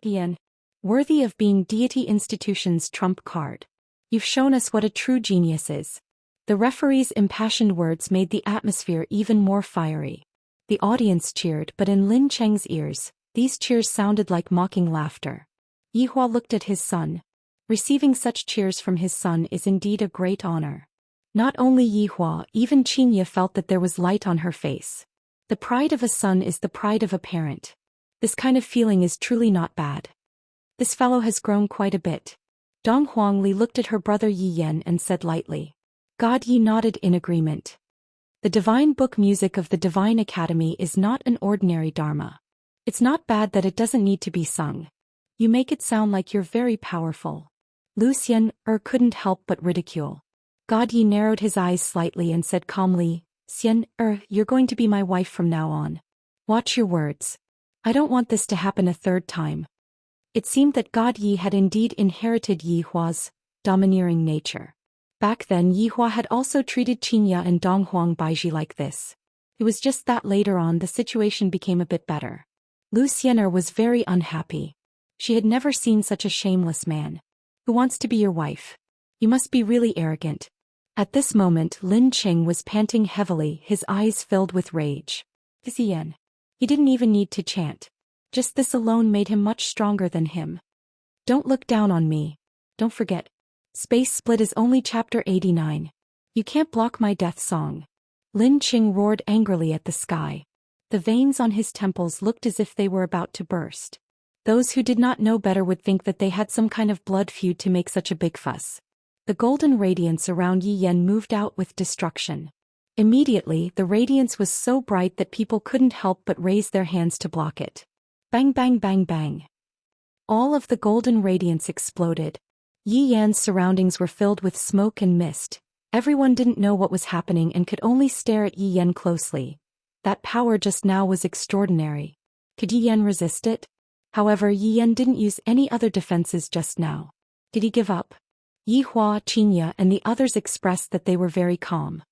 Yi Yan. Worthy of being deity institution's trump card. You've shown us what a true genius is. The referee's impassioned words made the atmosphere even more fiery. The audience cheered, but in Lin Cheng's ears, these cheers sounded like mocking laughter. Yi Hua looked at his son. Receiving such cheers from his son is indeed a great honor. Not only Yi Hua, even Xianxia felt that there was light on her face. The pride of a son is the pride of a parent. This kind of feeling is truly not bad. This fellow has grown quite a bit. Dong Huangli looked at her brother Yi Yan and said lightly. God Yi nodded in agreement. The Divine Book music of the Divine Academy is not an ordinary dharma. It's not bad that it doesn't need to be sung. You make it sound like you're very powerful. Lu Xian couldn't help but ridicule. God Yi narrowed his eyes slightly and said calmly, Xian you're going to be my wife from now on. Watch your words. I don't want this to happen a 3rd time. It seemed that God Yi had indeed inherited Yi Hua's domineering nature. Back then Yi Hua had also treated Xianxia and Dong Huang Baiji like this. It was just that later on the situation became a bit better. Lu Xian was very unhappy. She had never seen such a shameless man. Who wants to be your wife? You must be really arrogant. At this moment Lin Qing was panting heavily, his eyes filled with rage. Xian. He didn't even need to chant. Just this alone made him much stronger than him. Don't look down on me. Don't forget. Space Split is only chapter 89. You can't block my death song. Lin Qing roared angrily at the sky. The veins on his temples looked as if they were about to burst. Those who did not know better would think that they had some kind of blood feud to make such a big fuss. The golden radiance around Yi Yan moved out with destruction. Immediately, the radiance was so bright that people couldn't help but raise their hands to block it. Bang bang bang bang. All of the golden radiance exploded. Yi Yan's surroundings were filled with smoke and mist. Everyone didn't know what was happening and could only stare at Yi Yan closely. That power just now was extraordinary. Could Yi Yan resist it? However, Yi Yan didn't use any other defenses just now. Did he give up? Yi Hua, Xianxia and the others expressed that they were very calm.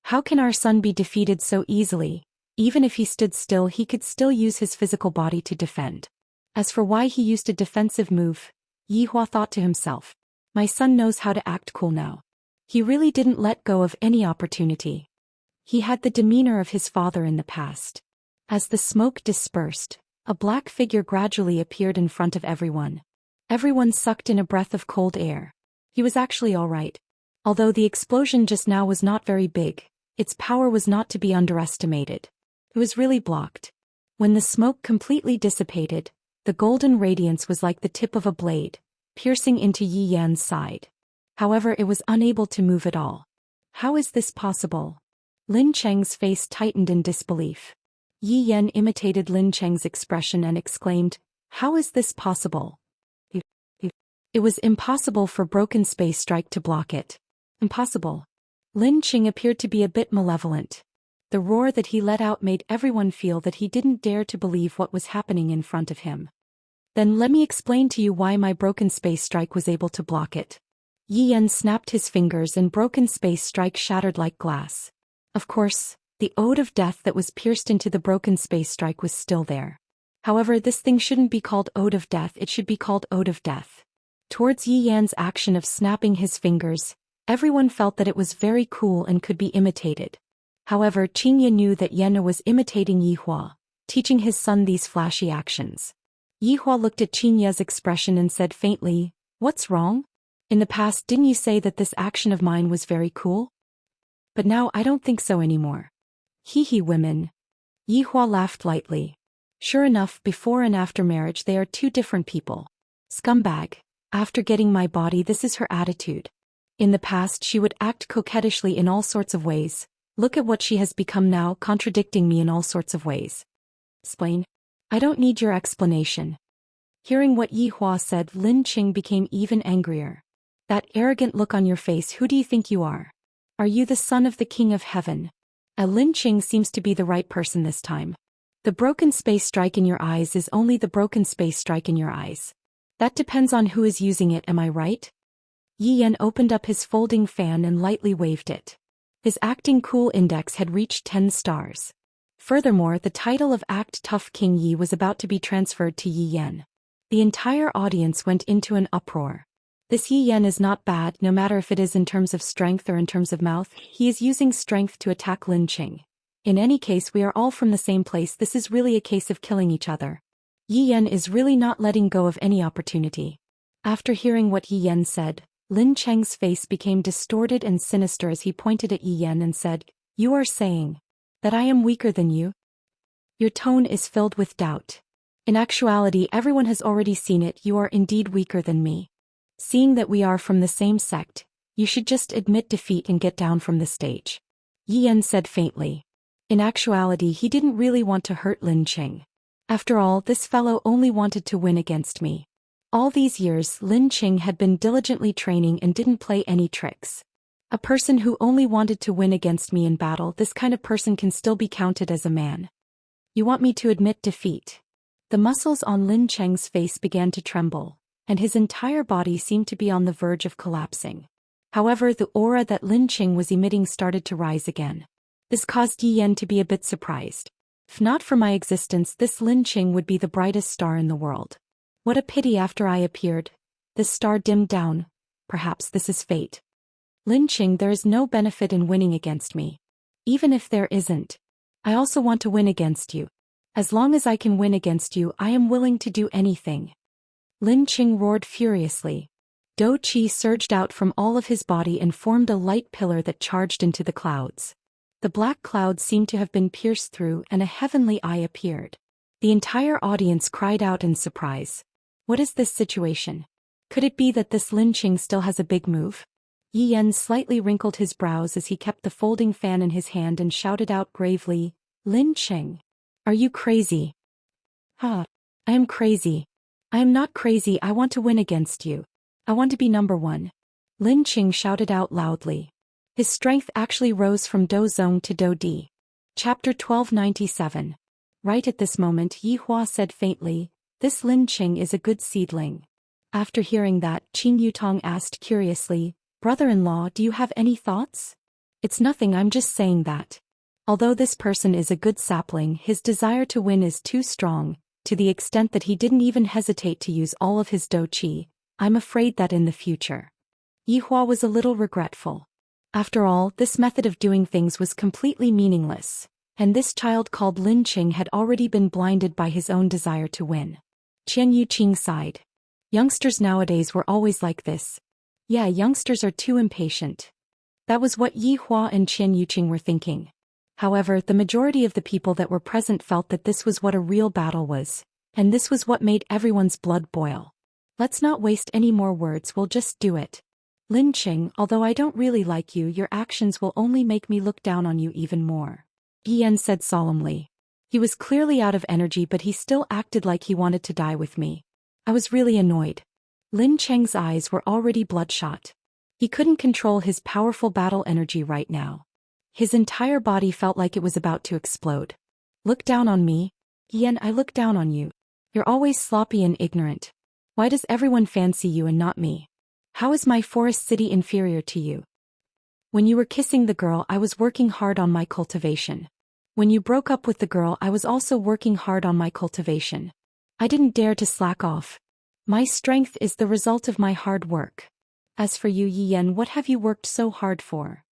How can our son be defeated so easily? Even if he stood still, he could still use his physical body to defend. As for why he used a defensive move, Yihua thought to himself, my son knows how to act cool now. He really didn't let go of any opportunity. He had the demeanor of his father in the past. As the smoke dispersed, a black figure gradually appeared in front of everyone. Everyone sucked in a breath of cold air. He was actually all right. Although the explosion just now was not very big, its power was not to be underestimated. It was really blocked. When the smoke completely dissipated, the golden radiance was like the tip of a blade, piercing into Yi Yan's side. However, it was unable to move at all. How is this possible? Lin Cheng's face tightened in disbelief. Yi Yan imitated Lin Cheng's expression and exclaimed, how is this possible? It was impossible for broken space strike to block it. Impossible. Lin Cheng appeared to be a bit malevolent. The roar that he let out made everyone feel that he didn't dare to believe what was happening in front of him. Then let me explain to you why my broken space strike was able to block it. Yi Yan snapped his fingers and broken space strike shattered like glass. Of course, the ode of death that was pierced into the broken space strike was still there. However, this thing shouldn't be called ode of death, it should be called ode of death. Towards Yi Yan's action of snapping his fingers, everyone felt that it was very cool and could be imitated. However, Qingye knew that Yenna was imitating Yihua, teaching his son these flashy actions. Yihua looked at Qingye's expression and said faintly, what's wrong? In the past, didn't you say that this action of mine was very cool? But now I don't think so anymore. Hee women. Yihua laughed lightly. Sure enough, before and after marriage they are two different people. Scumbag. After getting my body, this is her attitude. In the past she would act coquettishly in all sorts of ways. Look at what she has become now, contradicting me in all sorts of ways. Explain? I don't need your explanation. Hearing what Yihua said, Lin Qing became even angrier. That arrogant look on your face, who do you think you are? Are you the son of the King of Heaven? Lin Qing seems to be the right person this time. The broken space strike in your eyes is only the broken space strike in your eyes. That depends on who is using it, am I right? Yi Yan opened up his folding fan and lightly waved it. His acting cool index had reached 10 stars. Furthermore, the title of Act Tough King Yi was about to be transferred to Yi Yan. The entire audience went into an uproar. This Yi Yan is not bad, no matter if it is in terms of strength or in terms of mouth. He is using strength to attack Lin Qing. In any case, we are all from the same place. This is really a case of killing each other. Yi Yan is really not letting go of any opportunity. After hearing what Yi Yan said, Lin Cheng's face became distorted and sinister as he pointed at Yi Yan and said, you are saying that I am weaker than you? Your tone is filled with doubt. In actuality, everyone has already seen it, you are indeed weaker than me. Seeing that we are from the same sect, you should just admit defeat and get down from the stage. Yi Yan said faintly. In actuality, he didn't really want to hurt Lin Qing. After all, this fellow only wanted to win against me. All these years, Lin Qing had been diligently training and didn't play any tricks. A person who only wanted to win against me in battle, this kind of person can still be counted as a man. You want me to admit defeat? The muscles on Lin Cheng's face began to tremble, and his entire body seemed to be on the verge of collapsing. However, the aura that Lin Qing was emitting started to rise again. This caused Yi Yan to be a bit surprised. If not for my existence, this Lin Qing would be the brightest star in the world. What a pity after I appeared. This star dimmed down. Perhaps this is fate. Lin Qing, there is no benefit in winning against me. Even if there isn't, I also want to win against you. As long as I can win against you, I am willing to do anything. Lin Qing roared furiously. Do Qi surged out from all of his body and formed a light pillar that charged into the clouds. The black cloud seemed to have been pierced through and a heavenly eye appeared. The entire audience cried out in surprise. What is this situation? Could it be that this Lin Qing still has a big move? Yi Yan slightly wrinkled his brows as he kept the folding fan in his hand and shouted out gravely, Lin Qing, are you crazy? I am crazy. I am not crazy, I want to win against you. I want to be number one. Lin Qing shouted out loudly. His strength actually rose from Do Zong to Do Di. Chapter 1297. Right at this moment, Yihua said faintly, this Lin Qing is a good seedling. After hearing that, Qing Yutong asked curiously, brother-in-law, do you have any thoughts? It's nothing, I'm just saying that. Although this person is a good sapling, his desire to win is too strong, to the extent that he didn't even hesitate to use all of his dou qi. I'm afraid that in the future. Yihua was a little regretful. After all, this method of doing things was completely meaningless, and this child called Lin Qing had already been blinded by his own desire to win. Qian Yuqing sighed. Youngsters nowadays were always like this. Yeah, youngsters are too impatient. That was what Yihua and Qian Yuqing were thinking. However, the majority of the people that were present felt that this was what a real battle was, and this was what made everyone's blood boil. Let's not waste any more words, we'll just do it. Lin Qing, although I don't really like you, your actions will only make me look down on you even more. Yan said solemnly. He was clearly out of energy, but he still acted like he wanted to die with me. I was really annoyed. Lin Cheng's eyes were already bloodshot. He couldn't control his powerful battle energy right now. His entire body felt like it was about to explode. Look down on me? Yan, I look down on you. You're always sloppy and ignorant. Why does everyone fancy you and not me? How is my forest city inferior to you? When you were kissing the girl, I was working hard on my cultivation. When you broke up with the girl, I was also working hard on my cultivation. I didn't dare to slack off. My strength is the result of my hard work. As for you, Yi Yan, what have you worked so hard for?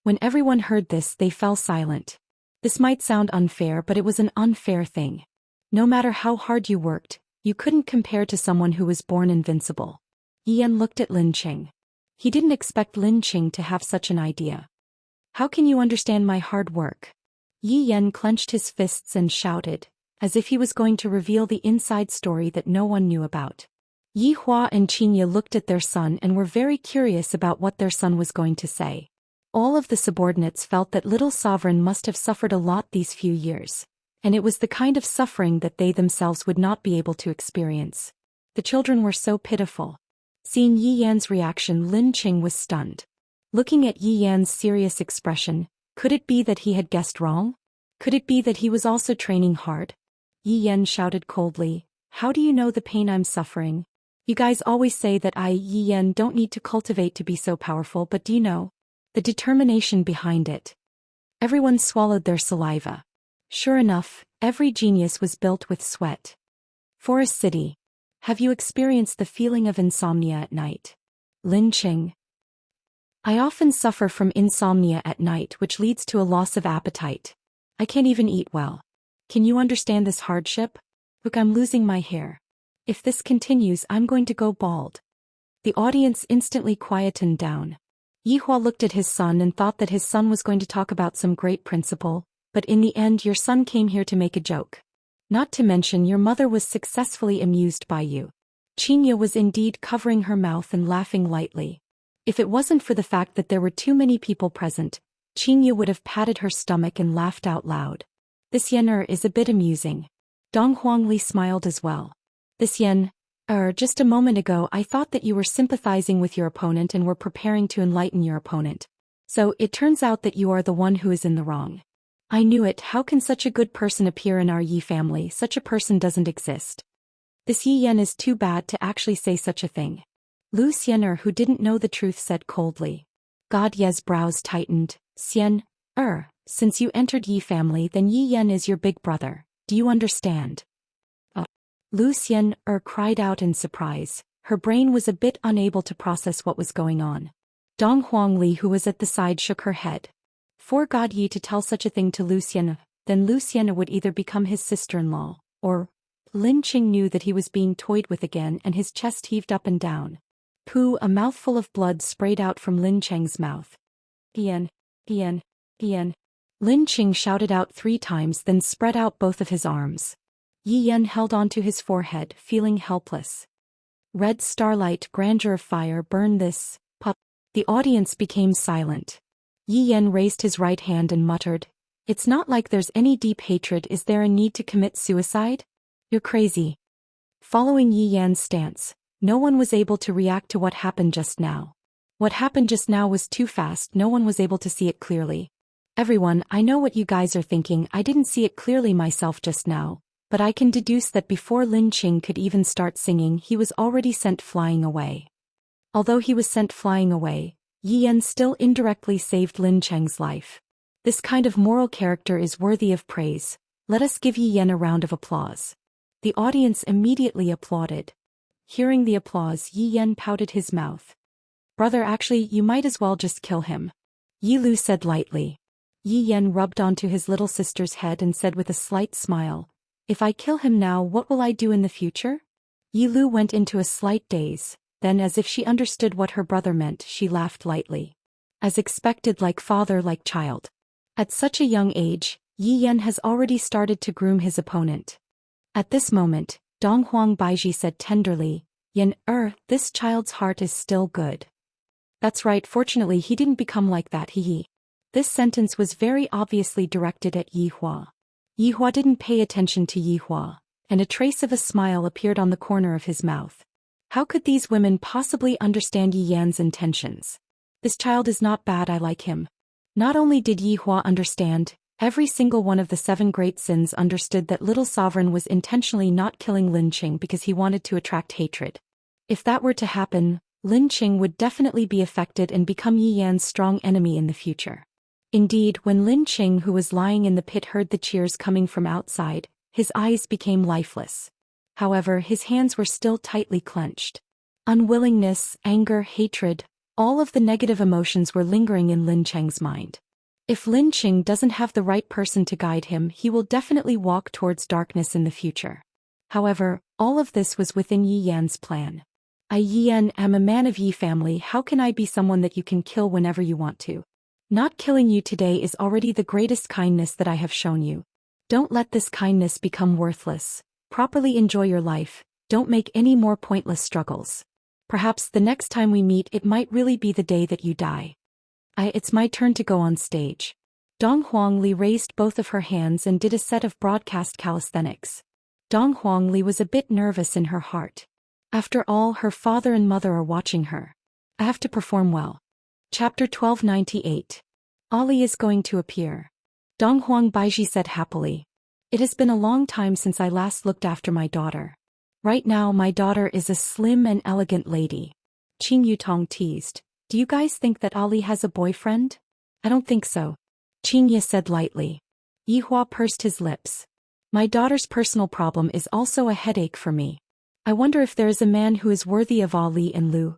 When everyone heard this, they fell silent. This might sound unfair, but it was an unfair thing. No matter how hard you worked, you couldn't compare to someone who was born invincible. Yi Yan looked at Lin Qing. He didn't expect Lin Qing to have such an idea. How can you understand my hard work? Yi Yan clenched his fists and shouted, as if he was going to reveal the inside story that no one knew about. Yi Hua and Qinya looked at their son and were very curious about what their son was going to say. All of the subordinates felt that little sovereign must have suffered a lot these few years, and it was the kind of suffering that they themselves would not be able to experience. The children were so pitiful. Seeing Yi Yan's reaction, Lin Qing was stunned. Looking at Yi Yan's serious expression, could it be that he had guessed wrong? Could it be that he was also training hard? Yi Yan shouted coldly, "How do you know the pain I'm suffering? You guys always say that I, Yi Yan, don't need to cultivate to be so powerful, but do you know the determination behind it?" Everyone swallowed their saliva. Sure enough, every genius was built with sweat. Forest City. Have you experienced the feeling of insomnia at night? Lin Qing. I often suffer from insomnia at night, which leads to a loss of appetite. I can't even eat well. Can you understand this hardship? Look, I'm losing my hair. If this continues, I'm going to go bald. The audience instantly quietened down. Yihua looked at his son and thought that his son was going to talk about some great principle, but in the end your son came here to make a joke. Not to mention your mother was successfully amused by you. Qinya was indeed covering her mouth and laughing lightly. If it wasn't for the fact that there were too many people present, Qinya would have patted her stomach and laughed out loud. This Yan is a bit amusing. Dong Huangli smiled as well. This Yan, just a moment ago I thought that you were sympathizing with your opponent and were preparing to enlighten your opponent. So it turns out that you are the one who is in the wrong. I knew it. How can such a good person appear in our Yi family? Such a person doesn't exist. This Yi Yan is too bad to actually say such a thing. Lu Xian, who didn't know the truth, said coldly. God Ye's brows tightened. Xian, since you entered Yi family, then Yi Yan is your big brother. Do you understand? Lu Xian cried out in surprise. Her brain was a bit unable to process what was going on. Dong Huangli, who was at the side, shook her head. For God Yi to tell such a thing to Lu Xian, then Lu Xian would either become his sister-in-law, or... Lin Qing knew that he was being toyed with again, and his chest heaved up and down. Pooh, a mouthful of blood sprayed out from Lin Cheng's mouth. Ian, Ian, Ian. Lin Qing shouted out 3 times, then spread out both of his arms. Yi Yan held onto his forehead, feeling helpless. Red starlight, grandeur of fire, burn this, pup. The audience became silent. Yi Yan raised his right hand and muttered, "It's not like there's any deep hatred. Is there a need to commit suicide? You're crazy." Following Yi Yan's stance, no one was able to react to what happened just now. What happened just now was too fast, no one was able to see it clearly. Everyone, I know what you guys are thinking. I didn't see it clearly myself just now, but I can deduce that before Lin Qing could even start singing, he was already sent flying away. Although he was sent flying away, Yi Yan still indirectly saved Lin Cheng's life. This kind of moral character is worthy of praise. Let us give Yi Yan a round of applause. The audience immediately applauded. Hearing the applause, Yi Yan pouted his mouth. Brother, actually, you might as well just kill him. Yi Lu said lightly. Yi Yan rubbed onto his little sister's head and said with a slight smile, if I kill him now, what will I do in the future? Yi Lu went into a slight daze, then as if she understood what her brother meant, she laughed lightly. As expected, like father, like child. At such a young age, Yi Yan has already started to groom his opponent. At this moment, Dong Huang Baiji said tenderly, Yan, this child's heart is still good. That's right, fortunately he didn't become like that, hee. This sentence was very obviously directed at Yi Hua. Yi Hua didn't pay attention to Yi Hua, and a trace of a smile appeared on the corner of his mouth. How could these women possibly understand Yi Yan's intentions? This child is not bad, I like him. Not only did Yi Hua understand, every single one of the 7 great sins understood that little sovereign was intentionally not killing Lin Qing because he wanted to attract hatred. If that were to happen, Lin Qing would definitely be affected and become Yi Yan's strong enemy in the future. Indeed, when Lin Qing, who was lying in the pit, heard the cheers coming from outside, his eyes became lifeless. However, his hands were still tightly clenched. Unwillingness, anger, hatred, all of the negative emotions were lingering in Lin Qing's mind. If Lin Qing doesn't have the right person to guide him, he will definitely walk towards darkness in the future. However, all of this was within Yi Yan's plan. I, Yi Yan, am a man of Yi family. How can I be someone that you can kill whenever you want to? Not killing you today is already the greatest kindness that I have shown you. Don't let this kindness become worthless. Properly enjoy your life. Don't make any more pointless struggles. Perhaps the next time we meet it might really be the day that you die. It's my turn to go on stage. Dong Huangli raised both of her hands and did a set of broadcast calisthenics. Dong Huangli was a bit nervous in her heart. After all, her father and mother are watching her. I have to perform well. Chapter 1298. Ali is going to appear. Dong Huang Baiji said happily. It has been a long time since I last looked after my daughter. Right now my daughter is a slim and elegant lady. Qing Yutong teased. Do you guys think that Ali has a boyfriend? I don't think so. Qing Ye said lightly. Yi Hua pursed his lips. My daughter's personal problem is also a headache for me. I wonder if there is a man who is worthy of Ali and Lu.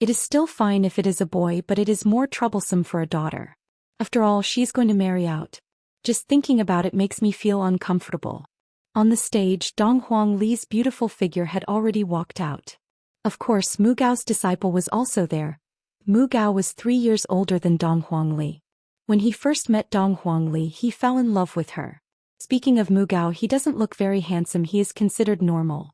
It is still fine if it is a boy, but it is more troublesome for a daughter. After all, she's going to marry out. Just thinking about it makes me feel uncomfortable. On the stage, Dong Huang Li's beautiful figure had already walked out. Of course, Mu Gao's disciple was also there. Mu Gao was 3 years older than Dong Huang Li. When he first met Dong Huang Li, he fell in love with her. Speaking of Mu Gao, he doesn't look very handsome, he is considered normal.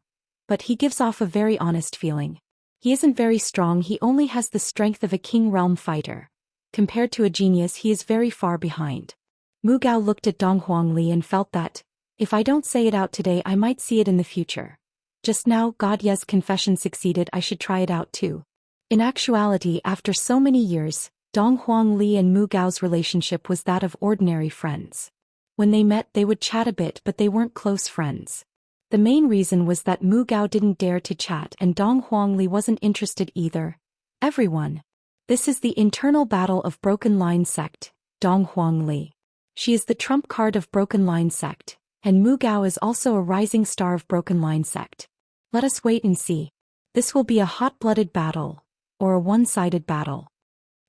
But he gives off a very honest feeling. He isn't very strong, he only has the strength of a king realm fighter. Compared to a genius, he is very far behind. Mu Gao looked at Dong Huang Li and felt that, if I don't say it out today, I might see it in the future. Just now, God Ye's confession succeeded, I should try it out too. In actuality, after so many years, Dong Huang Li and Mu Gao's relationship was that of ordinary friends. When they met, they would chat a bit, but they weren't close friends. The main reason was that Mu Gao didn't dare to chat and Dong Huang Li wasn't interested either. Everyone. This is the internal battle of Broken Line Sect, Dong Huang Li. She is the trump card of Broken Line Sect, and Mu Gao is also a rising star of Broken Line Sect. Let us wait and see. This will be a hot-blooded battle, or a one-sided battle.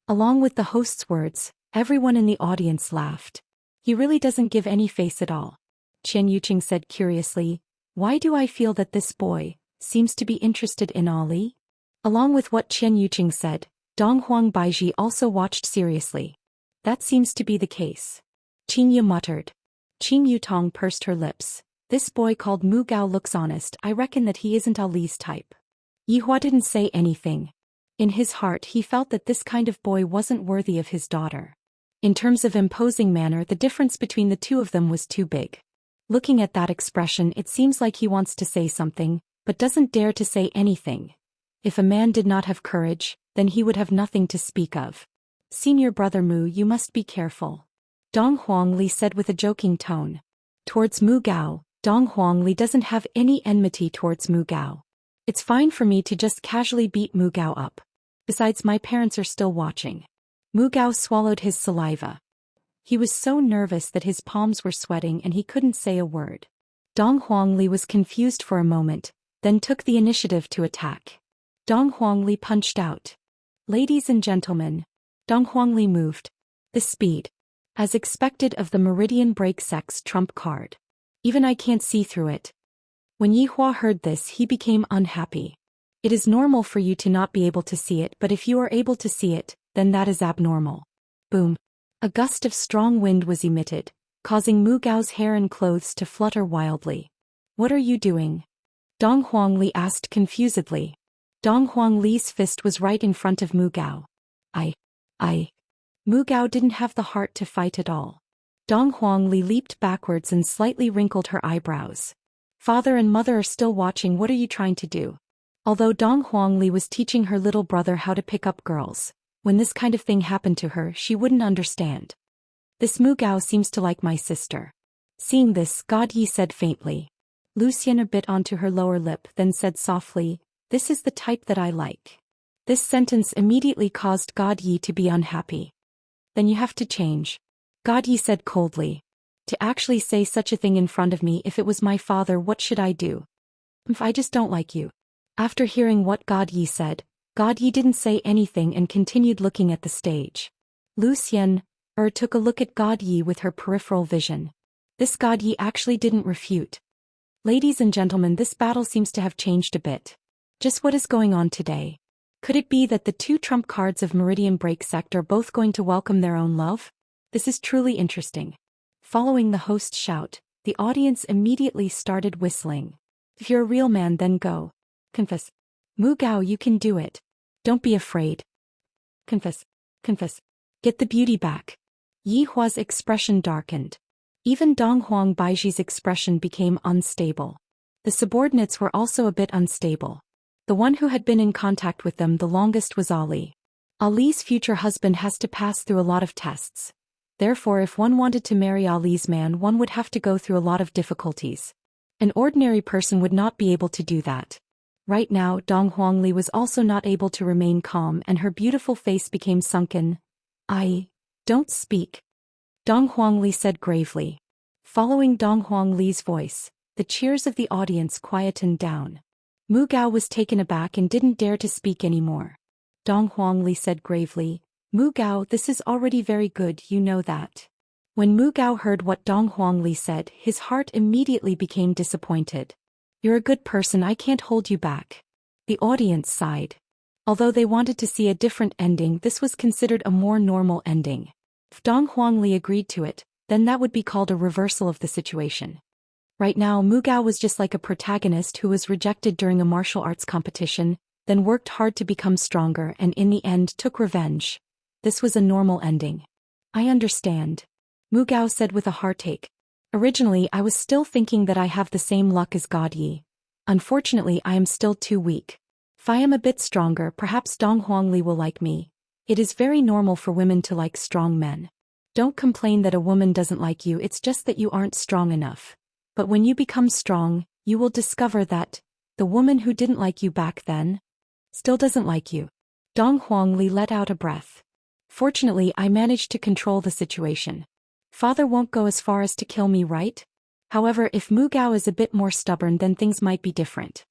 Along with the host's words, everyone in the audience laughed. He really doesn't give any face at all. Chen Yuqing said curiously, why do I feel that this boy seems to be interested in Ali? Along with what Chen Yuqing said, Dong Huang Baiji also watched seriously. That seems to be the case. Qing Ye muttered. Qing Yutong pursed her lips. This boy called Mu Gao looks honest, I reckon that he isn't Ali's type. Yi Hua didn't say anything. In his heart he felt that this kind of boy wasn't worthy of his daughter. In terms of imposing manner, the difference between the two of them was too big. Looking at that expression, it seems like he wants to say something, but doesn't dare to say anything. If a man did not have courage, then he would have nothing to speak of. Senior brother Mu, you must be careful. Dong Huang Li said with a joking tone. Towards Mu Gao, Dong Huang Li doesn't have any enmity towards Mu Gao. It's fine for me to just casually beat Mu Gao up. Besides, my parents are still watching. Mu Gao swallowed his saliva. He was so nervous that his palms were sweating and he couldn't say a word. Dong Huangli was confused for a moment, then took the initiative to attack. Dong Huangli punched out. Ladies and gentlemen, Dong Huangli moved. The speed. As expected of the Meridian Break Sex trump card. Even I can't see through it. When Yihua heard this, he became unhappy. It is normal for you to not be able to see it, but if you are able to see it, then that is abnormal. Boom. A gust of strong wind was emitted, causing Mu Gao's hair and clothes to flutter wildly. What are you doing? Dong Huangli asked confusedly. Dong Huangli's fist was right in front of Mu Gao. Mu Gao didn't have the heart to fight at all. Dong Huangli leaped backwards and slightly wrinkled her eyebrows. Father and mother are still watching. What are you trying to do? Although Dong Huangli was teaching her little brother how to pick up girls, when this kind of thing happened to her, she wouldn't understand. This Mu Gao seems to like my sister. Seeing this, God Yi said faintly. Zhou Xian bit onto her lower lip, then said softly, "This is the type that I like." This sentence immediately caused God Yi to be unhappy. Then you have to change. God Yi said coldly. To actually say such a thing in front of me. If it was my father, what should I do? If I just don't like you. After hearing what God Yi said, God Yi didn't say anything and continued looking at the stage. Zhou Xian took a look at God Yi with her peripheral vision. This God Yi actually didn't refute. Ladies and gentlemen, this battle seems to have changed a bit. Just what is going on today? Could it be that the two trump cards of Meridian Break Sect are both going to welcome their own love? This is truly interesting. Following the host's shout, the audience immediately started whistling. If you're a real man, then go. Confess. Mu Gao, you can do it. Don't be afraid. Confess. Confess. Get the beauty back. Yihua's expression darkened. Even Dong Huang Baiji's expression became unstable. The subordinates were also a bit unstable. The one who had been in contact with them the longest was Ali. Ali's future husband has to pass through a lot of tests. Therefore, if one wanted to marry Ali's man, one would have to go through a lot of difficulties. An ordinary person would not be able to do that. Right now, Dong Huangli was also not able to remain calm and her beautiful face became sunken. Don't speak. Dong Huangli said gravely. Following Dong Huangli's voice, the cheers of the audience quietened down. Mu Gao was taken aback and didn't dare to speak anymore. Dong Huangli said gravely, Mu Gao, this is already very good, you know that. When Mu Gao heard what Dong Huangli said, his heart immediately became disappointed. You're a good person, I can't hold you back. The audience sighed. Although they wanted to see a different ending, this was considered a more normal ending. If Dong Huangli agreed to it, then that would be called a reversal of the situation. Right now, Mu Gao was just like a protagonist who was rejected during a martial arts competition, then worked hard to become stronger and in the end took revenge. This was a normal ending. I understand. Mu Gao said with a heartache. Originally, I was still thinking that I have the same luck as God Yi. Unfortunately, I am still too weak. If I am a bit stronger, perhaps Dong Huangli will like me. It is very normal for women to like strong men. Don't complain that a woman doesn't like you, it's just that you aren't strong enough. But when you become strong, you will discover that the woman who didn't like you back then still doesn't like you. Dong Huangli let out a breath. Fortunately, I managed to control the situation. Father won't go as far as to kill me, right? However, if Mu Gao is a bit more stubborn, then things might be different.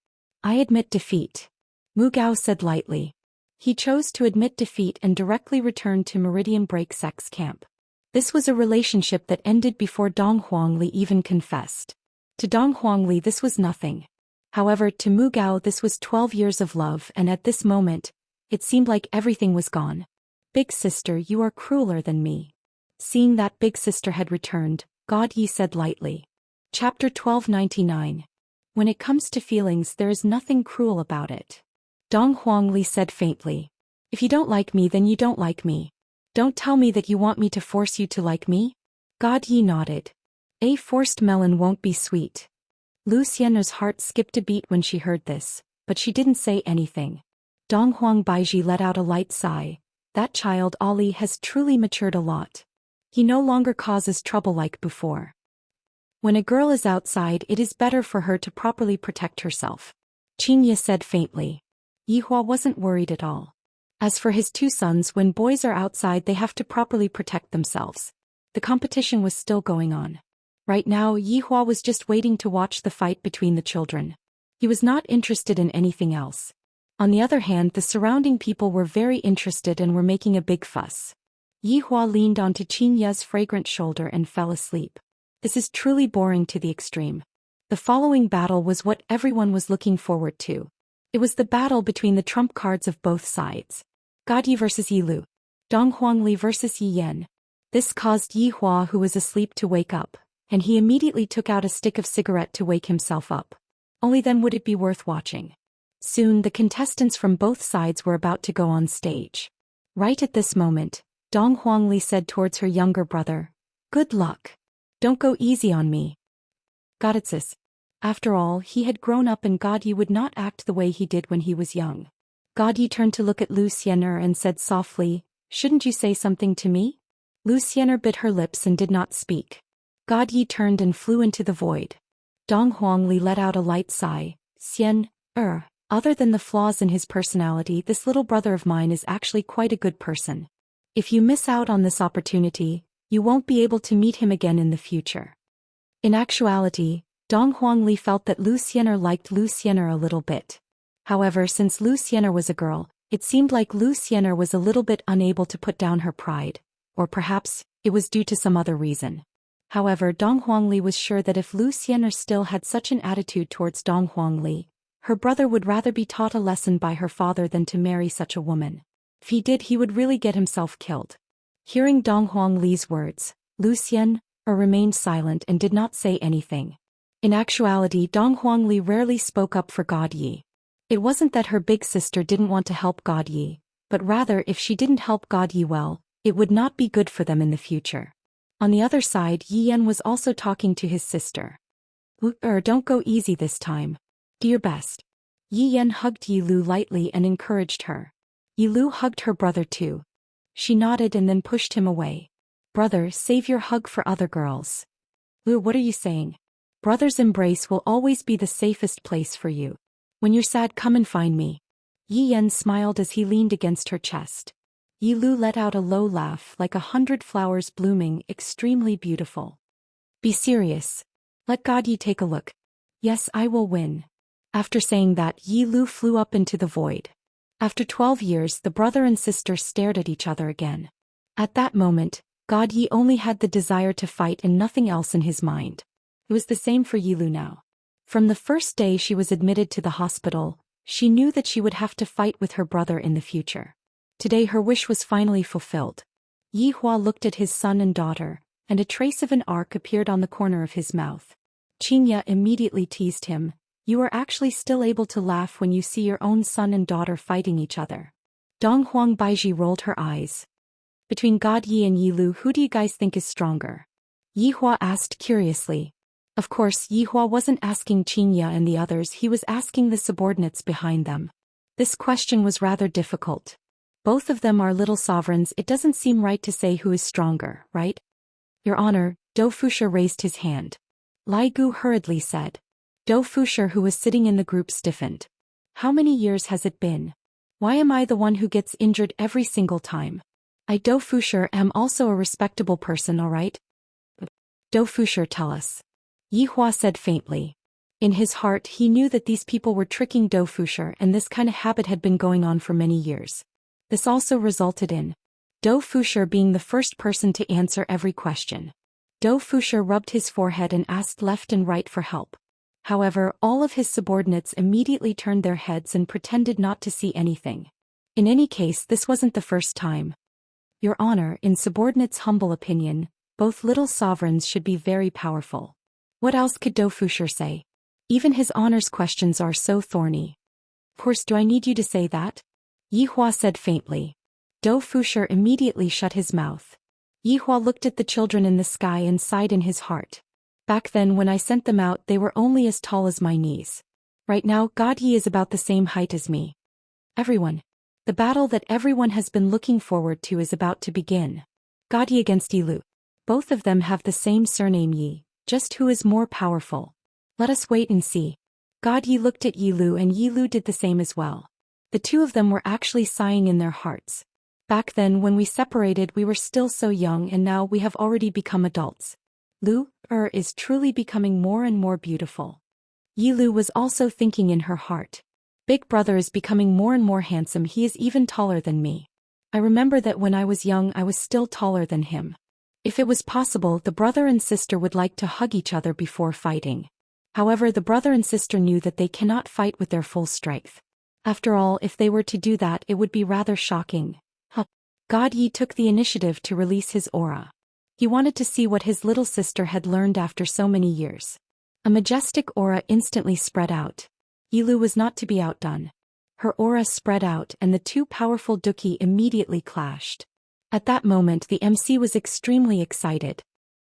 I admit defeat. Mu Gao said lightly. He chose to admit defeat and directly returned to Meridian Break Sex camp. This was a relationship that ended before Dong Huangli even confessed. To Dong Huangli this was nothing. However, to Mu Gao this was 12 years of love, and at this moment, it seemed like everything was gone. Big sister, you are crueler than me. Seeing that big sister had returned, God Yi said lightly. Chapter 1299. When it comes to feelings, there is nothing cruel about it. Dong Huangli said faintly. If you don't like me, then you don't like me. Don't tell me that you want me to force you to like me. God Yi nodded. A forced melon won't be sweet. Zhou Xian's heart skipped a beat when she heard this, but she didn't say anything. Dong Huang Baiji let out a light sigh. That child Ali has truly matured a lot. He no longer causes trouble like before. When a girl is outside, it is better for her to properly protect herself. Xianxia said faintly. Yihua wasn't worried at all. As for his two sons, when boys are outside they have to properly protect themselves. The competition was still going on. Right now, Yihua was just waiting to watch the fight between the children. He was not interested in anything else. On the other hand, the surrounding people were very interested and were making a big fuss. Yihua leaned onto Xianxia's fragrant shoulder and fell asleep. This is truly boring to the extreme. The following battle was what everyone was looking forward to. It was the battle between the trump cards of both sides. Godyi versus Yilu. Donghuangli versus Yi Yan. This caused Yihua, who was asleep, to wake up, and he immediately took out a stick of cigarette to wake himself up. Only then would it be worth watching. Soon the contestants from both sides were about to go on stage. Right at this moment, Donghuangli said towards her younger brother, "Good luck. Don't go easy on me." Got it, sis. After all, he had grown up and Godyi would not act the way he did when he was young. Godyi turned to look at Zhou Xian and said softly, "Shouldn't you say something to me?" Zhou Xian bit her lips and did not speak. Godyi turned and flew into the void. Donghuangli let out a light sigh. "Xian, other than the flaws in his personality, this little brother of mine is actually quite a good person. If you miss out on this opportunity, you won't be able to meet him again in the future." In actuality, Donghuangli felt that Zhou Xian liked Zhou Xian a little bit. However, since Zhou Xian was a girl, it seemed like Zhou Xian was a little bit unable to put down her pride, or perhaps it was due to some other reason. However, Donghuangli was sure that if Zhou Xian still had such an attitude towards Donghuangli, her brother would rather be taught a lesson by her father than to marry such a woman. If he did, he would really get himself killed. Hearing Donghuangli's words, Zhou Xian remained silent and did not say anything. In actuality, Donghuangli rarely spoke up for Godyi. It wasn't that her big sister didn't want to help Godyi, but rather if she didn't help Godyi well, it would not be good for them in the future. On the other side, Yi Yan was also talking to his sister. Don't go easy this time. Do your best." Yi Yan hugged Yilu lightly and encouraged her. Yilu hugged her brother too. She nodded and then pushed him away. "Brother, save your hug for other girls." "What are you saying? Brother's embrace will always be the safest place for you. When you're sad, come and find me." Yi Yan smiled as he leaned against her chest. Yilu let out a low laugh like 100 flowers blooming, extremely beautiful. "Be serious. Let Godyi take a look." "Yes, I will win." After saying that, Yilu flew up into the void. After 12 years, the brother and sister stared at each other again. At that moment, Godyi only had the desire to fight and nothing else in his mind. It was the same for Yilu now. From the first day she was admitted to the hospital, she knew that she would have to fight with her brother in the future. Today her wish was finally fulfilled. Yihua looked at his son and daughter, and a trace of an arc appeared on the corner of his mouth. Xianxia immediately teased him, "You are actually still able to laugh when you see your own son and daughter fighting each other." Donghuang Baiji rolled her eyes. "Between Godyi and Yilu, who do you guys think is stronger?" Yihua asked curiously. Of course, Yihua wasn't asking Xianxia and the others, he was asking the subordinates behind them. This question was rather difficult. Both of them are little sovereigns, it doesn't seem right to say who is stronger, right? "Your Honor," Dou Fusha raised his hand. Lai Gu hurriedly said. Dou Fusha, who was sitting in the group, stiffened. "How many years has it been? Why am I the one who gets injured every single time? I, Dou Fusha, am also a respectable person, alright?" "Dou Fusha, tell us." Yihua said faintly. In his heart he knew that these people were tricking Dou Fusha, and this kind of habit had been going on for many years. This also resulted in Dou Fusha being the first person to answer every question. Dou Fusha rubbed his forehead and asked left and right for help. However, all of his subordinates immediately turned their heads and pretended not to see anything. In any case, this wasn't the first time. "Your Honor, in subordinates' humble opinion, both little sovereigns should be very powerful." What else could Dou Fusha say? Even his Honor's questions are so thorny. "Of course, do I need you to say that?" Yihua said faintly. Dou Fusha immediately shut his mouth. Yihua looked at the children in the sky and sighed in his heart. "Back then when I sent them out, they were only as tall as my knees. Right now, Godyi is about the same height as me." Everyone. The battle that everyone has been looking forward to is about to begin. Godyi against Yilu. Both of them have the same surname Yi, just who is more powerful? Let us wait and see. Godyi looked at Yilu and Yilu did the same as well. The two of them were actually sighing in their hearts. Back then when we separated we were still so young and now we have already become adults. Lu is truly becoming more and more beautiful. Yi Lu was also thinking in her heart. Big brother is becoming more and more handsome, he is even taller than me. I remember that when I was young I was still taller than him. If it was possible the brother and sister would like to hug each other before fighting. However, the brother and sister knew that they cannot fight with their full strength. After all, if they were to do that it would be rather shocking. God Yi took the initiative to release his aura. He wanted to see what his little sister had learned after so many years. A majestic aura instantly spread out. Yi Lu was not to be outdone. Her aura spread out and the two powerful Duki immediately clashed. At that moment the MC was extremely excited.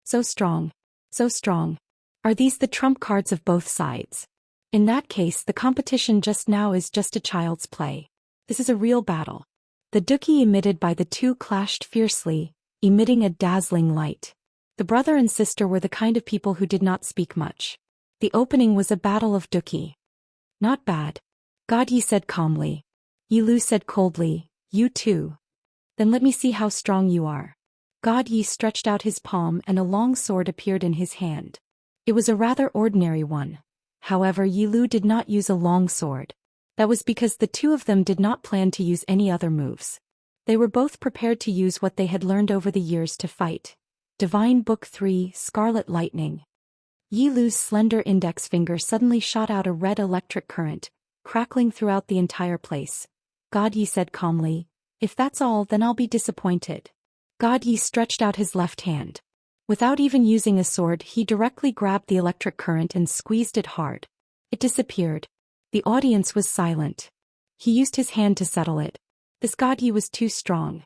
So strong. So strong. Are these the trump cards of both sides? In that case the competition just now is just a child's play. This is a real battle. The Duki emitted by the two clashed fiercely, emitting a dazzling light. The brother and sister were the kind of people who did not speak much. The opening was a battle of Duki. Not bad. God Yi said calmly. Yi Lu said coldly, you too. Then let me see how strong you are. God Yi stretched out his palm and a long sword appeared in his hand. It was a rather ordinary one. However, Yi Lu did not use a long sword. That was because the two of them did not plan to use any other moves. They were both prepared to use what they had learned over the years to fight. Divine Book 3, Scarlet Lightning. Yi Lu's slender index finger suddenly shot out a red electric current, crackling throughout the entire place. God Yi said calmly, if that's all then I'll be disappointed. God Yi stretched out his left hand. Without even using a sword he directly grabbed the electric current and squeezed it hard. It disappeared. The audience was silent. He used his hand to settle it. This God Yi was too strong.